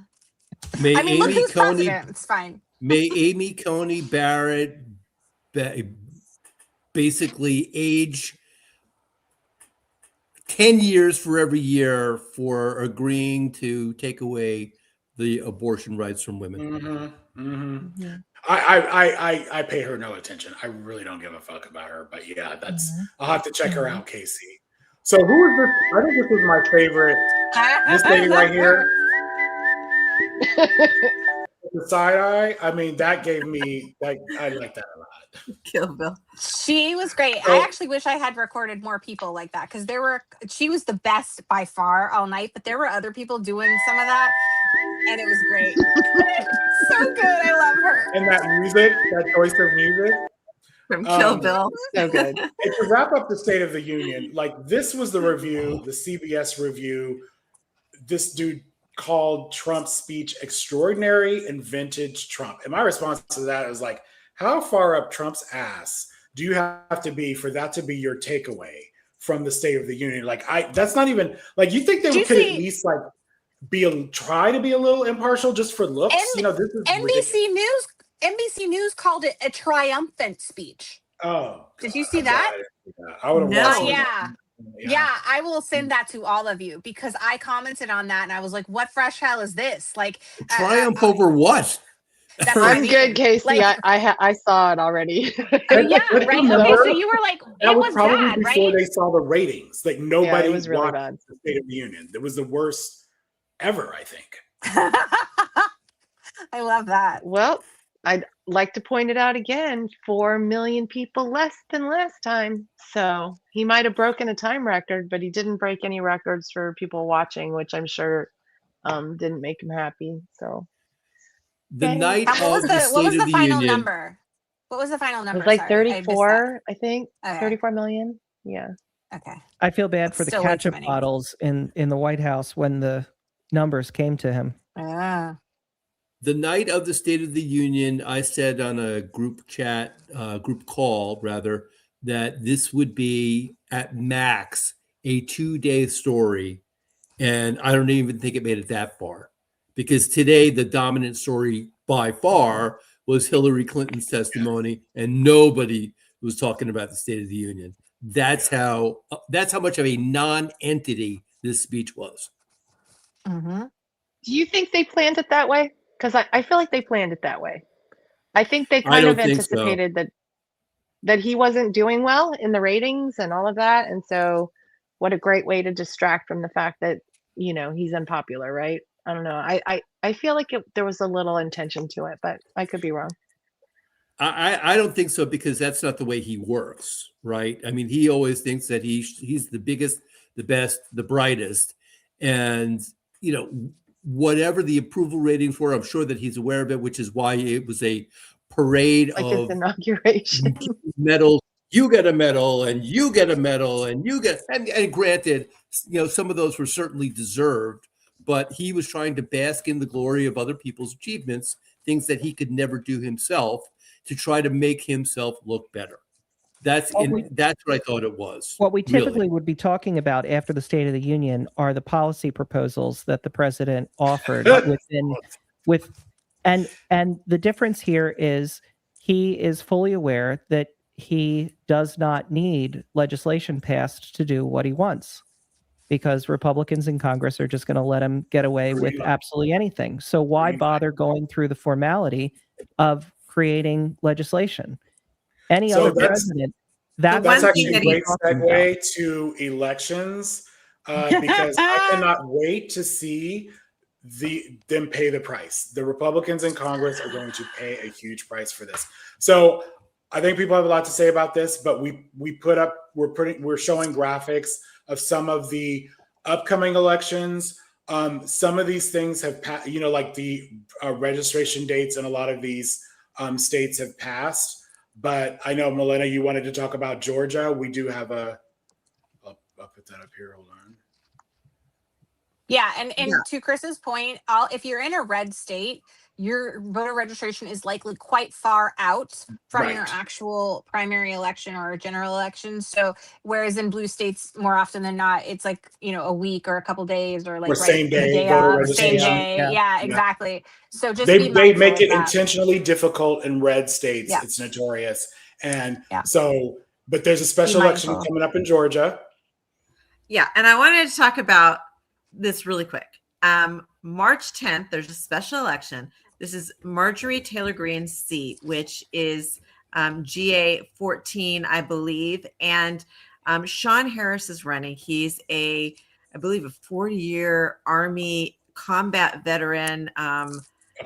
Look who's president. It's fine. May Amy Coney Barrett basically age 10 years for every year for agreeing to take away the abortion rights from women. Mm-hmm. Mm-hmm. Yeah. I pay her no attention. I really don't give a fuck about her. But yeah, I'll have to check her out, Casey. So who is this? I think this is my favorite. This lady right here. the side eye. I mean, that gave me like I like that a lot. Kill Bill. She was great. I actually wish I had recorded more people like that because she was the best by far all night, but there were other people doing some of that, and it was great. So good. I love her. And that music, that choice of music. From Kill Bill. So good. And to wrap up the State of the Union, like this was the review, the CBS review. This dude called Trump's speech extraordinary and vintage Trump. And my response to that was like, how far up Trump's ass do you have to be for that to be your takeaway from the State of the Union? Like, that's not even like you think they could at least like try to be a little impartial just for looks. You know, this is NBC News called it a triumphant speech. Oh, did you see that? I would have watched Yeah, I will send that to all of you because I commented on that and I was like, "What fresh hell is this?" Like triumph over what? I'm good, Casey. Like, I saw it already. Yeah, right. Okay, so you were like, that it was probably bad, before right? they saw the ratings. Like nobody it was really watched bad. the State of the Union. It was the worst ever, I think. I love that. Well, I'd like to point it out again, 4 million people less than last time. So he might have broken a time record, but he didn't break any records for people watching, which I'm sure didn't make him happy. So the night what of the State of the final Union. number? What was the final number? It was like Sorry, 34, I think. Okay. 34 million. Yeah. Okay. I feel bad for the Still way too ketchup many. bottles in the White House when the numbers came to him. The night of the State of the Union, I said on a group call, that this would be at max a 2-day story. And I don't even think it made it that far because today the dominant story by far was Hillary Clinton's testimony and nobody was talking about the State of the Union. That's how much of a non-entity this speech was. Mm-hmm. Do you think they planned it that way? Because I feel like they planned it that way. I think they kind of anticipated that he wasn't doing well in the ratings and all of that. And so what a great way to distract from the fact that, you know, he's unpopular, right? I don't know. I feel like there was a little intention to it, but I could be wrong. I don't think so because that's not the way he works, right? I mean, he always thinks that he's the biggest, the best, the brightest. And, you know, whatever the approval ratings were, I'm sure that he's aware of it, which is why it was a parade like of his inauguration. medals. You get a medal and you get a medal and you get, and granted, you know, some of those were certainly deserved, but he was trying to bask in the glory of other people's achievements, things that he could never do himself to try to make himself look better. That's what I thought it was. What we typically would be talking about after the State of the Union are the policy proposals that the president offered and the difference here is he is fully aware that he does not need legislation passed to do what he wants because Republicans in Congress are just going to let him get away with absolutely anything. So why bother going through the formality of creating legislation? Any other president, that's actually a great segue to elections because I cannot wait to see them pay the price. The Republicans in Congress are going to pay a huge price for this. So I think people have a lot to say about this, but we're showing graphics of some of the upcoming elections. Some of these things have passed, you know, like the registration dates in a lot of these states have passed. But I know, Milena, you wanted to talk about Georgia. We do have I'll put that up here. Hold on. Yeah, and to Chris's point, if you're in a red state, your voter registration is likely quite far out from your actual primary election or general election. So whereas in blue states, more often than not, it's like, you know, a week or a couple days or like same day, the day voter of, same registration. day. Yeah, exactly. So just they be mindful make it of that. intentionally difficult in red states. Yeah. It's notorious. And so, but there's a special election coming up in Georgia. Yeah, and I wanted to talk about this really quick. March 10th, there's a special election. This is Marjorie Taylor Greene's seat, which is GA 14, I believe. And Sean Harris is running. He's I believe, a 40-year Army combat veteran.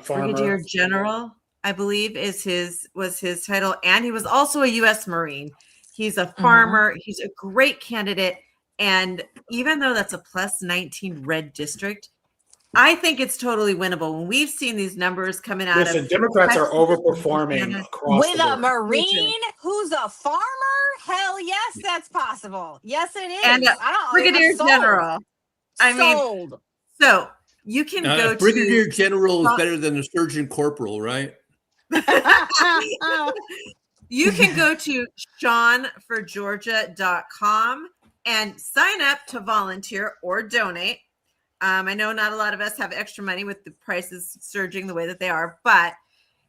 Brigadier General, I believe was his title. And he was also a U.S. Marine. He's a farmer. He's a great candidate. And even though that's a plus 19 red district, I think it's totally winnable. When we've seen these numbers coming out Listen, Democrats are overperforming across with the a board. Marine who's a farmer. Hell yes, that's possible. Yes, it is. And Brigadier General. I mean, so you can go Brigadier to General is better than a Surgeon Corporal, right? You can go to SeanForGeorgia.com and sign up to volunteer or donate. I know not a lot of us have extra money with the prices surging the way that they are, but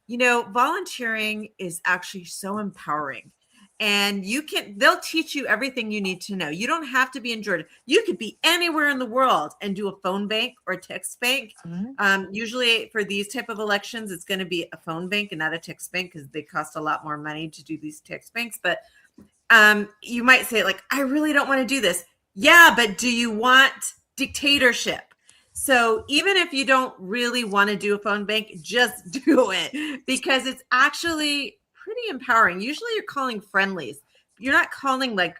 volunteering is actually so empowering. And they'll teach you everything you need to know. You don't have to be in Georgia. You could be anywhere in the world and do a phone bank or a text bank. Usually for these type of elections, it's going to be a phone bank and not a text bank because they cost a lot more money to do these text banks. But you might say, like, I really don't want to do this. Yeah, but do you want dictatorship? So even if you don't really want to do a phone bank, just do it because it's actually pretty empowering. Usually you're calling friendlies. You're not calling like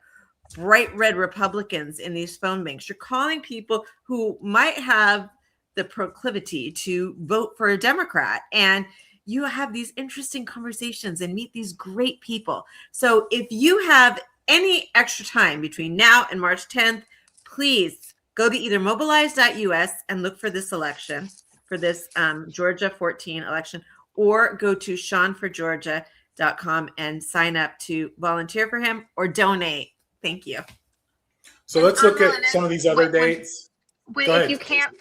bright red Republicans in these phone banks. You're calling people who might have the proclivity to vote for a Democrat. And you have these interesting conversations and meet these great people. So if you have any extra time between now and March 10th, please go to either mobilize.us and look for this election, for this Georgia 14 election, or go to SeanForGeorgia.com and sign up to volunteer for him or donate. Thank you. So let's look at some of these other dates. If you can't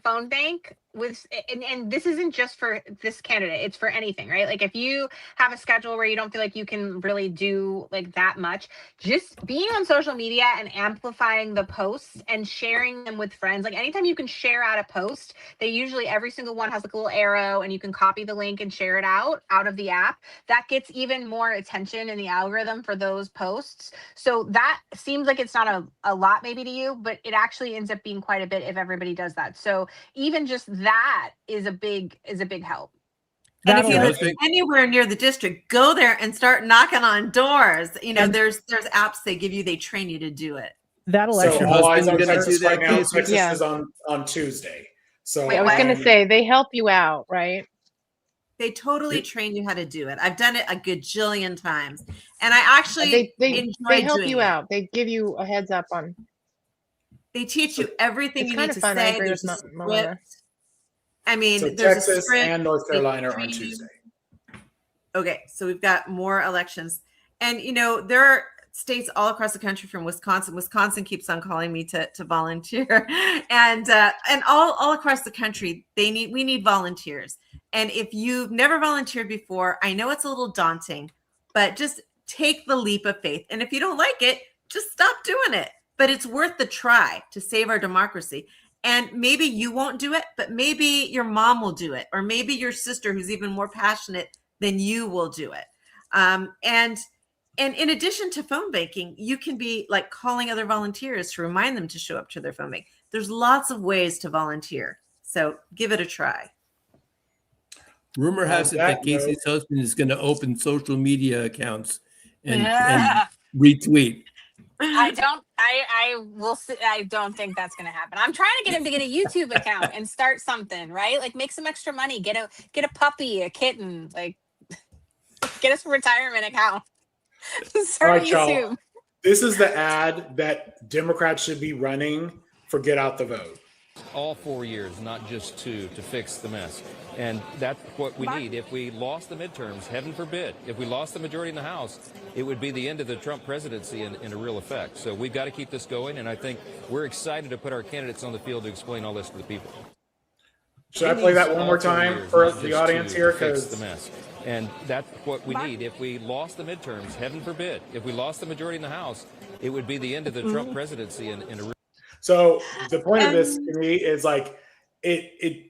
phone bank with, and this isn't just for this candidate, it's for anything, right? Like if you have a schedule where you don't feel like you can really do like that much, just being on social media and amplifying the posts and sharing them with friends. Like anytime you can share out a post, every single one has like a little arrow and you can copy the link and share it out of the app. That gets even more attention in the algorithm for those posts. So that seems like it's not a lot maybe to you, but it actually ends up being quite a bit if everybody does that. So even just that is a big help. And if you live anywhere near the district, go there and start knocking on doors. There's apps they train you to do it. That election. So all eyes on Texas right now. Texas is on Tuesday. So I was going to say they help you out, right? They totally train you how to do it. I've done it a gajillion times, and I actually they help you out. They give you a heads up on. They teach you everything you need to fun. say. There's a script. I mean, so there's Texas a script. and North Carolina are on Tuesday. Okay, so we've got more elections, and there are states all across the country from Wisconsin. Wisconsin keeps on calling me to volunteer, and all across the country we need volunteers. And if you've never volunteered before, I know it's a little daunting, but just take the leap of faith. And if you don't like it, just stop doing it. But it's worth the try to save our democracy. And maybe you won't do it, but maybe your mom will do it, or maybe your sister, who's even more passionate than you, will do it. And in addition to phone banking, you can be like calling other volunteers to remind them to show up to their phone bank. There's lots of ways to volunteer, so give it a try. Rumor has it that Casey's husband is going to open social media accounts and retweet. I don't think that's going to happen. I'm trying to get him to get a YouTube account and start something, right? Like make some extra money, get a puppy, a kitten, like get us a retirement account. Start YouTube. This is the ad that Democrats should be running for Get Out the Vote. All 4 years, not just 2, to fix the mess. And that's what we need. If we lost the midterms, heaven forbid, if we lost the majority in the House, it would be the end of the Trump presidency in a real effect. So we've got to keep this going, and I think we're excited to put our candidates on the field to explain all this to the people. Should I play that one more time for the audience here? Because the mess. And that's what we need. If we lost the midterms, heaven forbid, if we lost the majority in the House, it would be the end of the Trump presidency in a real. So the point of this to me is like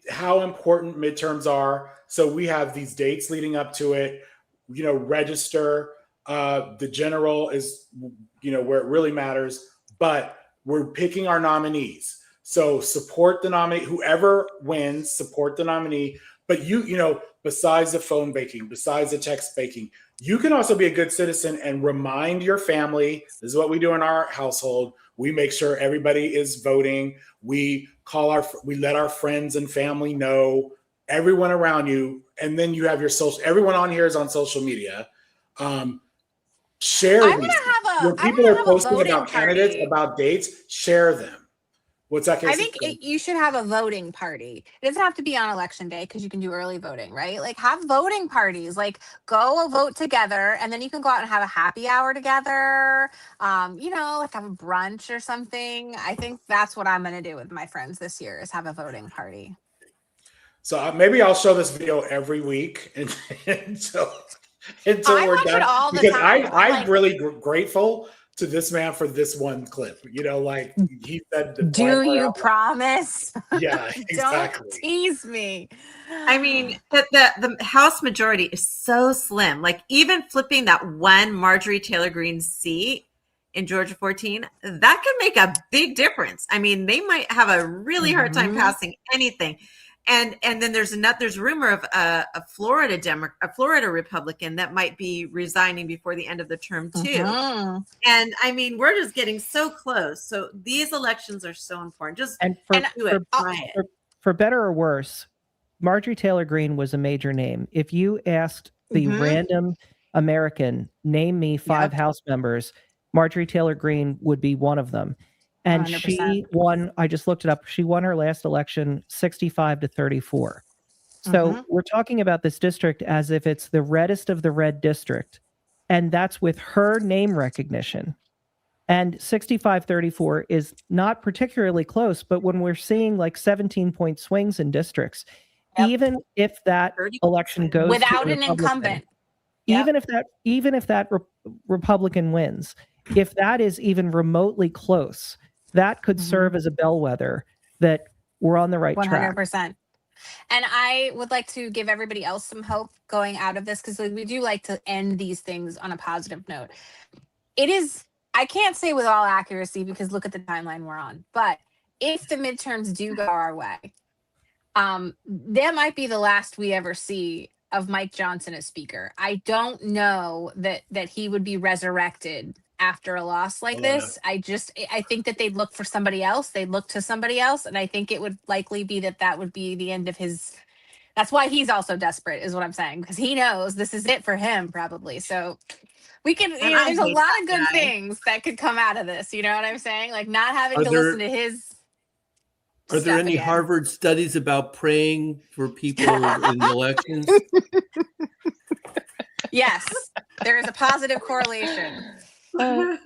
how important midterms are. So we have these dates leading up to it, register. The general is, where it really matters, but we're picking our nominees. So support the nominee, whoever wins, support the nominee, But besides the phone baking, besides the text baking, you can also be a good citizen and remind your family. This is what we do in our household. We make sure everybody is voting. We let our friends and family know, everyone around you, and then you have your social. Everyone on here is on social media. Share these. When people are posting about candidates, about dates, share them. What's that? I think you should have a voting party. It doesn't have to be on election day because you can do early voting, right? Like have voting parties, like go vote together, and then you can go out and have a happy hour together. Like have a brunch or something. I think that's what I'm going to do with my friends this year is have a voting party. So maybe I'll show this video every week until we're done. All the because time. I'm really grateful to this man for this one clip. Like he said. Do you promise? Yeah, exactly. Don't tease me. I mean, the House majority is so slim. Like even flipping that one Marjorie Taylor Greene seat in Georgia 14, that could make a big difference. I mean, they might have a really hard time passing anything. And then there's rumor of a Florida Republican that might be resigning before the end of the term too. And I mean, we're just getting so close. So these elections are so important. For better or worse, Marjorie Taylor Greene was a major name. If you asked the random American, name me 5 House members, Marjorie Taylor Greene would be one of them. And 100%. She won, I just looked it up, she won her last election 65-34. So we're talking about this district as if it's the reddest of the red district. And that's with her name recognition. And 65-34 is not particularly close, but when we're seeing like 17-point swings in districts, even if that election goes without an incumbent, even if that Republican wins, if that is even remotely close, that could serve as a bellwether that we're on the right track. 100%. And I would like to give everybody else some hope going out of this, because we do like to end these things on a positive note. It is, I can't say with all accuracy because look at the timeline we're on, but if the midterms do go our way, that might be the last we ever see of Mike Johnson as speaker. I don't know that he would be resurrected after a loss like this. I think that they'd look for somebody else. They'd look to somebody else. And I think it would likely be that would be the end of his. That's why he's also desperate is what I'm saying. Because he knows this is it for him probably. So we can, there's a lot of good things that could come out of this. You know what I'm saying? Like not having to listen to his. Are there any Harvard studies about praying for people in elections? Yes, there is a positive correlation. All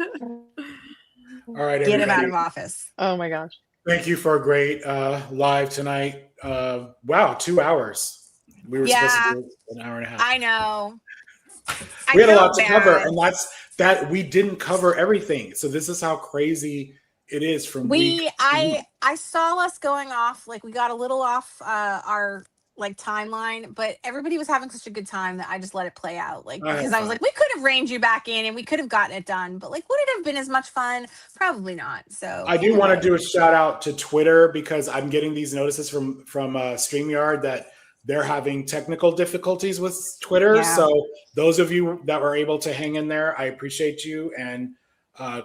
right, get him out of office. Oh my gosh! Thank you for a great live tonight. Wow, 2 hours. We were supposed to do an hour and a half. I know. We had a lot to cover, and that we didn't cover everything. So this is how crazy it is from week. I saw us going off, like we got a little off our like timeline, but everybody was having such a good time that I just let it play out. Like because I was like, we could have reined you back in and we could have gotten it done, but like would it have been as much fun? Probably not. So I do want to do a shout out to Twitter because I'm getting these notices from StreamYard that they're having technical difficulties with Twitter. Yeah. So those of you that were able to hang in there, I appreciate you, and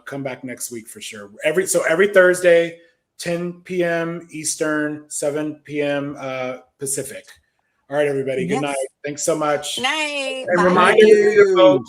come back next week for sure. Every Thursday, 10 p.m. Eastern, 7 p.m. Pacific. All right, everybody. Good night. Thanks so much. Night. And remind everybody to vote.